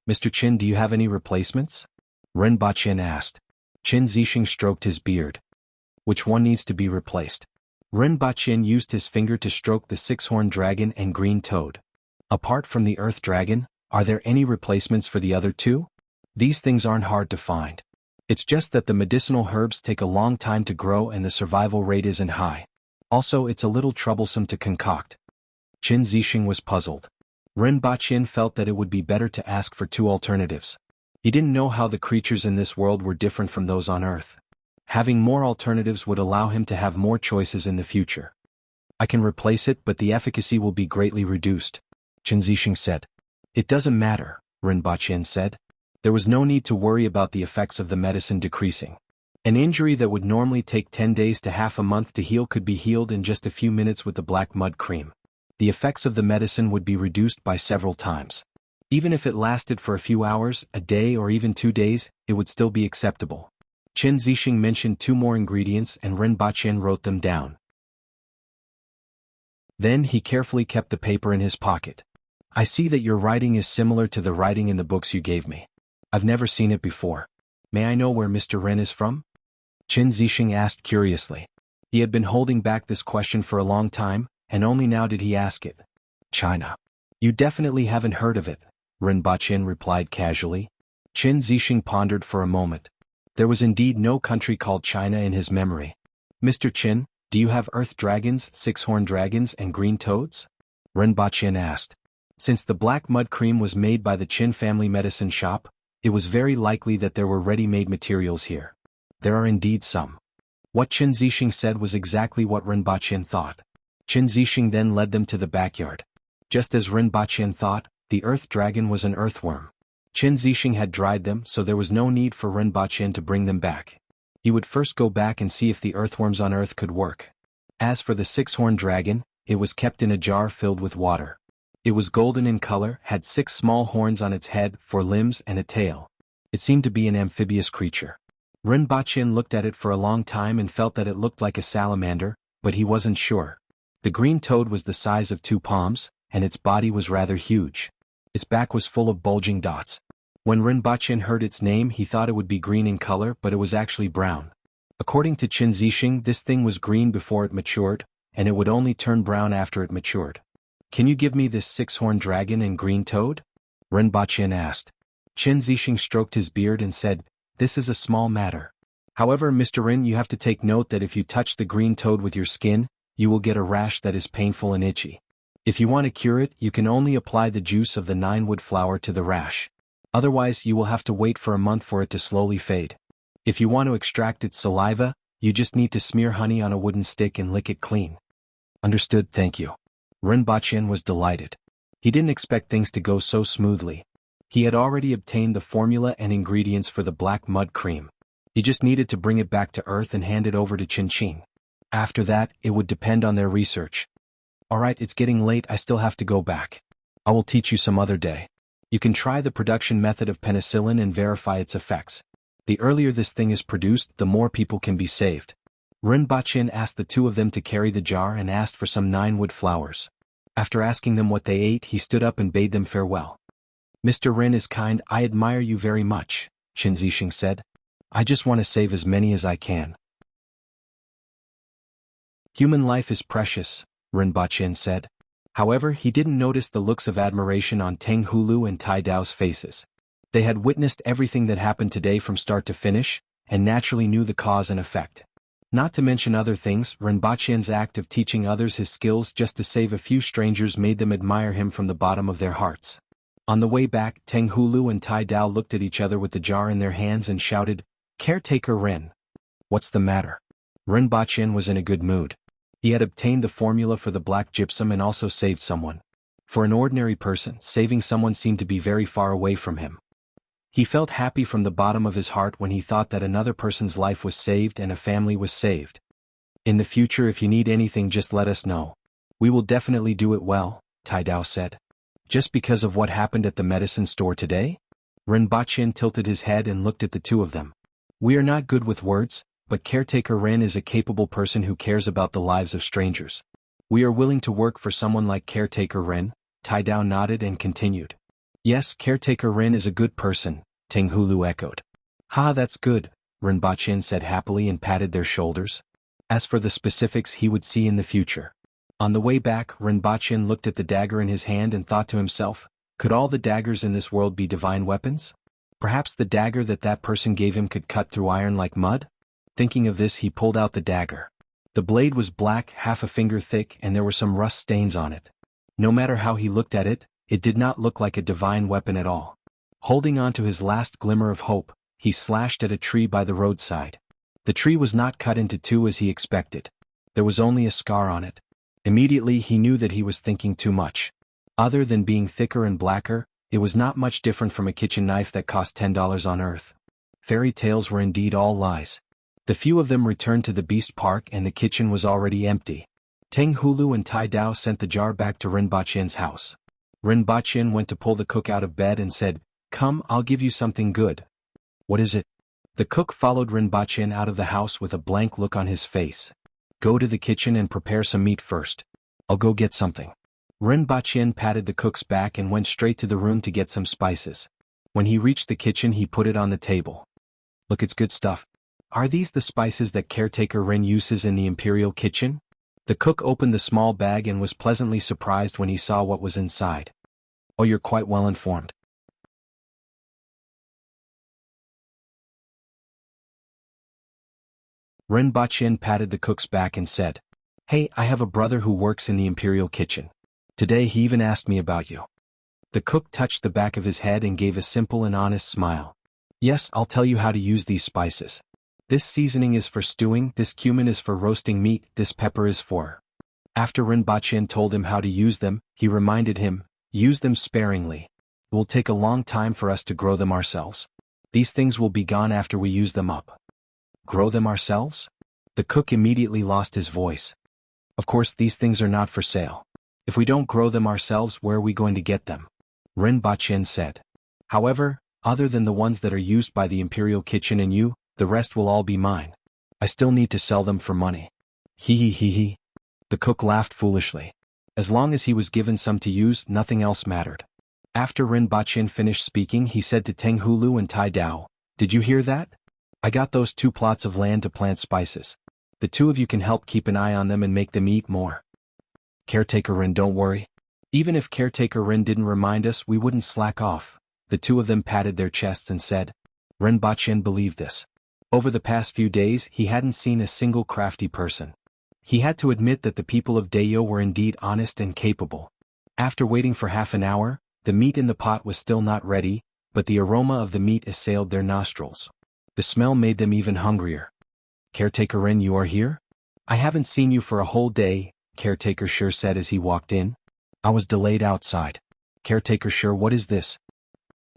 Mr. Qin, do you have any replacements? Ren Baqin asked. Qin Zixing stroked his beard. Which one needs to be replaced? Ren Baqin used his finger to stroke the six-horned dragon and green toad. Apart from the earth dragon, are there any replacements for the other two? These things aren't hard to find. It's just that the medicinal herbs take a long time to grow and the survival rate isn't high. Also, it's a little troublesome to concoct. Qin Zixing was puzzled. Ren Baqin felt that it would be better to ask for two alternatives. He didn't know how the creatures in this world were different from those on Earth. Having more alternatives would allow him to have more choices in the future. I can replace it, but the efficacy will be greatly reduced, Qin Zixing said. It doesn't matter, Ren Baqin said. There was no need to worry about the effects of the medicine decreasing. An injury that would normally take 10 days to half a month to heal could be healed in just a few minutes with the black mud cream. The effects of the medicine would be reduced by several times. Even if it lasted for a few hours, a day or even 2 days, it would still be acceptable. Qin Zixing mentioned 2 more ingredients and Ren Baqin wrote them down. Then he carefully kept the paper in his pocket. I see that your writing is similar to the writing in the books you gave me. I've never seen it before. May I know where Mr. Ren is from? Qin Zixing asked curiously. He had been holding back this question for a long time, and only now did he ask it. China. You definitely haven't heard of it, Ren Baqin replied casually. Qin Zixing pondered for a moment. There was indeed no country called China in his memory. Mr. Qin, do you have earth dragons, six-horned dragons, and green toads? Ren Baqin asked. Since the black mud cream was made by the Qin family medicine shop, it was very likely that there were ready-made materials here. There are indeed some. What Qin Zixing said was exactly what Ren Baqin thought. Qin Zixing then led them to the backyard. Just as Ren Baqin thought, the earth dragon was an earthworm. Qin Zixing had dried them, so there was no need for Ren Baqin to bring them back. He would first go back and see if the earthworms on Earth could work. As for the six-horned dragon, it was kept in a jar filled with water. It was golden in color, had 6 small horns on its head, 4 limbs and a tail. It seemed to be an amphibious creature. Ren Baqin looked at it for a long time and felt that it looked like a salamander, but he wasn't sure. The green toad was the size of 2 palms, and its body was rather huge. Its back was full of bulging dots. When Ren Baqin heard its name, he thought it would be green in color, but it was actually brown. According to Qin Zixing, this thing was green before it matured, and it would only turn brown after it matured. Can you give me this 6-horned dragon and green toad? Ren Baqin asked. Qin Zixing stroked his beard and said, This is a small matter. However, Mr. Ren, you have to take note that if you touch the green toad with your skin, you will get a rash that is painful and itchy. If you want to cure it, you can only apply the juice of the 9-wood flower to the rash. Otherwise, you will have to wait for a month for it to slowly fade. If you want to extract its saliva, you just need to smear honey on a wooden stick and lick it clean. Understood, thank you. Ren Baqin was delighted. He didn't expect things to go so smoothly. He had already obtained the formula and ingredients for the black mud cream. He just needed to bring it back to Earth and hand it over to Qin Qing. After that, it would depend on their research. Alright, it's getting late, I still have to go back. I will teach you some other day. You can try the production method of penicillin and verify its effects. The earlier this thing is produced, the more people can be saved. Ren Baqin asked the 2 of them to carry the jar and asked for some 9-wood flowers. After asking them what they ate, he stood up and bade them farewell. Mr. Ren is kind, I admire you very much, Qin Zixing said. I just want to save as many as I can. Human life is precious, Ren Baqin said. However, he didn't notice the looks of admiration on Teng Hulu and Tai Dao's faces. They had witnessed everything that happened today from start to finish, and naturally knew the cause and effect. Not to mention other things, Ren Baqin's act of teaching others his skills just to save a few strangers made them admire him from the bottom of their hearts. On the way back, Teng Hulu and Tai Dao looked at each other with the jar in their hands and shouted, Caretaker Ren. What's the matter? Ren Baqin was in a good mood. He had obtained the formula for the black gypsum and also saved someone. For an ordinary person, saving someone seemed to be very far away from him. He felt happy from the bottom of his heart when he thought that another person's life was saved and a family was saved. In the future, if you need anything, just let us know. We will definitely do it well, Tai Dao said. Just because of what happened at the medicine store today? Ren Baqin tilted his head and looked at the 2 of them. We are not good with words, but Caretaker Ren is a capable person who cares about the lives of strangers. We are willing to work for someone like Caretaker Ren, Tai Dao nodded and continued. Yes, Caretaker Ren is a good person, Teng Hulu echoed. "Ha, that's good," Rinpoche said happily and patted their shoulders. As for the specifics he would see in the future. On the way back, Rinpoche looked at the dagger in his hand and thought to himself, could all the daggers in this world be divine weapons? Perhaps the dagger that person gave him could cut through iron like mud? Thinking of this, he pulled out the dagger. The blade was black, half a finger thick, and there were some rust stains on it. No matter how he looked at it, it did not look like a divine weapon at all. Holding on to his last glimmer of hope, he slashed at a tree by the roadside. The tree was not cut into two as he expected. There was only a scar on it. Immediately he knew that he was thinking too much. Other than being thicker and blacker, it was not much different from a kitchen knife that cost $10 on Earth. Fairy tales were indeed all lies. The few of them returned to the beast park and the kitchen was already empty. Teng Hulu and Tai Dao sent the jar back to Rinpoche's house. Rinpoche went to pull the cook out of bed and said, "Come, I'll give you something good." "What is it?" The cook followed Rinpoche out of the house with a blank look on his face. "Go to the kitchen and prepare some meat first. I'll go get something." Rinpoche patted the cook's back and went straight to the room to get some spices. When he reached the kitchen, he put it on the table. "Look, it's good stuff. Are these the spices that caretaker Rin uses in the imperial kitchen?" The cook opened the small bag and was pleasantly surprised when he saw what was inside. "Oh, you're quite well informed." Rinpoche patted the cook's back and said, "Hey, I have a brother who works in the imperial kitchen. Today he even asked me about you." The cook touched the back of his head and gave a simple and honest smile. "Yes, I'll tell you how to use these spices. This seasoning is for stewing, this cumin is for roasting meat, this pepper is for..." After Rinpoche told him how to use them, he reminded him, "Use them sparingly. It will take a long time for us to grow them ourselves. These things will be gone after we use them up." "Grow them ourselves?" The cook immediately lost his voice. "Of course these things are not for sale. If we don't grow them ourselves, where are we going to get them?" Rinpoche said. "However, other than the ones that are used by the imperial kitchen and you, the rest will all be mine. I still need to sell them for money." "Hee hee hee hee." The cook laughed foolishly. As long as he was given some to use, nothing else mattered. After Rinpoche finished speaking, he said to Teng Hulu and Tai Dao, "Did you hear that? I got those 2 plots of land to plant spices. The 2 of you can help keep an eye on them and make them eat more. Caretaker Rin, don't worry. Even if Caretaker Rin didn't remind us, we wouldn't slack off." The 2 of them patted their chests and said. Rinpoche believed this. Over the past few days, he hadn't seen a single crafty person. He had to admit that the people of Dayo were indeed honest and capable. After waiting for half an hour, the meat in the pot was still not ready, but the aroma of the meat assailed their nostrils. The smell made them even hungrier. "Caretaker Rin, you are here? I haven't seen you for a whole day," Caretaker Shur said as he walked in. "I was delayed outside." "Caretaker Shur, what is this?"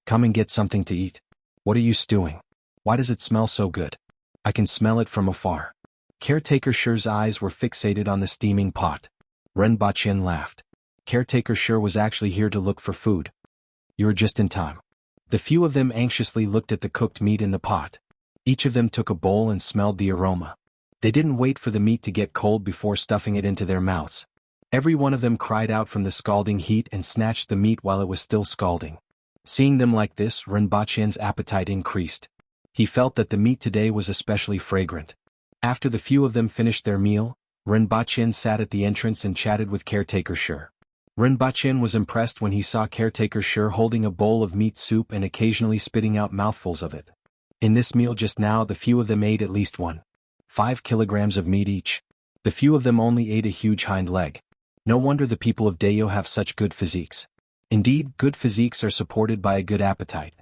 "Come and get something to eat." "What are you stewing? Why does it smell so good? I can smell it from afar." Caretaker Shur's eyes were fixated on the steaming pot. Rinpoche laughed. Caretaker Shur was actually here to look for food. "You are just in time." The few of them anxiously looked at the cooked meat in the pot. Each of them took a bowl and smelled the aroma. They didn't wait for the meat to get cold before stuffing it into their mouths. Every one of them cried out from the scalding heat and snatched the meat while it was still scalding. Seeing them like this, Rinpoche's appetite increased. He felt that the meat today was especially fragrant. After the few of them finished their meal, Rinpoche sat at the entrance and chatted with Caretaker Shur. Rinpoche was impressed when he saw Caretaker Shur holding a bowl of meat soup and occasionally spitting out mouthfuls of it. In this meal just now, the few of them ate at least 1.5 kilograms of meat each. The few of them only ate a huge hind leg. No wonder the people of Dayo have such good physiques. Indeed, good physiques are supported by a good appetite.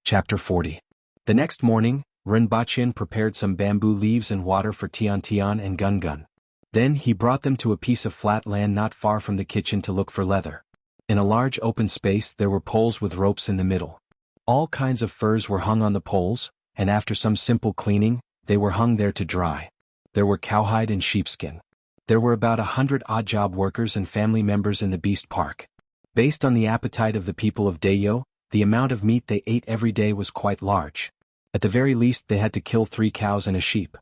Chapter 40. The next morning, Rinpoche prepared some bamboo leaves and water for Tian Tian and Gun Gun. Then he brought them to a piece of flat land not far from the kitchen to look for leather. In a large open space there were poles with ropes in the middle. All kinds of furs were hung on the poles, and after some simple cleaning, they were hung there to dry. There were cowhide and sheepskin. There were about 100 odd job workers and family members in the beast park. Based on the appetite of the people of Dayo, the amount of meat they ate every day was quite large. At the very least they had to kill 3 cows and a sheep.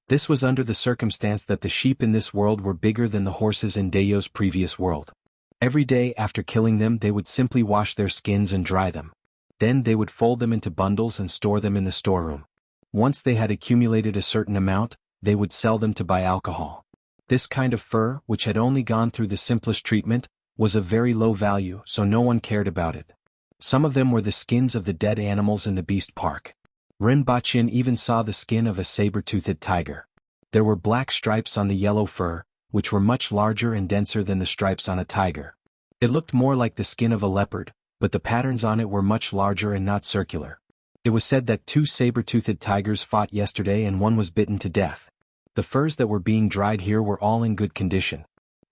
This was under the circumstance that the sheep in this world were bigger than the horses in Dayo's previous world. Every day after killing them they would simply wash their skins and dry them. Then they would fold them into bundles and store them in the storeroom. Once they had accumulated a certain amount, they would sell them to buy alcohol. This kind of fur, which had only gone through the simplest treatment, was of very low value, so no one cared about it. Some of them were the skins of the dead animals in the beast park. Rinpoche even saw the skin of a saber-toothed tiger. There were black stripes on the yellow fur, which were much larger and denser than the stripes on a tiger. It looked more like the skin of a leopard, but the patterns on it were much larger and not circular. It was said that 2 saber-toothed tigers fought yesterday and one was bitten to death. The furs that were being dried here were all in good condition.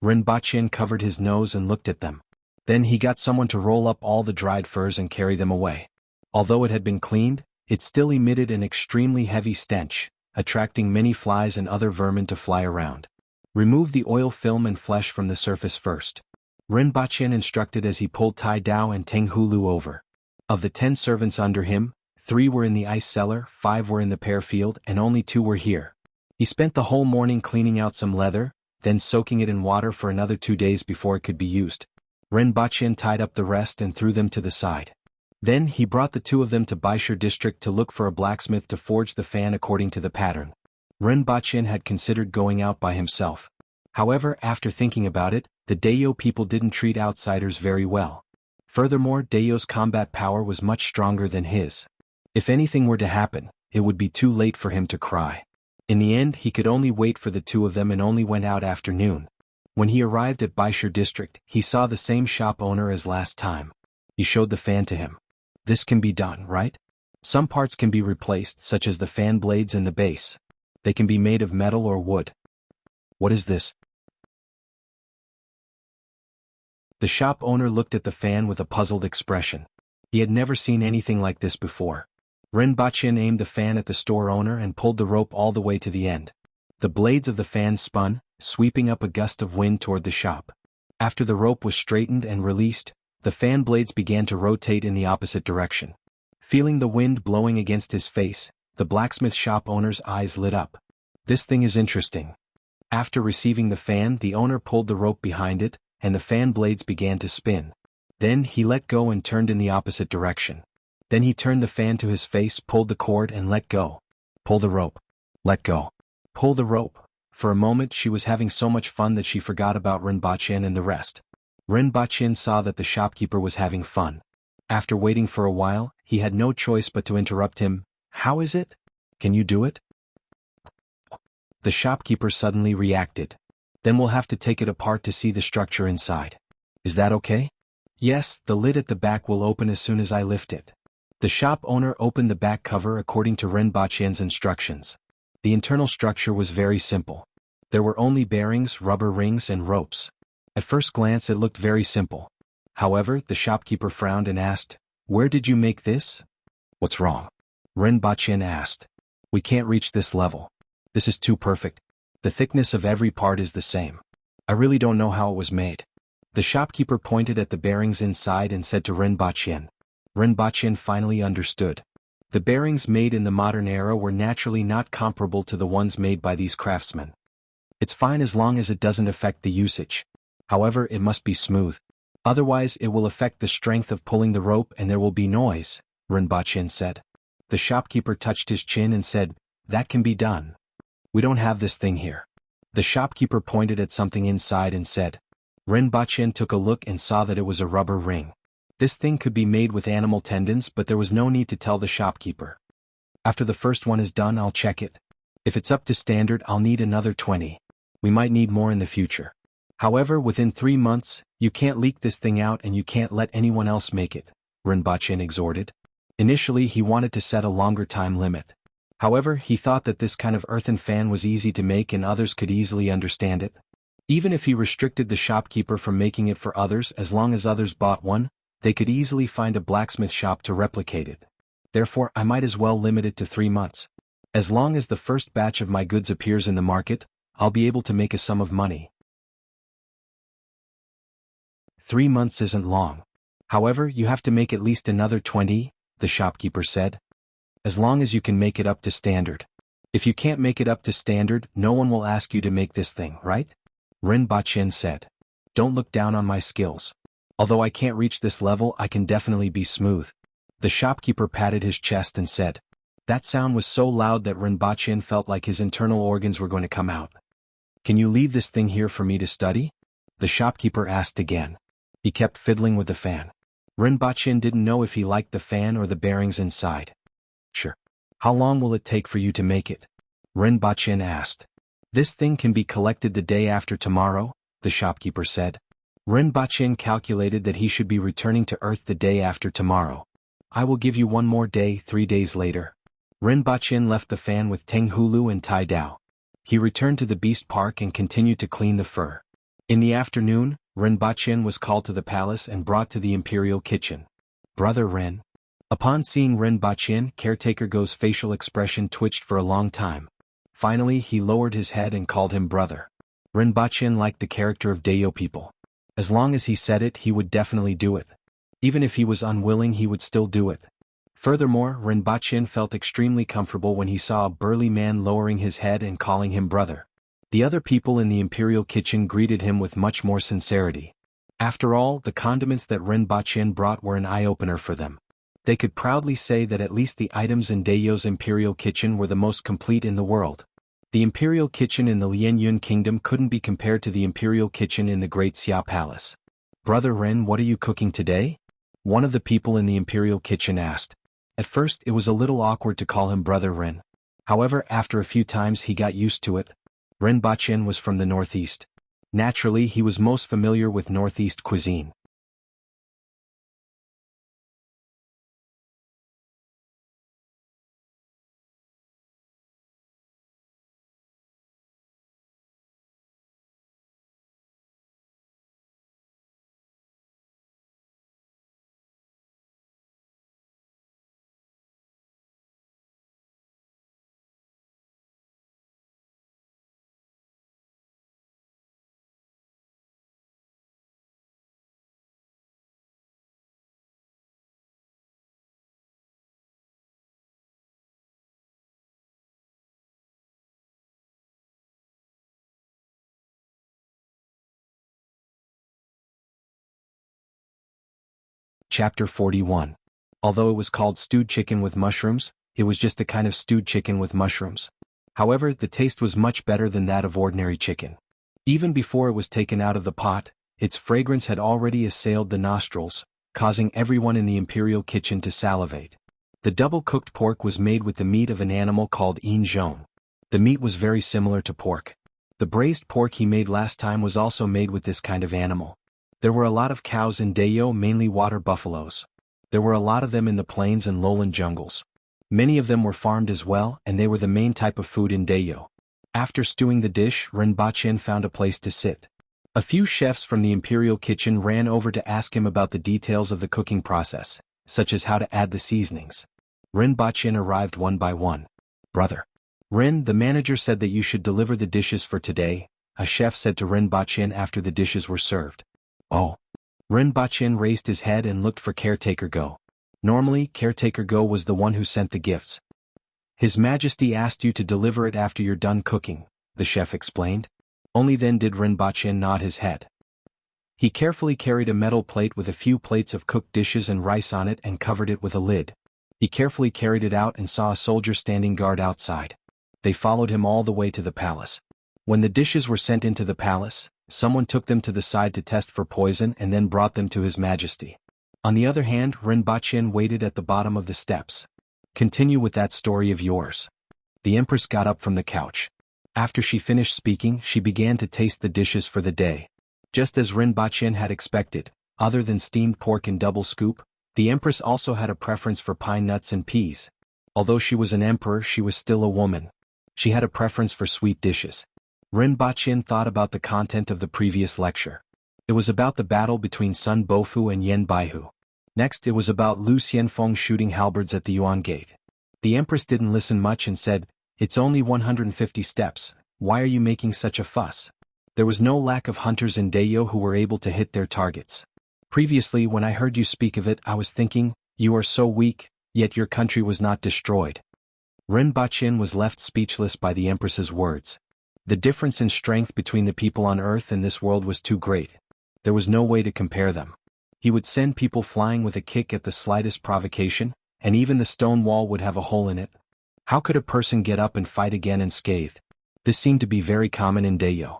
Rinpoche covered his nose and looked at them. Then he got someone to roll up all the dried furs and carry them away. Although it had been cleaned, it still emitted an extremely heavy stench, attracting many flies and other vermin to fly around. Remove the oil film and flesh from the surface first. Rinpoche instructed as he pulled Tai Dao and Teng Hulu over. Of the 10 servants under him, 3 were in the ice cellar, 5 were in the pear field, and only 2 were here. He spent the whole morning cleaning out some leather, then soaking it in water for another 2 days before it could be used. Rinpoche tied up the rest and threw them to the side. Then he brought the 2 of them to Baishur district to look for a blacksmith to forge the fan according to the pattern. Rinpoche had considered going out by himself. However, after thinking about it, the Dayo people didn't treat outsiders very well. Furthermore, Dayo's combat power was much stronger than his. If anything were to happen, it would be too late for him to cry. In the end, he could only wait for the 2 of them and only went out after noon. When he arrived at Baishur district, he saw the same shop owner as last time. He showed the fan to him. This can be done, right? Some parts can be replaced, such as the fan blades and the base. They can be made of metal or wood. What is this? The shop owner looked at the fan with a puzzled expression. He had never seen anything like this before. Rinpoche aimed the fan at the store owner and pulled the rope all the way to the end. The blades of the fan spun, sweeping up a gust of wind toward the shop. After the rope was straightened and released, the fan blades began to rotate in the opposite direction. Feeling the wind blowing against his face, the blacksmith shop owner's eyes lit up. This thing is interesting. After receiving the fan, the owner pulled the rope behind it, and the fan blades began to spin. Then he let go and turned in the opposite direction. Then he turned the fan to his face, pulled the cord and let go. Pull the rope. Let go. Pull the rope. For a moment she was having so much fun that she forgot about Rinpoche and the rest. Rinpoche saw that the shopkeeper was having fun. After waiting for a while, he had no choice but to interrupt him. How is it? Can you do it? The shopkeeper suddenly reacted. Then we'll have to take it apart to see the structure inside. Is that okay? Yes, the lid at the back will open as soon as I lift it. The shop owner opened the back cover according to Rinpoche's instructions. The internal structure was very simple. There were only bearings, rubber rings and ropes. At first glance it looked very simple. However, the shopkeeper frowned and asked, "Where did you make this?" "What's wrong?" Rinpoche asked. "We can't reach this level. This is too perfect. The thickness of every part is the same. I really don't know how it was made." The shopkeeper pointed at the bearings inside and said to Rinpoche. Rinpoche finally understood. The bearings made in the modern era were naturally not comparable to the ones made by these craftsmen. It's fine as long as it doesn't affect the usage. However, it must be smooth. Otherwise it will affect the strength of pulling the rope and there will be noise, Rinpoche said. The shopkeeper touched his chin and said, "That can be done. We don't have this thing here." The shopkeeper pointed at something inside and said. Rinpoche took a look and saw that it was a rubber ring. This thing could be made with animal tendons, but there was no need to tell the shopkeeper. "After the first one is done, I'll check it. If it's up to standard, I'll need another 20. We might need more in the future. However, within 3 months, you can't leak this thing out and you can't let anyone else make it," Rinpoche exhorted. Initially he wanted to set a longer time limit. However, he thought that this kind of earthen fan was easy to make and others could easily understand it. Even if he restricted the shopkeeper from making it for others, as long as others bought one, they could easily find a blacksmith shop to replicate it. Therefore, I might as well limit it to 3 months. As long as the first batch of my goods appears in the market, I'll be able to make a sum of money. 3 months isn't long. However, you have to make at least another 20, the shopkeeper said. As long as you can make it up to standard. If you can't make it up to standard, no one will ask you to make this thing, right? Rinpoche said. Don't look down on my skills. Although I can't reach this level, I can definitely be smooth. The shopkeeper patted his chest and said. That sound was so loud that Rinpoche felt like his internal organs were going to come out. Can you leave this thing here for me to study? The shopkeeper asked again. He kept fiddling with the fan. Rinpoche didn't know if he liked the fan or the bearings inside. Sure. How long will it take for you to make it? Rinpoche asked. This thing can be collected the day after tomorrow, the shopkeeper said. Rinpoche calculated that he should be returning to Earth the day after tomorrow. I will give you one more day, 3 days later. Rinpoche left the fan with Teng Hulu and Tai Dao. He returned to the beast park and continued to clean the fur. In the afternoon, Rinpoche was called to the palace and brought to the imperial kitchen. Brother Rin. Upon seeing Rinpoche, Caretaker Go's facial expression twitched for a long time. Finally, he lowered his head and called him brother. Rinpoche liked the character of Dayo people. As long as he said it, he would definitely do it. Even if he was unwilling, he would still do it. Furthermore, Rinpoche felt extremely comfortable when he saw a burly man lowering his head and calling him brother. The other people in the imperial kitchen greeted him with much more sincerity. After all, the condiments that Rinpoche brought were an eye-opener for them. They could proudly say that at least the items in Dayo's imperial kitchen were the most complete in the world. The imperial kitchen in the Lianyun kingdom couldn't be compared to the imperial kitchen in the Great Xia Palace. Brother Ren, what are you cooking today? One of the people in the imperial kitchen asked. At first it was a little awkward to call him Brother Ren. However, after a few times he got used to it. Rinpoche was from the northeast. Naturally, he was most familiar with northeast cuisine. Chapter 41. Although it was called stewed chicken with mushrooms, it was just a kind of stewed chicken with mushrooms. However, the taste was much better than that of ordinary chicken. Even before it was taken out of the pot, its fragrance had already assailed the nostrils, causing everyone in the imperial kitchen to salivate. The double-cooked pork was made with the meat of an animal called inzhong. The meat was very similar to pork. The braised pork he made last time was also made with this kind of animal. There were a lot of cows in Dayo, mainly water buffaloes. There were a lot of them in the plains and lowland jungles. Many of them were farmed as well, and they were the main type of food in Dayo. After stewing the dish, Rinpoche found a place to sit. A few chefs from the imperial kitchen ran over to ask him about the details of the cooking process, such as how to add the seasonings. Rinpoche arrived one by one. Brother Rin, the manager said that you should deliver the dishes for today, a chef said to Rinpoche after the dishes were served. Oh. Rinpoche raised his head and looked for Caretaker Go. Normally, Caretaker Go was the one who sent the gifts. His Majesty asked you to deliver it after you're done cooking, the chef explained. Only then did Rinpoche nod his head. He carefully carried a metal plate with a few plates of cooked dishes and rice on it and covered it with a lid. He carefully carried it out and saw a soldier standing guard outside. They followed him all the way to the palace. When the dishes were sent into the palace, someone took them to the side to test for poison and then brought them to His Majesty. On the other hand, Rinpoche waited at the bottom of the steps. Continue with that story of yours. The Empress got up from the couch. After she finished speaking, she began to taste the dishes for the day. Just as Rinpoche had expected, other than steamed pork and double scoop, the Empress also had a preference for pine nuts and peas. Although she was an emperor, she was still a woman. She had a preference for sweet dishes. Rinpoche thought about the content of the previous lecture. It was about the battle between Sun Bofu and Yen Baihu. Next, it was about Lu Xianfeng shooting halberds at the Yuan Gate. The Empress didn't listen much and said, "It's only 150 steps, why are you making such a fuss?" There was no lack of hunters in Dayo who were able to hit their targets. Previously, when I heard you speak of it, I was thinking, you are so weak, yet your country was not destroyed. Rinpoche was left speechless by the Empress's words. The difference in strength between the people on Earth and this world was too great. There was no way to compare them. He would send people flying with a kick at the slightest provocation, and even the stone wall would have a hole in it. How could a person get up and fight again unscathed? This seemed to be very common in Dayo.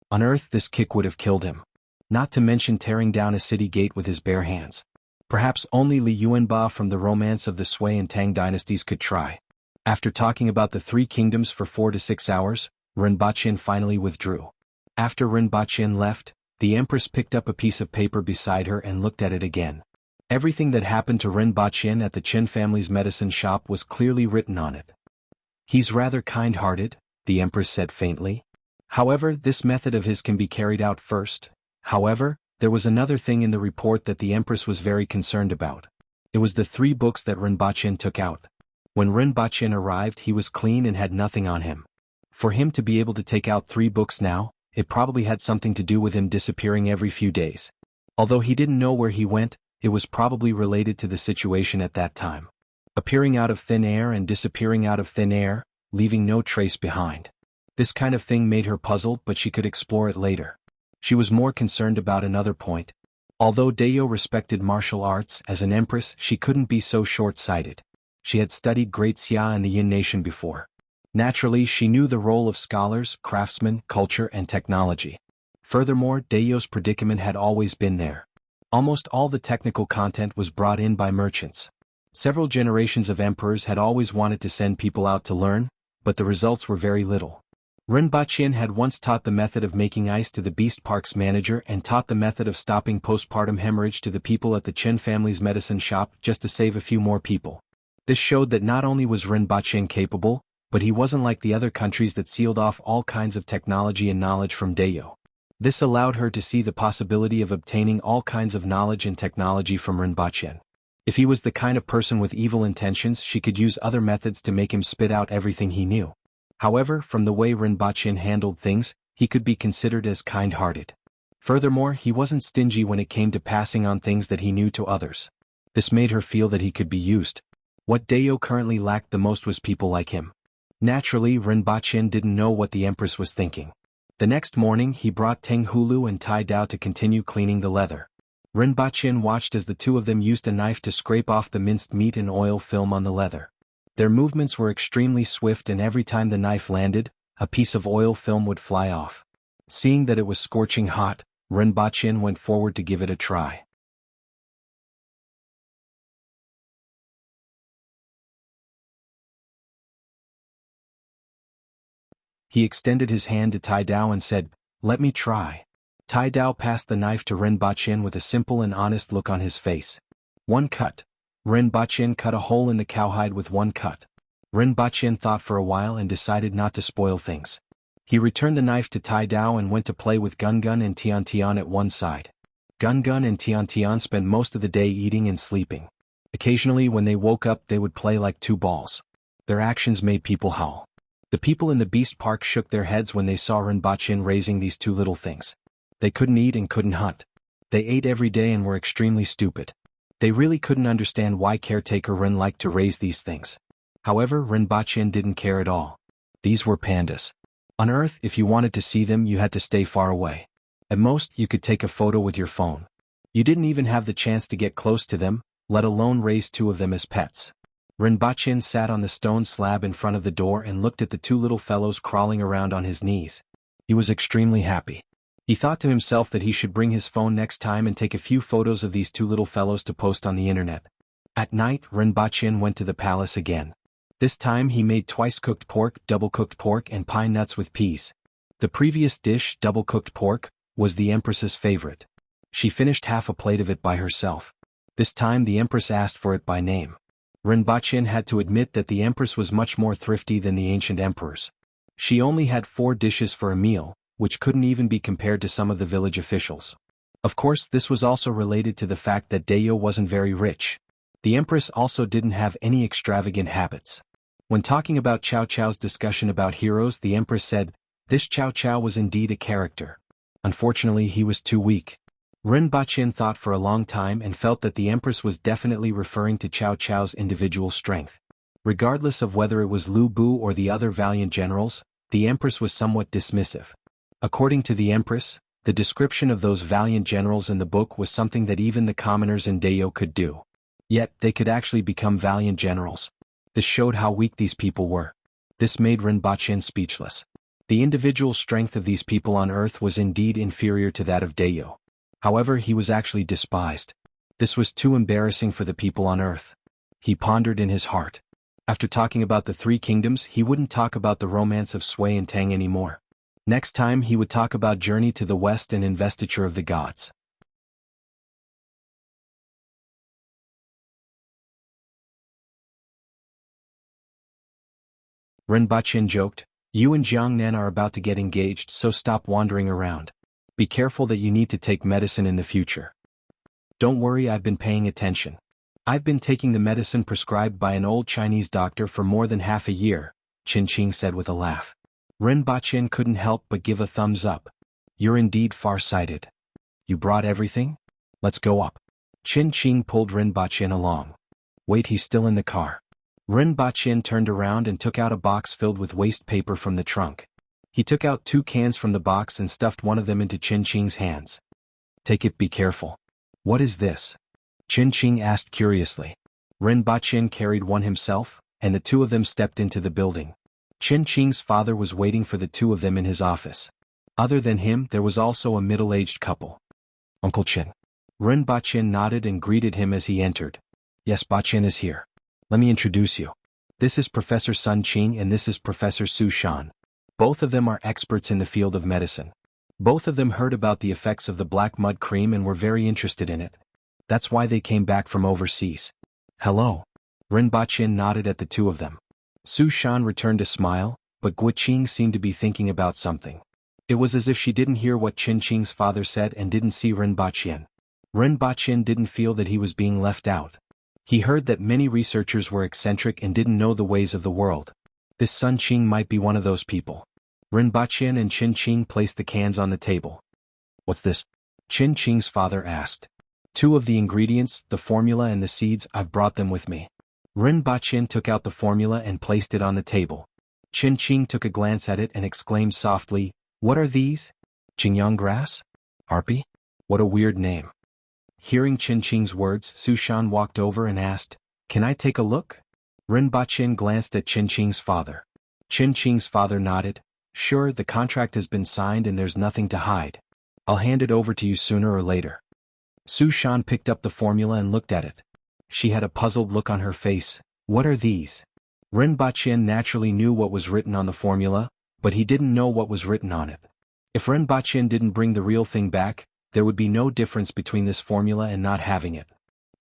On Earth, this kick would have killed him. Not to mention tearing down a city gate with his bare hands. Perhaps only Li Yuanba from the Romance of the Sui and Tang dynasties could try. After talking about the three kingdoms for 4 to 6 hours, Rinpoche finally withdrew. After Rinpoche left, the Empress picked up a piece of paper beside her and looked at it again. Everything that happened to Rinpoche at the Chen family's medicine shop was clearly written on it. "He's rather kind-hearted," the Empress said faintly. "However, this method of his can be carried out first." However, there was another thing in the report that the Empress was very concerned about. It was the 3 books that Rinpoche took out. When Rinpoche arrived, he was clean and had nothing on him. For him to be able to take out 3 books now, it probably had something to do with him disappearing every few days. Although he didn't know where he went, it was probably related to the situation at that time. Appearing out of thin air and disappearing out of thin air, leaving no trace behind. This kind of thing made her puzzled, but she could explore it later. She was more concerned about another point. Although Dayo respected martial arts, as an empress she couldn't be so short-sighted. She had studied Great Xia in the Yin nation before. Naturally, she knew the role of scholars, craftsmen, culture and technology. Furthermore, Dayo's predicament had always been there. Almost all the technical content was brought in by merchants. Several generations of emperors had always wanted to send people out to learn, but the results were very little. Rinpoche had once taught the method of making ice to the Beast Park's manager and taught the method of stopping postpartum hemorrhage to the people at the Chen family's medicine shop just to save a few more people. This showed that not only was Rinpoche capable, but he wasn't like the other countries that sealed off all kinds of technology and knowledge from Dayo. This allowed her to see the possibility of obtaining all kinds of knowledge and technology from Rinpoche. If he was the kind of person with evil intentions, she could use other methods to make him spit out everything he knew. However, from the way Rinpoche handled things, he could be considered as kind-hearted. Furthermore, he wasn't stingy when it came to passing on things that he knew to others. This made her feel that he could be used. What Dayo currently lacked the most was people like him. Naturally, Rinpoche didn't know what the Empress was thinking. The next morning, he brought Teng Hulu and Tai Dao to continue cleaning the leather. Rinpoche watched as the two of them used a knife to scrape off the minced meat and oil film on the leather. Their movements were extremely swift, and every time the knife landed, a piece of oil film would fly off. Seeing that it was scorching hot, Rinpoche went forward to give it a try. He extended his hand to Tai Dao and said, "Let me try." Tai Dao passed the knife to Rinpoche with a simple and honest look on his face. "One cut." Rinpoche cut a hole in the cowhide with one cut. Rinpoche thought for a while and decided not to spoil things. He returned the knife to Tai Dao and went to play with Gun Gun and Tian Tian at one side. Gun Gun and Tian Tian spent most of the day eating and sleeping. Occasionally when they woke up they would play like 2 balls. Their actions made people howl. The people in the Beast Park shook their heads when they saw Rinpoche raising these 2 little things. They couldn't eat and couldn't hunt. They ate every day and were extremely stupid. They really couldn't understand why caretaker Rin liked to raise these things. However, Rinpoche didn't care at all. These were pandas. On Earth, if you wanted to see them you had to stay far away. At most, you could take a photo with your phone. You didn't even have the chance to get close to them, let alone raise 2 of them as pets. Rinpoche sat on the stone slab in front of the door and looked at the 2 little fellows crawling around on his knees. He was extremely happy. He thought to himself that he should bring his phone next time and take a few photos of these 2 little fellows to post on the internet. At night, Rinpoche went to the palace again. This time he made twice-cooked pork, double-cooked pork and pine nuts with peas. The previous dish, double-cooked pork, was the Empress's favorite. She finished half a plate of it by herself. This time the Empress asked for it by name. Rinpoche had to admit that the Empress was much more thrifty than the ancient emperors. She only had 4 dishes for a meal, which couldn't even be compared to some of the village officials. Of course, this was also related to the fact that Dayo wasn't very rich. The Empress also didn't have any extravagant habits. When talking about Cao Cao's discussion about heroes, the Empress said, "This Cao Cao was indeed a character. Unfortunately, he was too weak." Rinpoche thought for a long time and felt that the Empress was definitely referring to Cao Cao's individual strength. Regardless of whether it was Lu Bu or the other valiant generals, the Empress was somewhat dismissive. According to the Empress, the description of those valiant generals in the book was something that even the commoners in Dayo could do. Yet, they could actually become valiant generals. This showed how weak these people were. This made Rinpoche speechless. The individual strength of these people on earth was indeed inferior to that of Dayo. However, he was actually despised. This was too embarrassing for the people on earth. He pondered in his heart. After talking about the three kingdoms, he wouldn't talk about the romance of Sui and Tang anymore. Next time he would talk about journey to the west and investiture of the gods. Rinpoche joked, "You and Jiangnan are about to get engaged, so stop wandering around. Be careful that you need to take medicine in the future." "Don't worry, I've been paying attention. I've been taking the medicine prescribed by an old Chinese doctor for more than half a year," Qin said with a laugh. Rinpoche couldn't help but give a thumbs up. "You're indeed far-sighted. You brought everything? Let's go up." Qin pulled Rinpoche along. "Wait, he's still in the car." Rinpoche turned around and took out a box filled with waste paper from the trunk. He took out 2 cans from the box and stuffed one of them into Qin's hands. "Take it, be careful." "What is this?" Qin asked curiously. Rinpoche carried one himself, and the 2 of them stepped into the building. Qin's father was waiting for the 2 of them in his office. Other than him, there was also a middle-aged couple. "Uncle Qin." Rinpoche nodded and greeted him as he entered. "Yes, Bachin is here. Let me introduce you. This is Professor Sun Qing and this is Professor Su Shan. Both of them are experts in the field of medicine. Both of them heard about the effects of the black mud cream and were very interested in it. That's why they came back from overseas." "Hello." Rinpoche nodded at the 2 of them. Su Shan returned a smile, but Guqing seemed to be thinking about something. It was as if she didn't hear what Qin's father said and didn't see Rinpoche. Rinpoche didn't feel that he was being left out. He heard that many researchers were eccentric and didn't know the ways of the world. This Sun Qing might be one of those people. Rinpoche and Qin placed the cans on the table. "What's this?" Qin's father asked. "2 of the ingredients, the formula and the seeds, I've brought them with me." Rinpoche took out the formula and placed it on the table. Qin took a glance at it and exclaimed softly, "What are these? Qingyang grass? Harpy? What a weird name." Hearing Qin's words, Su Shan walked over and asked, "Can I take a look?" Rinpoche glanced at Qin's father. Qin's father nodded. "Sure, the contract has been signed and there's nothing to hide. I'll hand it over to you sooner or later." Su Shan picked up the formula and looked at it. She had a puzzled look on her face. "What are these?" Rinpoche naturally knew what was written on the formula, but he didn't know what was written on it. If Rinpoche didn't bring the real thing back, there would be no difference between this formula and not having it.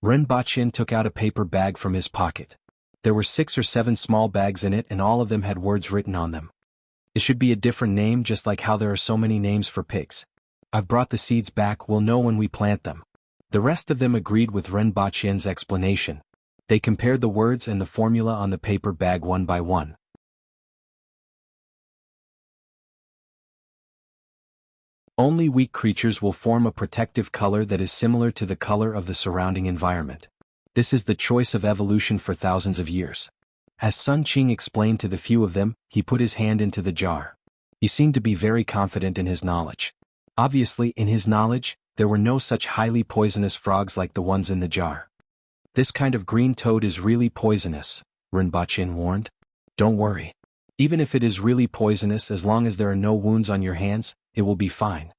Rinpoche took out a paper bag from his pocket. There were 6 or 7 small bags in it and all of them had words written on them. It should be a different name, just like how there are so many names for pigs. "I've brought the seeds back, we'll know when we plant them." The rest of them agreed with Rinpoche's explanation. They compared the words and the formula on the paper bag one by one. Only weak creatures will form a protective color that is similar to the color of the surrounding environment. This is the choice of evolution for thousands of years. As Sun Qing explained to the few of them, he put his hand into the jar. He seemed to be very confident in his knowledge. Obviously, in his knowledge, there were no such highly poisonous frogs like the ones in the jar. "This kind of green toad is really poisonous," Rinpoche warned. "Don't worry. Even if it is really poisonous, as long as there are no wounds on your hands, it will be fine."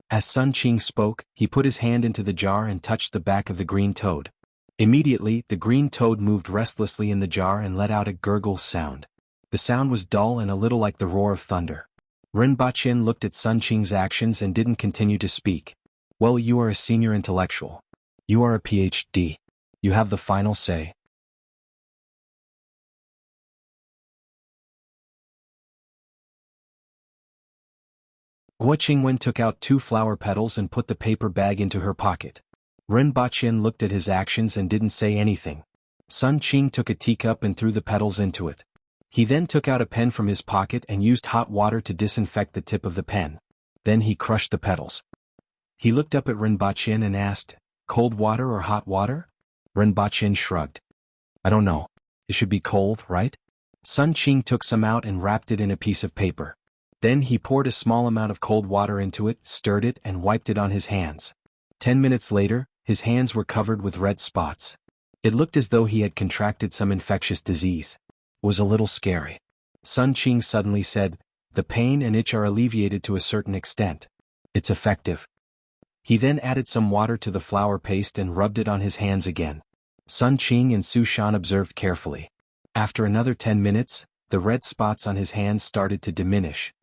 As Sun Qing spoke, he put his hand into the jar and touched the back of the green toad. Immediately, the green toad moved restlessly in the jar and let out a gurgle sound. The sound was dull and a little like the roar of thunder. Rinpoche looked at Sun Qing's actions and didn't continue to speak. "Well, you are a senior intellectual. You are a PhD. You have the final say." Guo took out 2 flower petals and put the paper bag into her pocket. Rinpoche looked at his actions and didn't say anything. Sun Qing took a teacup and threw the petals into it. He then took out a pen from his pocket and used hot water to disinfect the tip of the pen. Then he crushed the petals. He looked up at Rinpoche and asked, "Cold water or hot water?" Rinpoche shrugged. "I don't know. It should be cold, right?" Sun Qing took some out and wrapped it in a piece of paper. Then he poured a small amount of cold water into it, stirred it and wiped it on his hands. 10 minutes later, his hands were covered with red spots. It looked as though he had contracted some infectious disease. It was a little scary. Sun Qing suddenly said, "The pain and itch are alleviated to a certain extent. It's effective." He then added some water to the flour paste and rubbed it on his hands again. Sun Qing and Su Shan observed carefully. After another 10 minutes, the red spots on his hands started to diminish.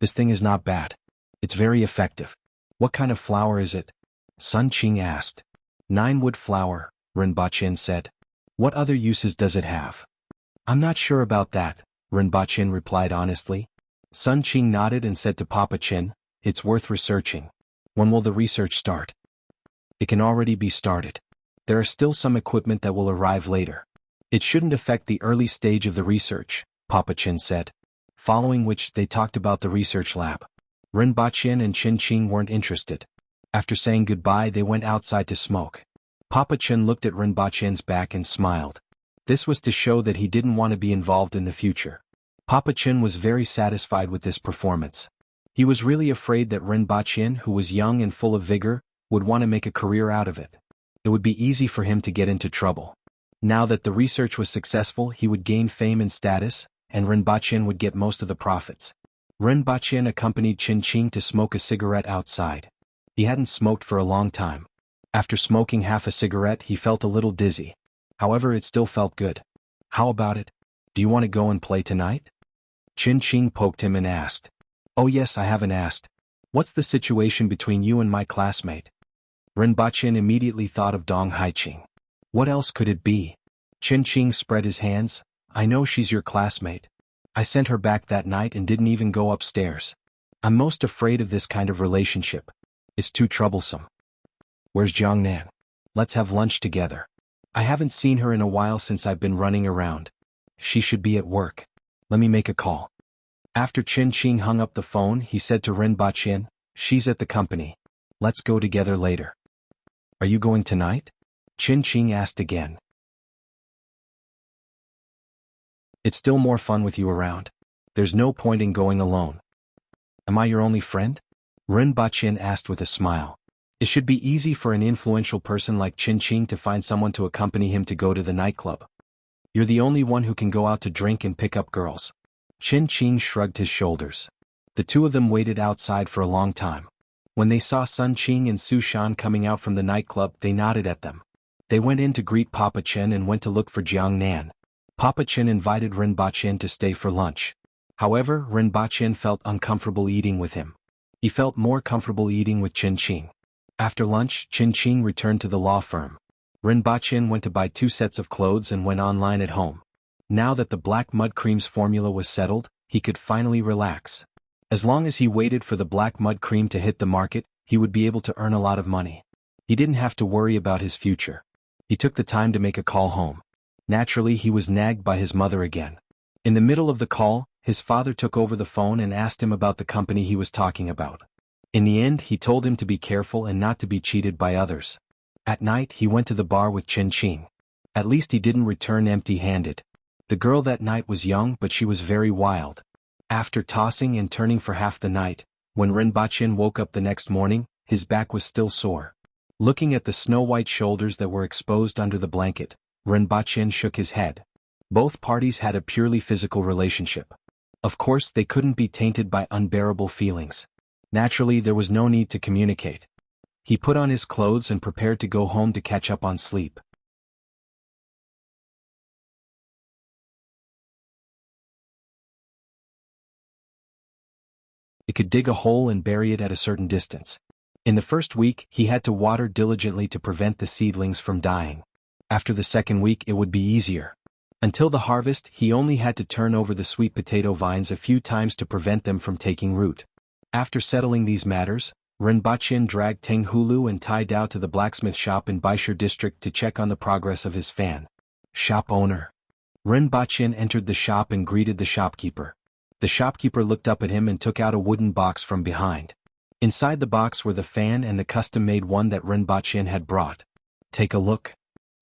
"This thing is not bad. It's very effective. What kind of flour is it?" Sun Qing asked. "9-wood flour," Rinpoche said. "What other uses does it have?" "I'm not sure about that," Rinpoche replied honestly. Sun Qing nodded and said to Papa Chin, "It's worth researching. When will the research start?" "It can already be started. There are still some equipment that will arrive later. It shouldn't affect the early stage of the research," Papa Chin said. Following which they talked about the research lab. Rinpoche and Qin Qing weren't interested. After saying goodbye they went outside to smoke. Papa Chin looked at Rinpoche's back and smiled. This was to show that he didn't want to be involved in the future. Papa Chin was very satisfied with this performance. He was really afraid that Rinpoche, who was young and full of vigor, would want to make a career out of it. It would be easy for him to get into trouble. Now that the research was successful, he would gain fame and status, and Rinpoche would get most of the profits. Rinpoche accompanied Qin Qing to smoke a cigarette outside. He hadn't smoked for a long time. After smoking half a cigarette he felt a little dizzy. However, it still felt good. "How about it? Do you want to go and play tonight?" Qin Qing poked him and asked. "Oh yes, I haven't asked. What's the situation between you and my classmate?" Rinpoche immediately thought of Dong Haiqing. What else could it be? Qin Qing spread his hands. "I know she's your classmate. I sent her back that night and didn't even go upstairs. I'm most afraid of this kind of relationship. It's too troublesome." "Where's Jiangnan? Let's have lunch together. I haven't seen her in a while since I've been running around. She should be at work. Let me make a call." After Qin Qing hung up the phone he said to Rinpoche, "She's at the company. Let's go together later." "Are you going tonight?" Qin Qing asked again. "It's still more fun with you around. There's no point in going alone." "Am I your only friend?" Rinpoche asked with a smile. It should be easy for an influential person like Qin Qing to find someone to accompany him to go to the nightclub. "You're the only one who can go out to drink and pick up girls." Qin Qing shrugged his shoulders. The two of them waited outside for a long time. When they saw Sun Qing and Su Shan coming out from the nightclub they nodded at them. They went in to greet Papa Chen and went to look for Jiang Nan. Papa Chen invited Rinpoche to stay for lunch. However, Rinpoche felt uncomfortable eating with him. He felt more comfortable eating with Qin Qing. After lunch, Qin Qing returned to the law firm. Rinpoche went to buy 2 sets of clothes and went online at home. Now that the black mud cream's formula was settled, he could finally relax. As long as he waited for the black mud cream to hit the market, he would be able to earn a lot of money. He didn't have to worry about his future. He took the time to make a call home. Naturally, he was nagged by his mother again. In the middle of the call, his father took over the phone and asked him about the company he was talking about. In the end, he told him to be careful and not to be cheated by others. At night, he went to the bar with Qin Qing. At least he didn't return empty-handed. The girl that night was young, but she was very wild. After tossing and turning for half the night, when Rinpoche woke up the next morning, his back was still sore. Looking at the snow-white shoulders that were exposed under the blanket, Rinpoche shook his head. Both parties had a purely physical relationship. Of course, they couldn't be tainted by unbearable feelings. Naturally, there was no need to communicate. He put on his clothes and prepared to go home to catch up on sleep. He could dig a hole and bury it at a certain distance. In the first week, he had to water diligently to prevent the seedlings from dying. After the second week, it would be easier. Until the harvest, he only had to turn over the sweet potato vines a few times to prevent them from taking root. After settling these matters, Rinpoche dragged Teng Hulu and Tai Dao to the blacksmith shop in Baishur district to check on the progress of his fan. Shop owner. Rinpoche entered the shop and greeted the shopkeeper. The shopkeeper looked up at him and took out a wooden box from behind. Inside the box were the fan and the custom-made one that Rinpoche had brought. "Take a look."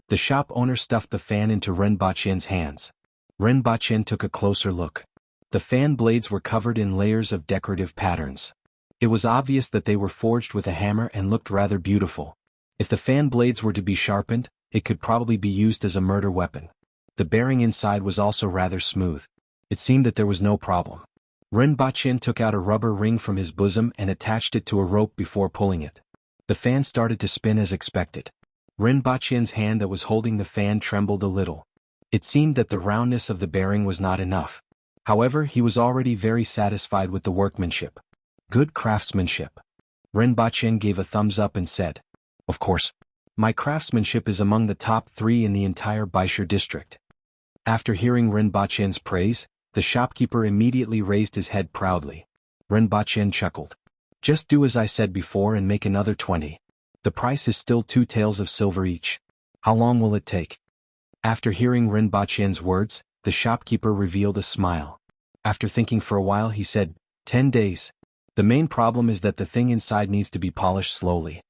The shop owner stuffed the fan into Rinpoche's hands. Rinpoche took a closer look. The fan blades were covered in layers of decorative patterns. It was obvious that they were forged with a hammer and looked rather beautiful. If the fan blades were to be sharpened, it could probably be used as a murder weapon. The bearing inside was also rather smooth. It seemed that there was no problem. Rinpoche took out a rubber ring from his bosom and attached it to a rope before pulling it. The fan started to spin as expected. Rinpoche's hand that was holding the fan trembled a little. It seemed that the roundness of the bearing was not enough. However, he was already very satisfied with the workmanship. Good craftsmanship. Rinpoche gave a thumbs up and said, "Of course. My craftsmanship is among the top 3 in the entire Baishur district." After hearing Rinpoche's praise, the shopkeeper immediately raised his head proudly. Rinpoche chuckled. "Just do as I said before and make another 20. The price is still 2 taels of silver each. How long will it take?" After hearing Rinpoche's words, the shopkeeper revealed a smile. After thinking for a while he said, 10 days. The main problem is that the thing inside needs to be polished slowly.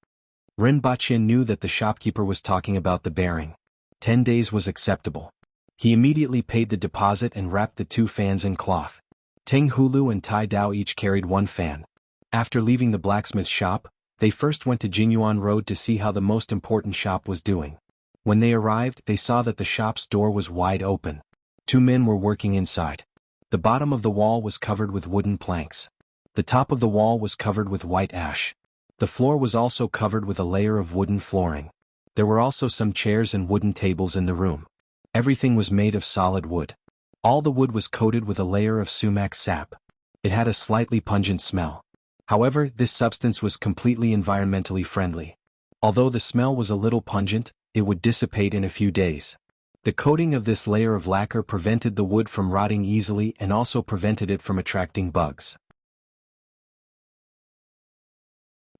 Rinpoche knew that the shopkeeper was talking about the bearing. 10 days was acceptable. He immediately paid the deposit and wrapped the 2 fans in cloth. Teng Hulu and Tai Dao each carried 1 fan. After leaving the blacksmith shop, they first went to Jinyuan Road to see how the most important shop was doing. When they arrived, they saw that the shop's door was wide open. 2 men were working inside. The bottom of the wall was covered with wooden planks. The top of the wall was covered with white ash. The floor was also covered with a layer of wooden flooring. There were also some chairs and wooden tables in the room. Everything was made of solid wood. All the wood was coated with a layer of sumac sap. It had a slightly pungent smell. However, this substance was completely environmentally friendly. Although the smell was a little pungent, it would dissipate in a few days. The coating of this layer of lacquer prevented the wood from rotting easily and also prevented it from attracting bugs.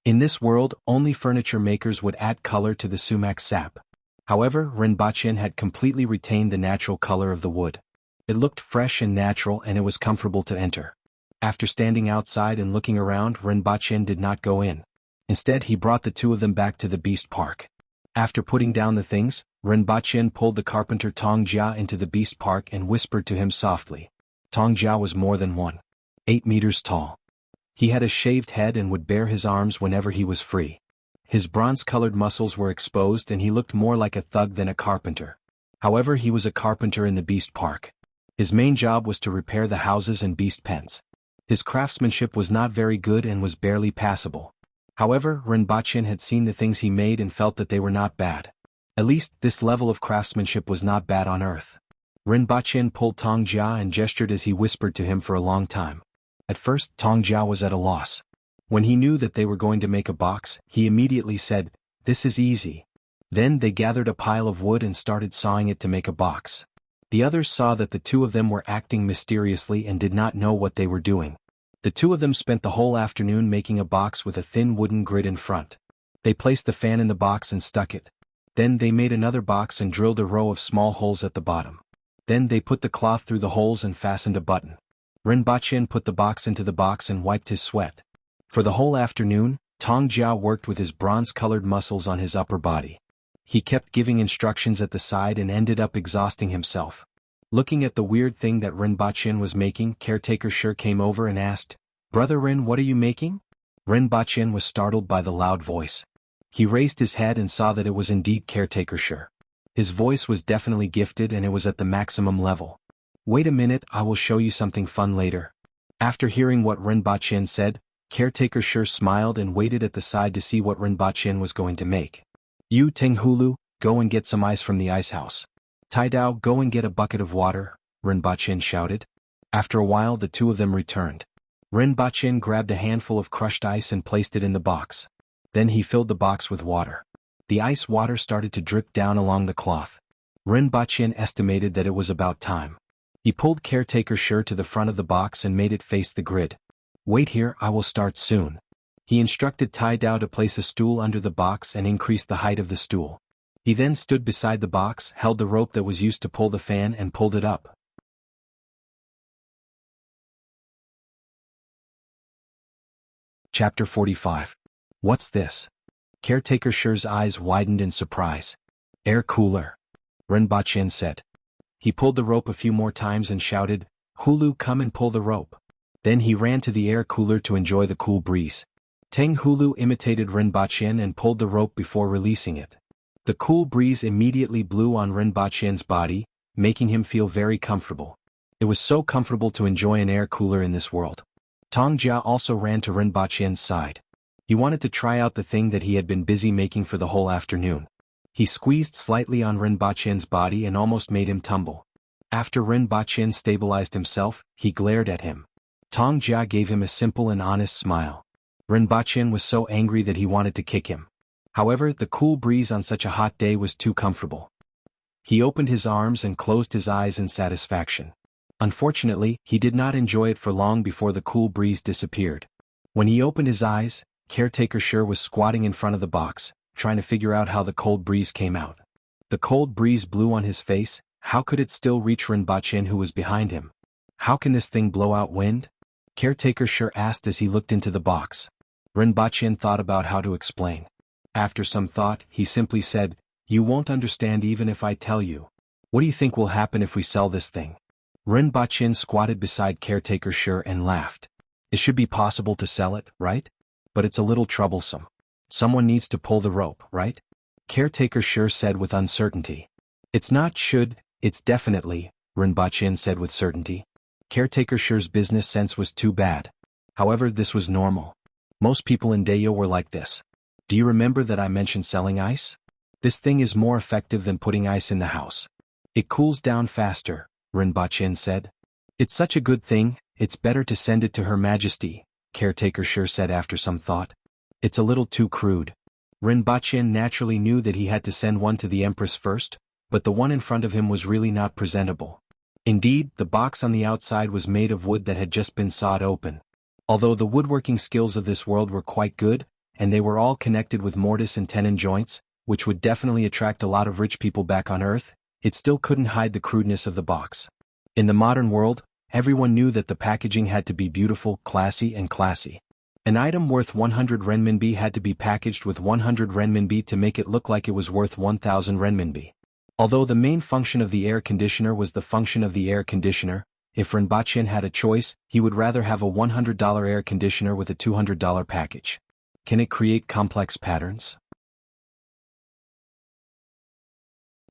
In this world, only furniture makers would add color to the sumac sap. However, Rinpoche had completely retained the natural color of the wood. It looked fresh and natural and it was comfortable to enter. After standing outside and looking around, Rinpoche did not go in. Instead, he brought the 2 of them back to the beast park. After putting down the things, Rinpoche pulled the carpenter Tong Jia into the beast park and whispered to him softly. Tong Jia was more than 1.8 meters tall. He had a shaved head and would bare his arms whenever he was free. His bronze-colored muscles were exposed and he looked more like a thug than a carpenter. However, he was a carpenter in the beast park. His main job was to repair the houses and beast pens. His craftsmanship was not very good and was barely passable. However, Rinpoche had seen the things he made and felt that they were not bad. At least, this level of craftsmanship was not bad on Earth. Rinpoche pulled Tong Jia and gestured as he whispered to him for a long time. At first, Tong Jia was at a loss. When he knew that they were going to make a box, he immediately said, "This is easy." Then they gathered a pile of wood and started sawing it to make a box. The others saw that the 2 of them were acting mysteriously and did not know what they were doing. The 2 of them spent the whole afternoon making a box with a thin wooden grid in front. They placed the fan in the box and stuck it. Then they made another box and drilled a row of small holes at the bottom. Then they put the cloth through the holes and fastened a button. Rinpoche put the box into the box and wiped his sweat. For the whole afternoon, Tong Jia worked with his bronze-colored muscles on his upper body. He kept giving instructions at the side and ended up exhausting himself. Looking at the weird thing that Rinpoche was making, Caretaker Shur came over and asked, "Brother Rin, what are you making?" Rinpoche was startled by the loud voice. He raised his head and saw that it was indeed Caretaker Shur. His voice was definitely gifted and it was at the maximum level. "Wait a minute, I will show you something fun later." After hearing what Rinpoche said, Caretaker Shur smiled and waited at the side to see what Rinpoche was going to make. "You, Teng Hulu, go and get some ice from the ice house. Tai Dao, go and get a bucket of water," Rinpoche shouted. After a while the 2 of them returned. Rinpoche grabbed a handful of crushed ice and placed it in the box. Then he filled the box with water. The ice water started to drip down along the cloth. Rinpoche estimated that it was about time. He pulled Caretaker Shur to the front of the box and made it face the grid. "Wait here, I will start soon." He instructed Tai Dao to place a stool under the box and increase the height of the stool. He then stood beside the box, held the rope that was used to pull the fan and pulled it up. Chapter 45. What's this? Caretaker Shur's eyes widened in surprise. "Air cooler," Rinpoche said. He pulled the rope a few more times and shouted, Hulu, come and pull the rope. Then he ran to the air cooler to enjoy the cool breeze. Tang Hulu imitated Rinpochen and pulled the rope before releasing it. The cool breeze immediately blew on Rinpochen's body, making him feel very comfortable. It was so comfortable to enjoy an air cooler in this world. Tong Jia also ran to Rinpochen's side. He wanted to try out the thing that he had been busy making for the whole afternoon. He squeezed slightly on Rinpochen's body and almost made him tumble. After Rinpochen stabilized himself, he glared at him. Tong Jia gave him a simple and honest smile. Rinpochen was so angry that he wanted to kick him. However, the cool breeze on such a hot day was too comfortable. He opened his arms and closed his eyes in satisfaction. Unfortunately, he did not enjoy it for long before the cool breeze disappeared. When he opened his eyes, Caretaker Sure was squatting in front of the box, trying to figure out how the cold breeze came out. The cold breeze blew on his face. How could it still reach Rinpochen, who was behind him? How can this thing blow out wind? Caretaker Sure asked as he looked into the box. Rinpochen thought about how to explain. After some thought, he simply said, "You won't understand even if I tell you. What do you think will happen if we sell this thing?" Rinpochen squatted beside Caretaker Sure and laughed. "It should be possible to sell it, right? But it's a little troublesome. Someone needs to pull the rope, right?" Caretaker Sure said with uncertainty. "It's not should, it's definitely," Rinpochen said with certainty. Caretaker Sure's business sense was too bad. However, this was normal. Most people in Dayo were like this. "Do you remember that I mentioned selling ice? This thing is more effective than putting ice in the house. It cools down faster," Rinpochen said. "It's such a good thing, it's better to send it to Her Majesty," Caretaker Sure said after some thought. "It's a little too crude." Rinpochen naturally knew that he had to send one to the Empress first, but the one in front of him was really not presentable. Indeed, the box on the outside was made of wood that had just been sawed open. Although the woodworking skills of this world were quite good, and they were all connected with mortise and tenon joints, which would definitely attract a lot of rich people back on Earth, it still couldn't hide the crudeness of the box. In the modern world, everyone knew that the packaging had to be beautiful, classy. An item worth 100 renminbi had to be packaged with 100 renminbi to make it look like it was worth 1,000 renminbi. Although the main function of the air conditioner was the function of the air conditioner, if Rinpochen had a choice, he would rather have a $100 air conditioner with a $200 package. Can it create complex patterns?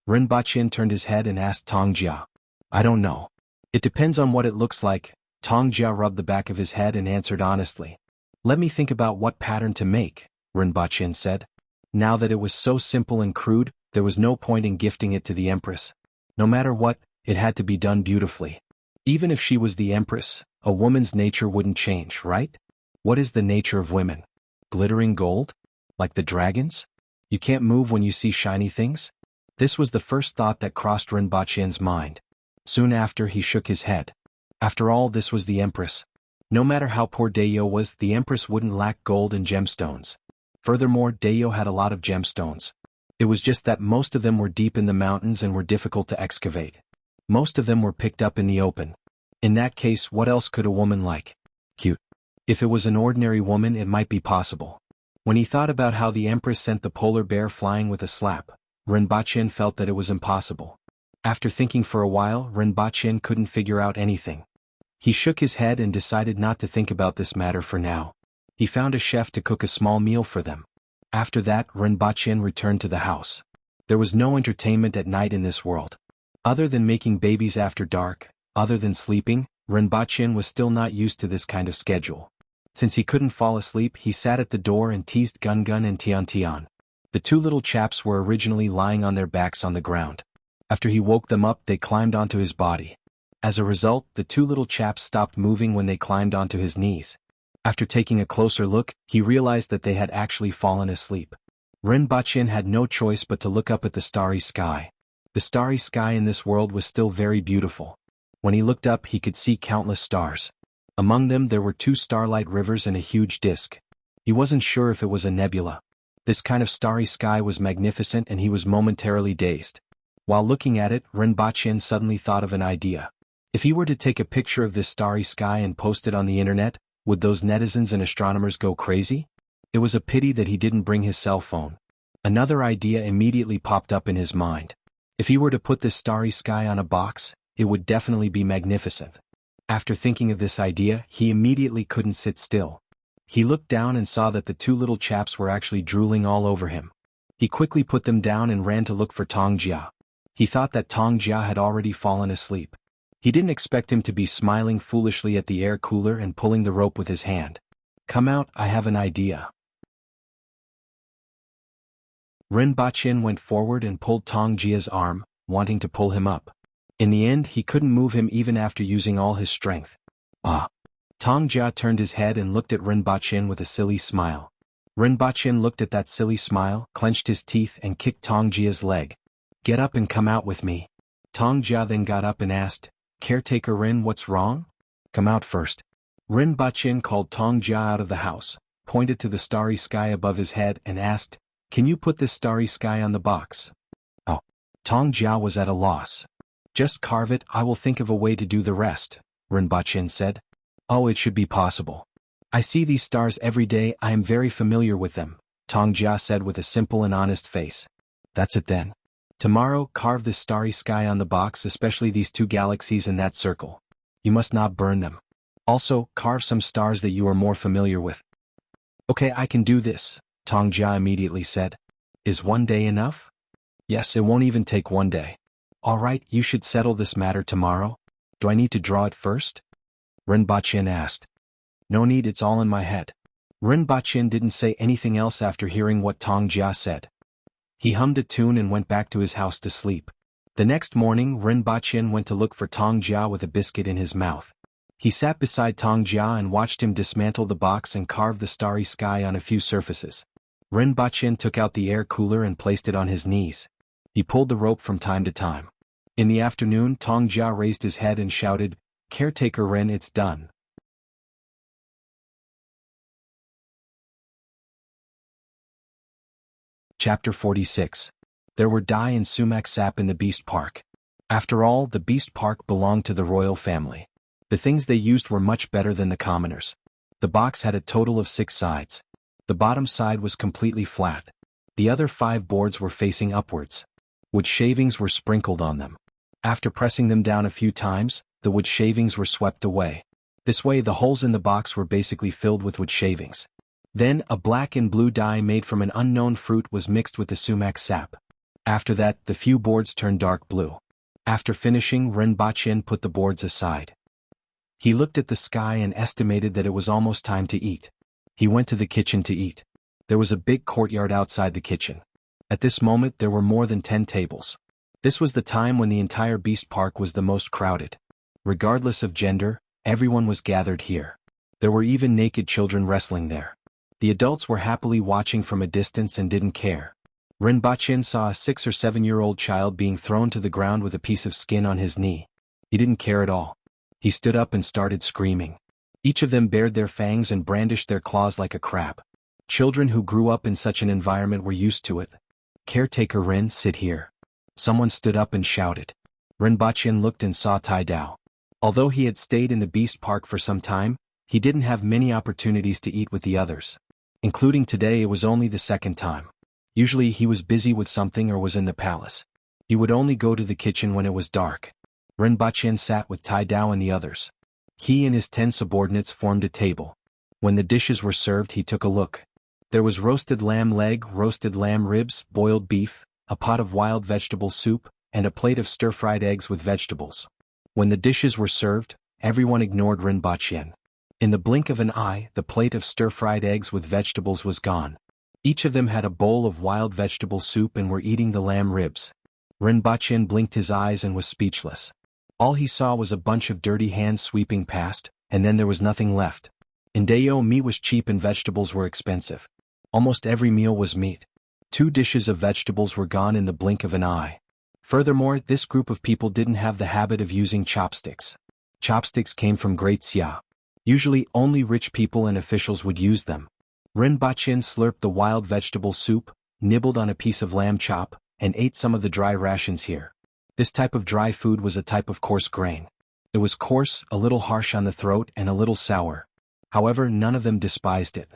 Rinpochen turned his head and asked Tong Jia. "I don't know. It depends on what it looks like." Tong Jia rubbed the back of his head and answered honestly. "Let me think about what pattern to make," Rinpochen said. Now that it was so simple and crude, there was no point in gifting it to the Empress. No matter what, it had to be done beautifully. Even if she was the Empress, a woman's nature wouldn't change, right? What is the nature of women? Glittering gold? Like the dragons? You can't move when you see shiny things? This was the first thought that crossed Rinpochen's mind. Soon after, he shook his head. After all, this was the Empress. No matter how poor Dayo was, the Empress wouldn't lack gold and gemstones. Furthermore, Dayo had a lot of gemstones. It was just that most of them were deep in the mountains and were difficult to excavate. Most of them were picked up in the open. In that case, what else could a woman like? Cute. If it was an ordinary woman, it might be possible. When he thought about how the Empress sent the polar bear flying with a slap, Rinpochen felt that it was impossible. After thinking for a while, Rinpochen couldn't figure out anything. He shook his head and decided not to think about this matter for now. He found a chef to cook a small meal for them. After that, Rinpochen returned to the house. There was no entertainment at night in this world. Other than making babies after dark, other than sleeping, Rinpochen was still not used to this kind of schedule. Since he couldn't fall asleep, he sat at the door and teased Gun Gun and Tian Tian. The two little chaps were originally lying on their backs on the ground. After he woke them up, they climbed onto his body. As a result, the two little chaps stopped moving when they climbed onto his knees. After taking a closer look, he realized that they had actually fallen asleep. Rinpochen had no choice but to look up at the starry sky. The starry sky in this world was still very beautiful. When he looked up, he could see countless stars. Among them there were 2 starlight rivers and a huge disk. He wasn't sure if it was a nebula. This kind of starry sky was magnificent and he was momentarily dazed. While looking at it, Rinpochen suddenly thought of an idea. If he were to take a picture of this starry sky and post it on the internet, would those netizens and astronomers go crazy? It was a pity that he didn't bring his cell phone. Another idea immediately popped up in his mind. If he were to put this starry sky on a box, it would definitely be magnificent. After thinking of this idea, he immediately couldn't sit still. He looked down and saw that the two little chaps were actually drooling all over him. He quickly put them down and ran to look for Tong Jia. He thought that Tong Jia had already fallen asleep. He didn't expect him to be smiling foolishly at the air cooler and pulling the rope with his hand. "Come out, I have an idea." Ren Baqin went forward and pulled Tong Jia's arm, wanting to pull him up. In the end, he couldn't move him even after using all his strength. "Ah." Tong Jia turned his head and looked at Ren Baqin with a silly smile. Ren Baqin looked at that silly smile, clenched his teeth and kicked Tong Jia's leg. "Get up and come out with me." Tong Jia then got up and asked, "Caretaker Ren, what's wrong?" "Come out first." Ren Baqin called Tong Jia out of the house, pointed to the starry sky above his head and asked, "Can you put this starry sky on the box?" "Oh." Tong Jia was at a loss. "Just carve it, I will think of a way to do the rest," Ren Baqin said. "Oh, it should be possible. I see these stars every day, I am very familiar with them," Tong Jia said with a simple and honest face. "That's it then. Tomorrow, carve this starry sky on the box, especially these two galaxies in that circle. You must not burn them. Also, carve some stars that you are more familiar with." "Okay, I can do this," Tong Jia immediately said. "Is one day enough?" "Yes, it won't even take one day." "All right, you should settle this matter tomorrow. Do I need to draw it first?" Ren Baqin asked. "No need, it's all in my head." Ren Baqin didn't say anything else after hearing what Tong Jia said. He hummed a tune and went back to his house to sleep. The next morning, Ren Baqin went to look for Tong Jia with a biscuit in his mouth. He sat beside Tong Jia and watched him dismantle the box and carve the starry sky on a few surfaces. Ren Baqin took out the air cooler and placed it on his knees. He pulled the rope from time to time. In the afternoon, Tong Jia raised his head and shouted, "Caretaker Ren, it's done." Chapter 46. There were dye and sumac sap in the beast park. After all, the beast park belonged to the royal family. The things they used were much better than the commoners. The box had a total of 6 sides. The bottom side was completely flat. The other 5 boards were facing upwards. Wood shavings were sprinkled on them. After pressing them down a few times, the wood shavings were swept away. This way the holes in the box were basically filled with wood shavings. Then, a black and blue dye made from an unknown fruit was mixed with the sumac sap. After that, the few boards turned dark blue. After finishing, Ren Baqin put the boards aside. He looked at the sky and estimated that it was almost time to eat. He went to the kitchen to eat. There was a big courtyard outside the kitchen. At this moment there were more than 10 tables. This was the time when the entire beast park was the most crowded. Regardless of gender, everyone was gathered here. There were even naked children wrestling there. The adults were happily watching from a distance and didn't care. Ren Baqin saw a 6 or 7-year-old child being thrown to the ground with a piece of skin on his knee. He didn't care at all. He stood up and started screaming. Each of them bared their fangs and brandished their claws like a crab. Children who grew up in such an environment were used to it. "Caretaker Ren, sit here." Someone stood up and shouted. Ren Baqin looked and saw Tai Dao. Although he had stayed in the beast park for some time, he didn't have many opportunities to eat with the others. Including today, it was only the second time. Usually he was busy with something or was in the palace. He would only go to the kitchen when it was dark. Ren Baqin sat with Tai Dao and the others. He and his 10 subordinates formed a table. When the dishes were served, he took a look. There was roasted lamb leg, roasted lamb ribs, boiled beef, a pot of wild vegetable soup, and a plate of stir-fried eggs with vegetables. When the dishes were served, everyone ignored Ren Baqin. In the blink of an eye, the plate of stir-fried eggs with vegetables was gone. Each of them had a bowl of wild vegetable soup and were eating the lamb ribs. Ren Baqin blinked his eyes and was speechless. All he saw was a bunch of dirty hands sweeping past, and then there was nothing left. In Dayo, meat was cheap and vegetables were expensive. Almost every meal was meat. 2 dishes of vegetables were gone in the blink of an eye. Furthermore, this group of people didn't have the habit of using chopsticks. Chopsticks came from Great Xia. Usually, only rich people and officials would use them. Ren Baqin slurped the wild vegetable soup, nibbled on a piece of lamb chop, and ate some of the dry rations here. This type of dry food was a type of coarse grain. It was coarse, a little harsh on the throat, and a little sour. However, none of them despised it.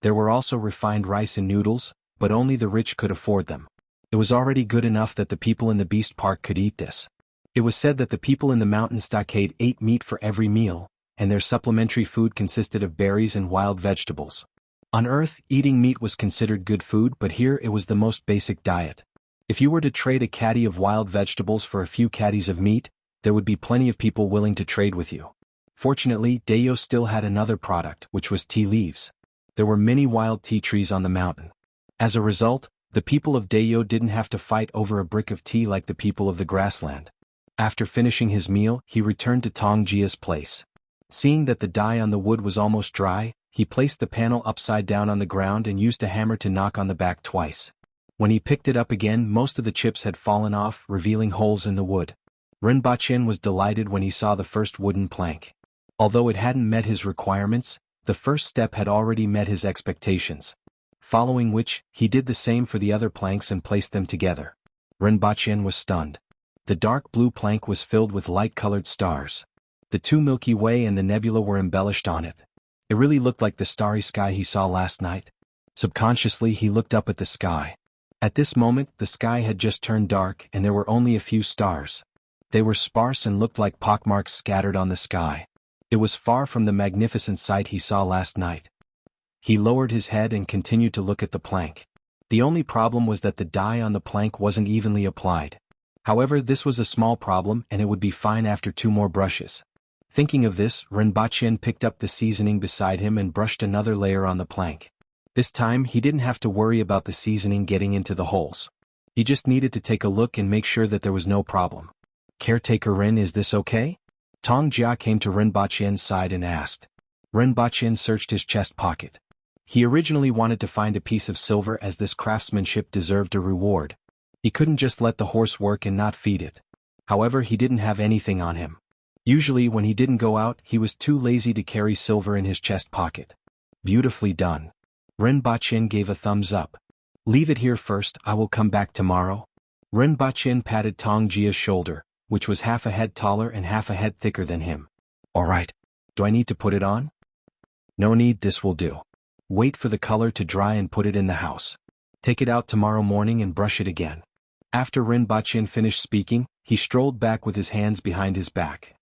There were also refined rice and noodles, but only the rich could afford them. It was already good enough that the people in the beast park could eat this. It was said that the people in the mountain stockade ate meat for every meal, and their supplementary food consisted of berries and wild vegetables. On Earth, eating meat was considered good food, but here it was the most basic diet. If you were to trade a caddy of wild vegetables for a few caddies of meat, there would be plenty of people willing to trade with you. Fortunately, Dayo still had another product, which was tea leaves. There were many wild tea trees on the mountain. As a result, the people of Dayo didn't have to fight over a brick of tea like the people of the grassland. After finishing his meal, he returned to Tong Jia's place. Seeing that the dye on the wood was almost dry, he placed the panel upside down on the ground and used a hammer to knock on the back twice. When he picked it up again, most of the chips had fallen off, revealing holes in the wood. Rinpoche was delighted when he saw the first wooden plank. Although it hadn't met his requirements, the first step had already met his expectations. Following which, he did the same for the other planks and placed them together. Rinpoche was stunned. The dark blue plank was filled with light-colored stars. The two Milky Way and the nebula were embellished on it. It really looked like the starry sky he saw last night. Subconsciously, he looked up at the sky. At this moment, the sky had just turned dark and there were only a few stars. They were sparse and looked like pockmarks scattered on the sky. It was far from the magnificent sight he saw last night. He lowered his head and continued to look at the plank. The only problem was that the dye on the plank wasn't evenly applied. However, this was a small problem and it would be fine after 2 more brushes. Thinking of this, Rinpoche picked up the seasoning beside him and brushed another layer on the plank. This time, he didn't have to worry about the seasoning getting into the holes. He just needed to take a look and make sure that there was no problem. "Caretaker Rin, is this okay?" Tong Jia came to Rinpoche's side and asked. Rinpoche searched his chest pocket. He originally wanted to find a piece of silver as this craftsmanship deserved a reward. He couldn't just let the horse work and not feed it. However, he didn't have anything on him. Usually when he didn't go out, he was too lazy to carry silver in his chest pocket. "Beautifully done." Rinpoche gave a thumbs up. "Leave it here first, I will come back tomorrow." Rinpoche patted Tong Jia's shoulder, which was half a head taller and half a head thicker than him. "All right. Do I need to put it on?" "No need, this will do. Wait for the color to dry and put it in the house. Take it out tomorrow morning and brush it again." After Rinpoche finished speaking, he strolled back with his hands behind his back.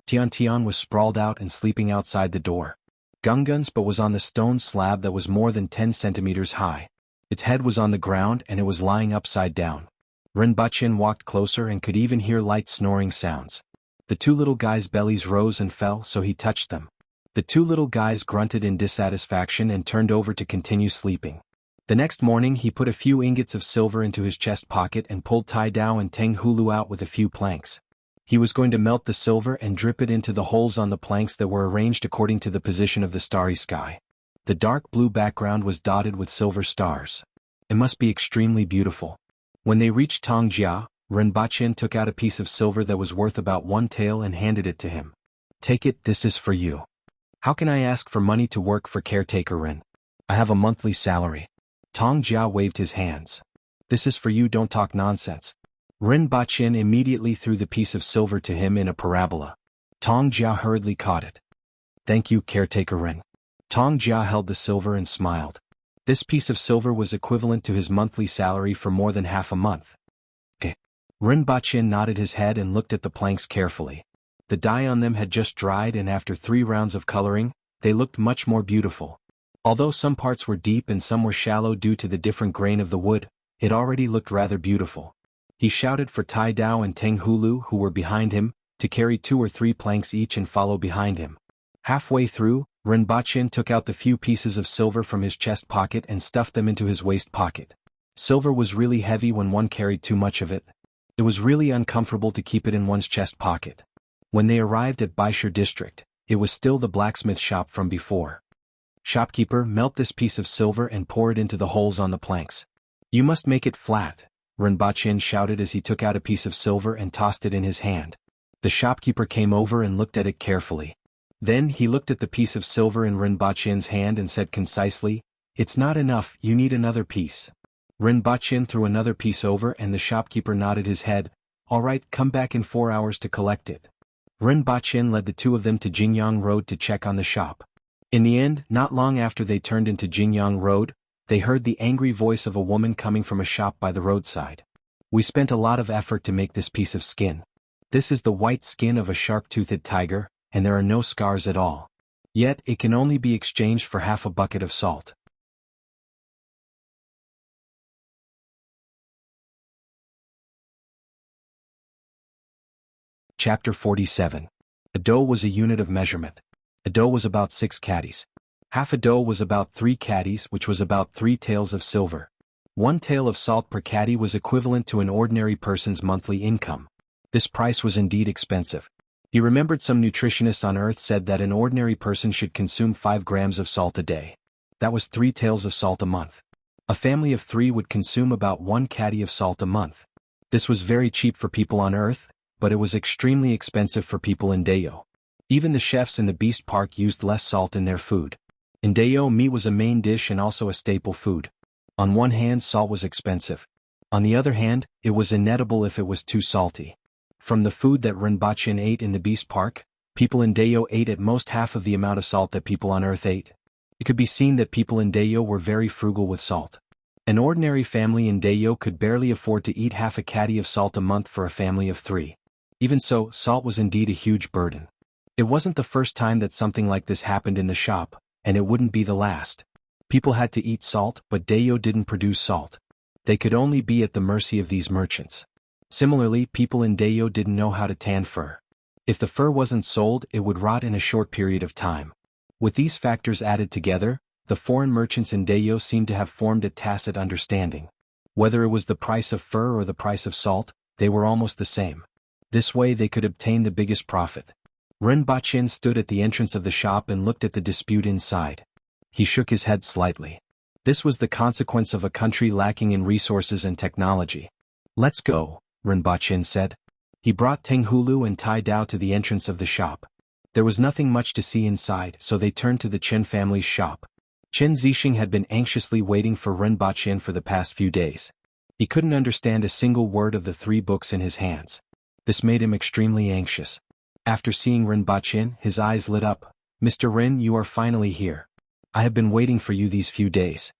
Tian was sprawled out and sleeping outside the door. Gungun's but was on the stone slab that was more than 10 centimeters high. Its head was on the ground and it was lying upside down. Rinpoche walked closer and could even hear light snoring sounds. The 2 little guys' bellies rose and fell, so he touched them. The 2 little guys grunted in dissatisfaction and turned over to continue sleeping. The next morning he put a few ingots of silver into his chest pocket and pulled Tai Dao and Teng Hulu out with a few planks. He was going to melt the silver and drip it into the holes on the planks that were arranged according to the position of the starry sky. The dark blue background was dotted with silver stars. It must be extremely beautiful. When they reached Tong Jia, Rinpoche took out a piece of silver that was worth about 1 tael and handed it to him. "Take it, this is for you." "How can I ask for money to work for Caretaker Rin? I have a monthly salary." Tong Jia waved his hands. "This is for you, don't talk nonsense." Rinpoche immediately threw the piece of silver to him in a parabola. Tong Jia hurriedly caught it. "Thank you, Caretaker Rin." Tong Jia held the silver and smiled. This piece of silver was equivalent to his monthly salary for more than half a month. Rinpoche nodded his head and looked at the planks carefully. The dye on them had just dried and after 3 rounds of coloring, they looked much more beautiful. Although some parts were deep and some were shallow due to the different grain of the wood, it already looked rather beautiful. He shouted for Tai Dao and Teng Hulu, who were behind him, to carry 2 or 3 planks each and follow behind him. Halfway through, Rinpoche took out the few pieces of silver from his chest pocket and stuffed them into his waist pocket. Silver was really heavy when one carried too much of it. It was really uncomfortable to keep it in one's chest pocket. When they arrived at Baishur district, it was still the blacksmith shop from before. "Shopkeeper, melt this piece of silver and pour it into the holes on the planks." "You must make it flat," Rinpoche shouted as he took out a piece of silver and tossed it in his hand. The shopkeeper came over and looked at it carefully. Then he looked at the piece of silver in Rinpoche's hand and said concisely, "It's not enough, you need another piece." Rinpoche threw another piece over and the shopkeeper nodded his head. "All right, come back in 4 hours to collect it." Rinpoche led the 2 of them to Jingyang Road to check on the shop. In the end, not long after they turned into Jingyang Road, they heard the angry voice of a woman coming from a shop by the roadside. We spent a lot of effort to make this piece of skin. This is the white skin of a sharp-toothed tiger, and there are no scars at all. Yet, it can only be exchanged for half a bucket of salt. Chapter 47. A dough was a unit of measurement. A dough was about 6 caddies. Half a dough was about 3 caddies, which was about 3 taels of silver. 1 tael of salt per caddy was equivalent to an ordinary person's monthly income. This price was indeed expensive. He remembered some nutritionists on Earth said that an ordinary person should consume 5 grams of salt a day. That was 3 taels of salt a month. A family of 3 would consume about 1 caddy of salt a month. This was very cheap for people on Earth, but it was extremely expensive for people in Deo. Even the chefs in the Beast Park used less salt in their food. In Deo, meat was a main dish and also a staple food. On one hand, salt was expensive. On the other hand, it was inedible if it was too salty. From the food that Rinpoche ate in the Beast Park, people in Deo ate at most half of the amount of salt that people on Earth ate. It could be seen that people in Deo were very frugal with salt. An ordinary family in Deo could barely afford to eat half a caddy of salt a month for a family of 3. Even so, salt was indeed a huge burden. It wasn't the first time that something like this happened in the shop, and it wouldn't be the last. People had to eat salt, but Deo didn't produce salt. They could only be at the mercy of these merchants. Similarly, people in Deo didn't know how to tan fur. If the fur wasn't sold, it would rot in a short period of time. With these factors added together, the foreign merchants in Deo seemed to have formed a tacit understanding. Whether it was the price of fur or the price of salt, they were almost the same. This way they could obtain the biggest profit. Rinpoche stood at the entrance of the shop and looked at the dispute inside. He shook his head slightly. This was the consequence of a country lacking in resources and technology. "Let's go," Rinpoche said. He brought Tenghulu and Tai Dao to the entrance of the shop. There was nothing much to see inside, so they turned to the Chen family's shop. Chen Zixing had been anxiously waiting for Rinpoche for the past few days. He couldn't understand a single word of the 3 books in his hands. This made him extremely anxious. After seeing Rinpoche, his eyes lit up. "Mr. Rin, you are finally here. I have been waiting for you these few days.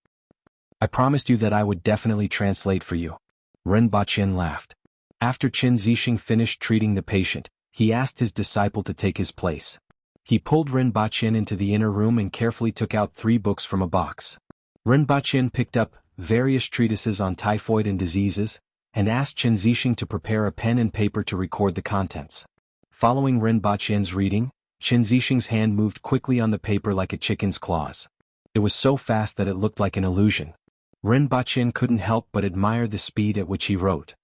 I promised you that I would definitely translate for you." Rinpoche laughed. After Chen Zixing finished treating the patient, he asked his disciple to take his place. He pulled Rinpoche into the inner room and carefully took out 3 books from a box. Rinpoche picked up various treatises on typhoid and diseases, and asked Chen Zixing to prepare a pen and paper to record the contents. Following Rinpoche's reading, Chen Zixing's hand moved quickly on the paper like a chicken's claws. It was so fast that it looked like an illusion. Rinpoche couldn't help but admire the speed at which he wrote.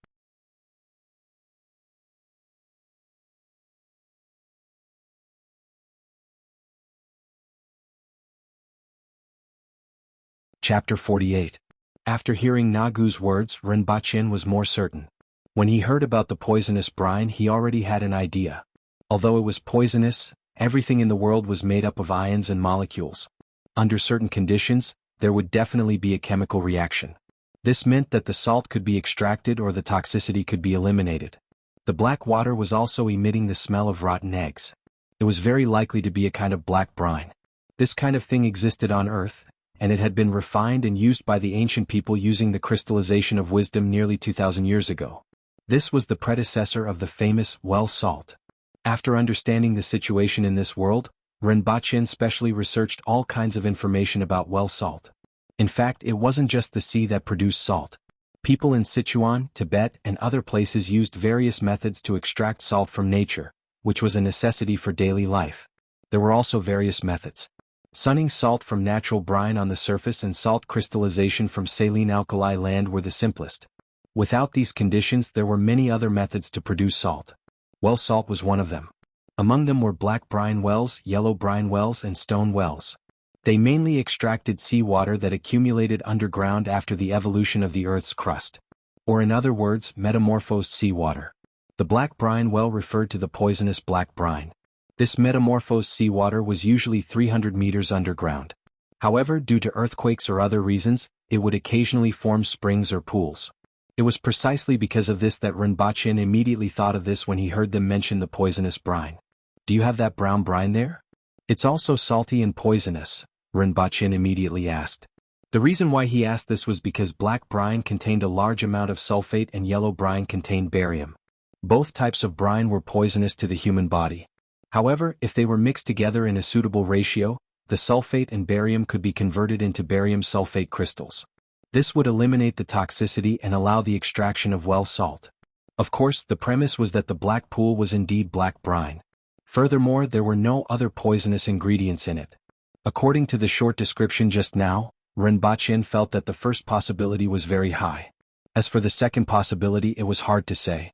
Chapter 48. After hearing Nagu's words, Rinpoche was more certain. When he heard about the poisonous brine, he already had an idea. Although it was poisonous, everything in the world was made up of ions and molecules. Under certain conditions, there would definitely be a chemical reaction. This meant that the salt could be extracted or the toxicity could be eliminated. The black water was also emitting the smell of rotten eggs. It was very likely to be a kind of black brine. This kind of thing existed on Earth, and it had been refined and used by the ancient people using the crystallization of wisdom nearly 2,000 years ago. This was the predecessor of the famous well salt. After understanding the situation in this world, Rinpoche specially researched all kinds of information about well salt. In fact, it wasn't just the sea that produced salt. People in Sichuan, Tibet, and other places used various methods to extract salt from nature, which was a necessity for daily life. There were also various methods. Sunning salt from natural brine on the surface and salt crystallization from saline alkali land were the simplest. Without these conditions, there were many other methods to produce salt. Well salt was one of them. Among them were black brine wells, yellow brine wells, and stone wells. They mainly extracted seawater that accumulated underground after the evolution of the Earth's crust. Or in other words, metamorphosed seawater. The black brine well referred to the poisonous black brine. This metamorphosed seawater was usually 300 meters underground. However, due to earthquakes or other reasons, it would occasionally form springs or pools. It was precisely because of this that Rinpoche immediately thought of this when he heard them mention the poisonous brine. "Do you have that brown brine there?" "It's also salty and poisonous," Rinpoche immediately asked. The reason why he asked this was because black brine contained a large amount of sulfate and yellow brine contained barium. Both types of brine were poisonous to the human body. However, if they were mixed together in a suitable ratio, the sulfate and barium could be converted into barium sulfate crystals. This would eliminate the toxicity and allow the extraction of well salt. Of course, the premise was that the black pool was indeed black brine. Furthermore, there were no other poisonous ingredients in it. According to the short description just now, Rinpoche felt that the first possibility was very high. As for the second possibility, it was hard to say.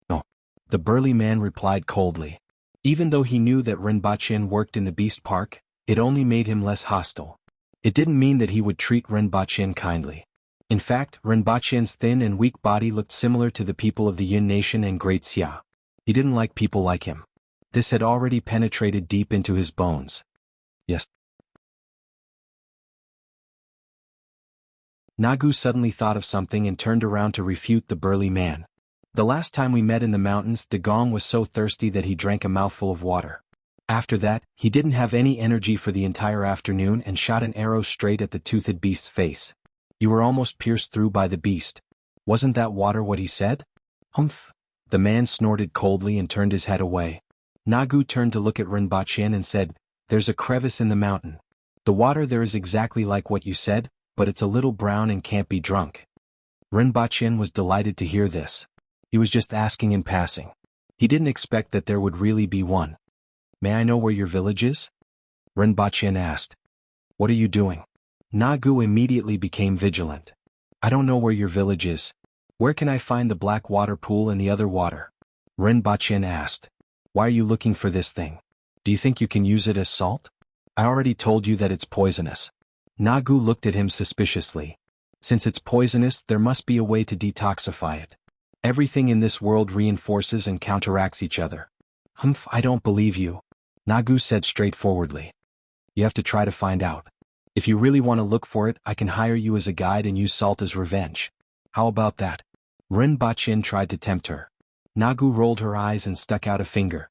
No. The burly man replied coldly. Even though he knew that Rinpoche worked in the beast park, it only made him less hostile. It didn't mean that he would treat Rinpoche kindly. In fact, Rinpoche's thin and weak body looked similar to the people of the Yin Nation and Great Xia. He didn't like people like him. This had already penetrated deep into his bones. Yes. Nagu suddenly thought of something and turned around to refute the burly man. The last time we met in the mountains, Dagong was so thirsty that he drank a mouthful of water. After that, he didn't have any energy for the entire afternoon and shot an arrow straight at the toothed beast's face. You were almost pierced through by the beast. Wasn't that water what he said? Humph. The man snorted coldly and turned his head away. Nagu turned to look at Rinpoche and said, "There's a crevice in the mountain. The water there is exactly like what you said, but it's a little brown and can't be drunk." Rinpoche was delighted to hear this. He was just asking in passing. He didn't expect that there would really be one. "May I know where your village is?" Rinpoche asked. "What are you doing?" Nagu immediately became vigilant. "I don't know where your village is. Where can I find the black water pool and the other water?" Rinpoche asked. "Why are you looking for this thing? Do you think you can use it as salt? I already told you that it's poisonous." Nagu looked at him suspiciously. Since it's poisonous, there must be a way to detoxify it. Everything in this world reinforces and counteracts each other. "Humph, I don't believe you," Nagu said straightforwardly. "You have to try to find out. If you really want to look for it, I can hire you as a guide and use salt as revenge. How about that?" Rinpoche tried to tempt her. Nagu rolled her eyes and stuck out a finger.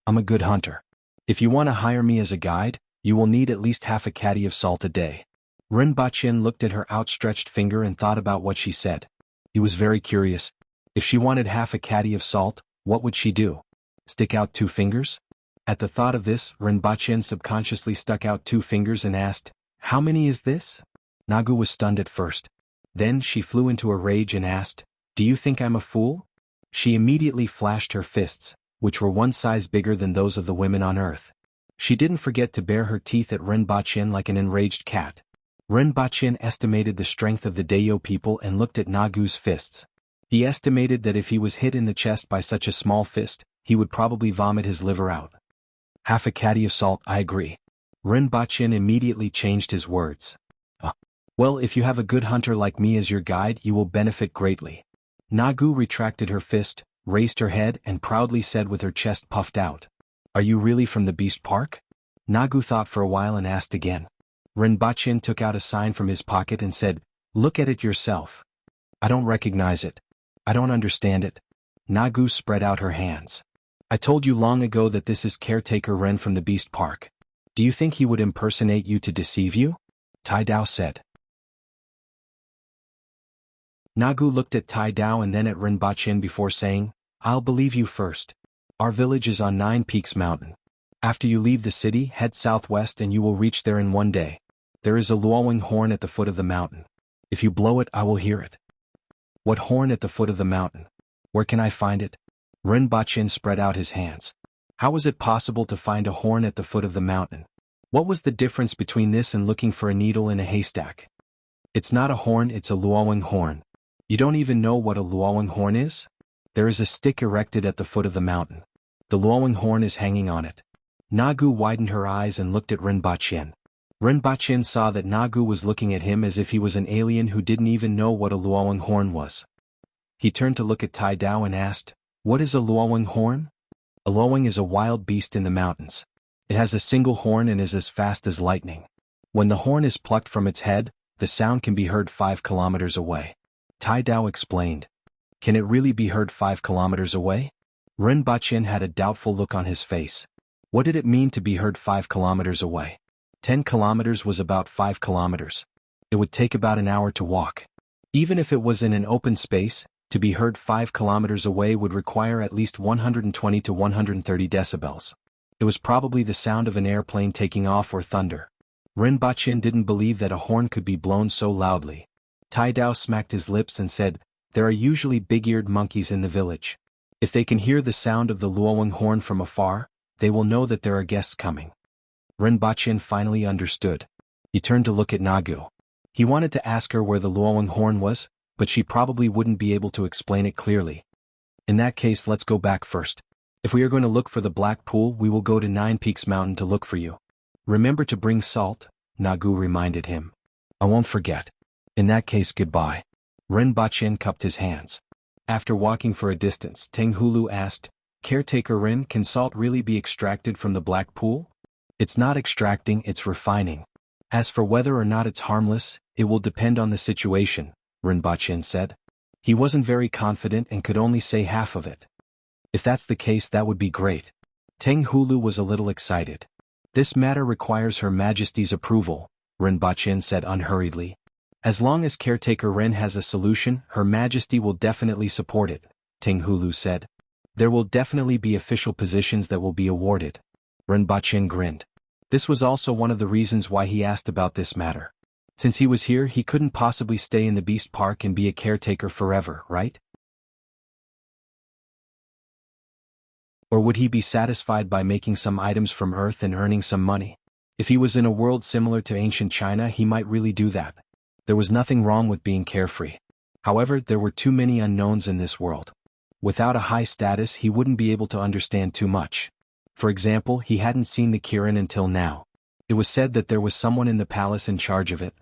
"I'm a good hunter. If you want to hire me as a guide, you will need at least half a caddy of salt a day." Rinpoche looked at her outstretched finger and thought about what she said. He was very curious. If she wanted half a caddy of salt, what would she do? Stick out 2 fingers? At the thought of this, Rinpoche subconsciously stuck out 2 fingers and asked, "How many is this?" Nagu was stunned at first. Then she flew into a rage and asked, "Do you think I'm a fool?" She immediately flashed her fists, which were one size bigger than those of the women on earth. She didn't forget to bare her teeth at Rinpoche like an enraged cat. Rinpoche estimated the strength of the Dayo people and looked at Nagu's fists. He estimated that if he was hit in the chest by such a small fist, he would probably vomit his liver out. "Half a caddy of salt, I agree." Rinpoche immediately changed his words. Well, if you have a good hunter like me as your guide, you will benefit greatly." Nagu retracted her fist, raised her head and proudly said with her chest puffed out, "Are you really from the beast park?" Nagu thought for a while and asked again. Rinpoche took out a sign from his pocket and said, "Look at it yourself." "I don't recognize it. I don't understand it." Nagu spread out her hands. "I told you long ago that this is caretaker Ren from the beast park. Do you think he would impersonate you to deceive you?" Tai Dao said. Nagu looked at Tai Dao and then at Rinpoche before saying, "I'll believe you first. Our village is on 9 Peaks Mountain. After you leave the city, head southwest and you will reach there in 1 day. There is a luowing horn at the foot of the mountain. If you blow it, I will hear it." "What horn at the foot of the mountain? Where can I find it?" Rinpoche spread out his hands. How was it possible to find a horn at the foot of the mountain? What was the difference between this and looking for a needle in a haystack? "It's not a horn, it's a luowing horn." "You don't even know what a luowing horn is?" "There is a stick erected at the foot of the mountain. The luowing horn is hanging on it." Nagu widened her eyes and looked at Rinpoche. Rinpoche saw that Nagu was looking at him as if he was an alien who didn't even know what a luowing horn was. He turned to look at Tai Dao and asked, "What is a luowing horn?" A luowing is a wild beast in the mountains. It has a single horn and is as fast as lightning. When the horn is plucked from its head, the sound can be heard 5 kilometers away. Tai Dao explained. "Can it really be heard 5 kilometers away?" Rinpoche had a doubtful look on his face. What did it mean to be heard 5 kilometers away? 10 kilometers was about 5 kilometers. It would take about an hour to walk. Even if it was in an open space, to be heard 5 kilometers away would require at least 120 to 130 decibels. It was probably the sound of an airplane taking off or thunder. Rinpoche didn't believe that a horn could be blown so loudly. Tai Dao smacked his lips and said, "There are usually big-eared monkeys in the village. If they can hear the sound of the luoyang horn from afar, they will know that there are guests coming." Rinpoche finally understood. He turned to look at Nagu. He wanted to ask her where the luoyang horn was, but she probably wouldn't be able to explain it clearly. "In that case, let's go back first. If we are going to look for the Black Pool, we will go to Nine Peaks Mountain to look for you. Remember to bring salt," Nagu reminded him. "I won't forget. In that case, goodbye." Rinpoche cupped his hands. After walking for a distance, Tenghulu asked, "Caretaker Rin, can salt really be extracted from the Black Pool?" "It's not extracting, it's refining. As for whether or not it's harmless, it will depend on the situation," Rinpoche said. He wasn't very confident and could only say half of it. "If that's the case, that would be great." Tenghulu was a little excited. "This matter requires Her Majesty's approval," Rinpoche said unhurriedly. "As long as Caretaker Ren has a solution, Her Majesty will definitely support it," Tenghulu said. "There will definitely be official positions that will be awarded." Rinpoche grinned. This was also one of the reasons why he asked about this matter. Since he was here, he couldn't possibly stay in the Beast Park and be a caretaker forever, right? Or would he be satisfied by making some items from Earth and earning some money? If he was in a world similar to ancient China, he might really do that. There was nothing wrong with being carefree. However, there were too many unknowns in this world. Without a high status, he wouldn't be able to understand too much. For example, he hadn't seen the Kirin until now. It was said that there was someone in the palace in charge of it.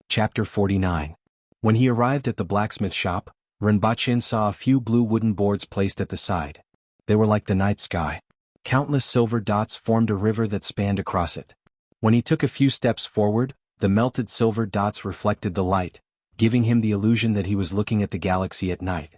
Chapter 49. When he arrived at the blacksmith shop, Rinpoche saw a few blue wooden boards placed at the side. They were like the night sky. Countless silver dots formed a river that spanned across it. When he took a few steps forward, the melted silver dots reflected the light, giving him the illusion that he was looking at the galaxy at night.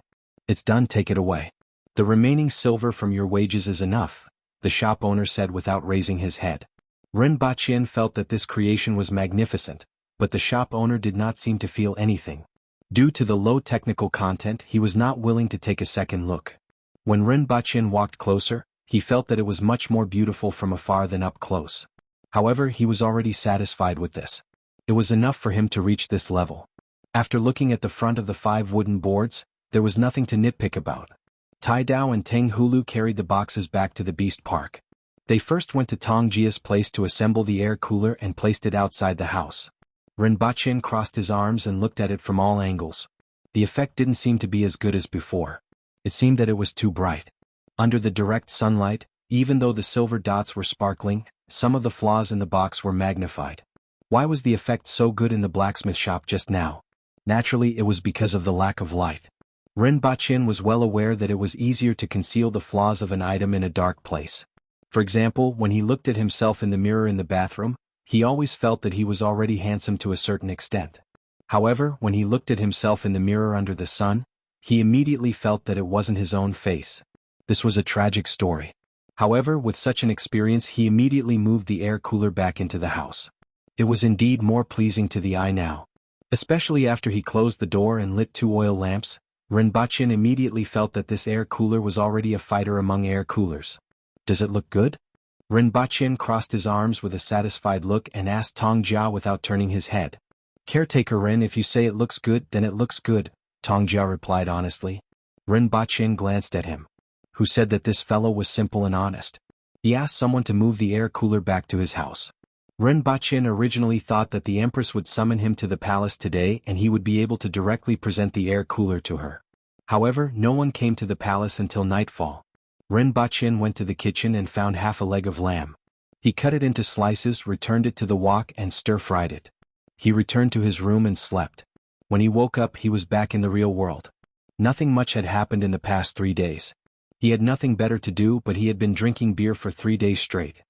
"It's done, take it away. The remaining silver from your wages is enough," the shop owner said without raising his head. Rinpoche felt that this creation was magnificent, but the shop owner did not seem to feel anything. Due to the low technical content, he was not willing to take a second look. When Rinpoche walked closer, he felt that it was much more beautiful from afar than up close. However, he was already satisfied with this. It was enough for him to reach this level. After looking at the front of the 5 wooden boards, there was nothing to nitpick about. Tai Dao and Tenghulu carried the boxes back to the Beast Park. They first went to Tongjia's place to assemble the air cooler and placed it outside the house. Rinpoche crossed his arms and looked at it from all angles. The effect didn't seem to be as good as before. It seemed that it was too bright. Under the direct sunlight, even though the silver dots were sparkling, some of the flaws in the box were magnified. Why was the effect so good in the blacksmith shop just now? Naturally, it was because of the lack of light. Rinpoche was well aware that it was easier to conceal the flaws of an item in a dark place. For example, when he looked at himself in the mirror in the bathroom, he always felt that he was already handsome to a certain extent. However, when he looked at himself in the mirror under the sun, he immediately felt that it wasn't his own face. This was a tragic story. However, with such an experience, he immediately moved the air cooler back into the house. It was indeed more pleasing to the eye now. Especially after he closed the door and lit 2 oil lamps, Rinpoche immediately felt that this air cooler was already a fighter among air coolers. "Does it look good?" Rinpoche crossed his arms with a satisfied look and asked Tongjia without turning his head. "Caretaker Rin, if you say it looks good, then it looks good," Tongjia replied honestly. Rinpoche glanced at him. Who said that this fellow was simple and honest? He asked someone to move the air cooler back to his house. Rinpoche originally thought that the Empress would summon him to the palace today and he would be able to directly present the air cooler to her. However, no one came to the palace until nightfall. Rinpoche went to the kitchen and found half a leg of lamb. He cut it into slices, returned it to the wok and stir-fried it. He returned to his room and slept. When he woke up, he was back in the real world. Nothing much had happened in the past 3 days. He had nothing better to do, but he had been drinking beer for 3 days straight.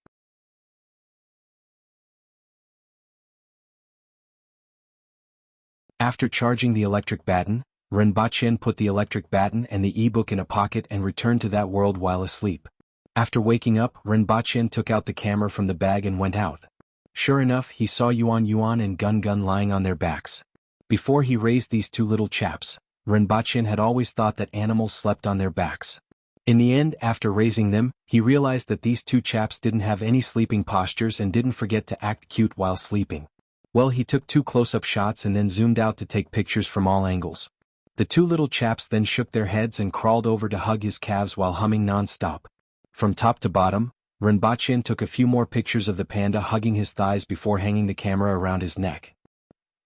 After charging the electric baton, Rinpoche put the electric baton and the e-book in a pocket and returned to that world while asleep. After waking up, Rinpoche took out the camera from the bag and went out. Sure enough, he saw Yuan Yuan and Gun Gun lying on their backs. Before he raised these two little chaps, Rinpoche had always thought that animals slept on their backs. In the end, after raising them, he realized that these two chaps didn't have any sleeping postures and didn't forget to act cute while sleeping. Well, he took 2 close-up shots and then zoomed out to take pictures from all angles. The 2 little chaps then shook their heads and crawled over to hug his calves while humming non-stop. From top to bottom, Rinpoche took a few more pictures of the panda hugging his thighs before hanging the camera around his neck.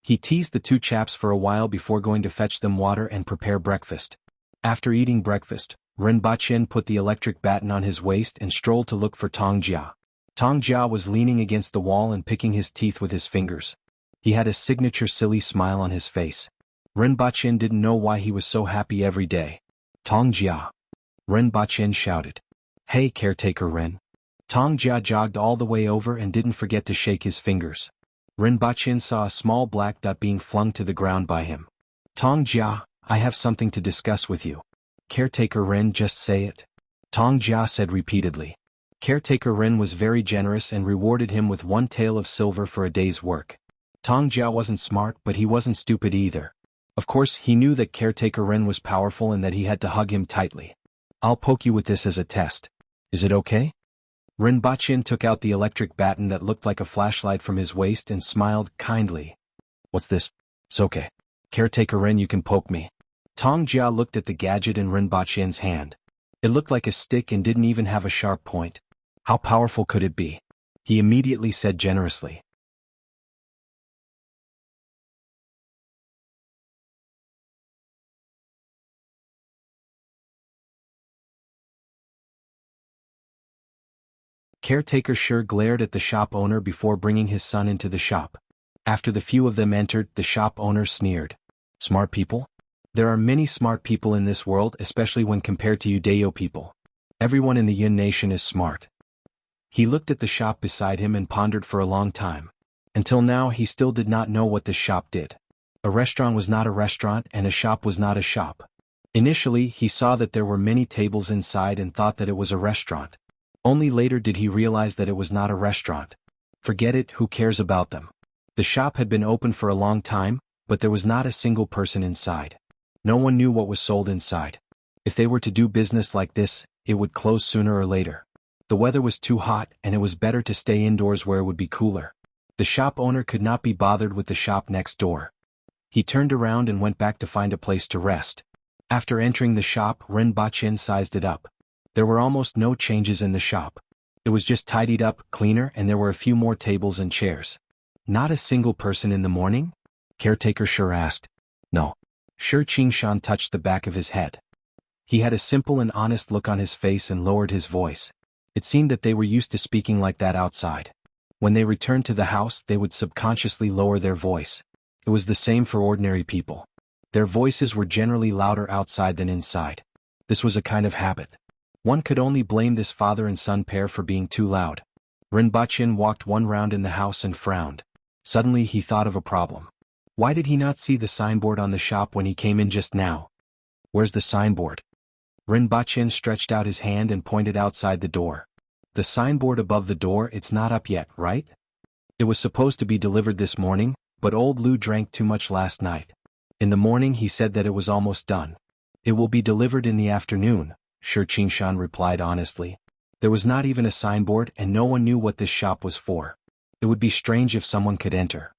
He teased the 2 chaps for a while before going to fetch them water and prepare breakfast. After eating breakfast, Rinpoche put the electric baton on his waist and strolled to look for Tong Jia. Tong Jia was leaning against the wall and picking his teeth with his fingers. He had a signature silly smile on his face. Rinpoche didn't know why he was so happy every day. Tong Jia! Rinpoche shouted. Hey, caretaker Ren. Tong Jia jogged all the way over and didn't forget to shake his fingers. Rinpoche saw a small black dot being flung to the ground by him. Tong Jia, I have something to discuss with you. Caretaker Ren, just say it. Tong Jia said repeatedly. Caretaker Ren was very generous and rewarded him with 1 tael of silver for a day's work. Tong Jia wasn't smart, but he wasn't stupid either. Of course, he knew that Caretaker Ren was powerful and that he had to hug him tightly. I'll poke you with this as a test. Is it okay? Rinpoche took out the electric baton that looked like a flashlight from his waist and smiled kindly. What's this? It's okay. Caretaker Ren, you can poke me. Tong Jia looked at the gadget in Rinpoche's hand. It looked like a stick and didn't even have a sharp point. How powerful could it be? He immediately said generously. Caretaker sure glared at the shop owner before bringing his son into the shop. After the few of them entered, the shop owner sneered. Smart people? There are many smart people in this world, especially when compared to Judeo people. Everyone in the Yun nation is smart. He looked at the shop beside him and pondered for a long time. Until now, he still did not know what this shop did. A restaurant was not a restaurant and a shop was not a shop. Initially, he saw that there were many tables inside and thought that it was a restaurant. Only later did he realize that it was not a restaurant. Forget it, who cares about them? The shop had been open for a long time, but there was not a single person inside. No one knew what was sold inside. If they were to do business like this, it would close sooner or later. The weather was too hot and it was better to stay indoors where it would be cooler. The shop owner could not be bothered with the shop next door. He turned around and went back to find a place to rest. After entering the shop, Rinpoche sized it up. There were almost no changes in the shop. It was just tidied up, cleaner, and there were a few more tables and chairs. Not a single person in the morning? Caretaker sure asked. No. Sure Qingshan touched the back of his head. He had a simple and honest look on his face and lowered his voice. It seemed that they were used to speaking like that outside. When they returned to the house, they would subconsciously lower their voice. It was the same for ordinary people. Their voices were generally louder outside than inside. This was a kind of habit. One could only blame this father and son pair for being too loud. Rinpoche walked 1 round in the house and frowned. Suddenly he thought of a problem. Why did he not see the signboard on the shop when he came in just now? Where's the signboard? Rinpoche stretched out his hand and pointed outside the door. The signboard above the door, it's not up yet, right? It was supposed to be delivered this morning, but old Lu drank too much last night. In the morning he said that it was almost done. It will be delivered in the afternoon. Sure Qingshan replied honestly. There was not even a signboard and no one knew what this shop was for. It would be strange if someone could enter.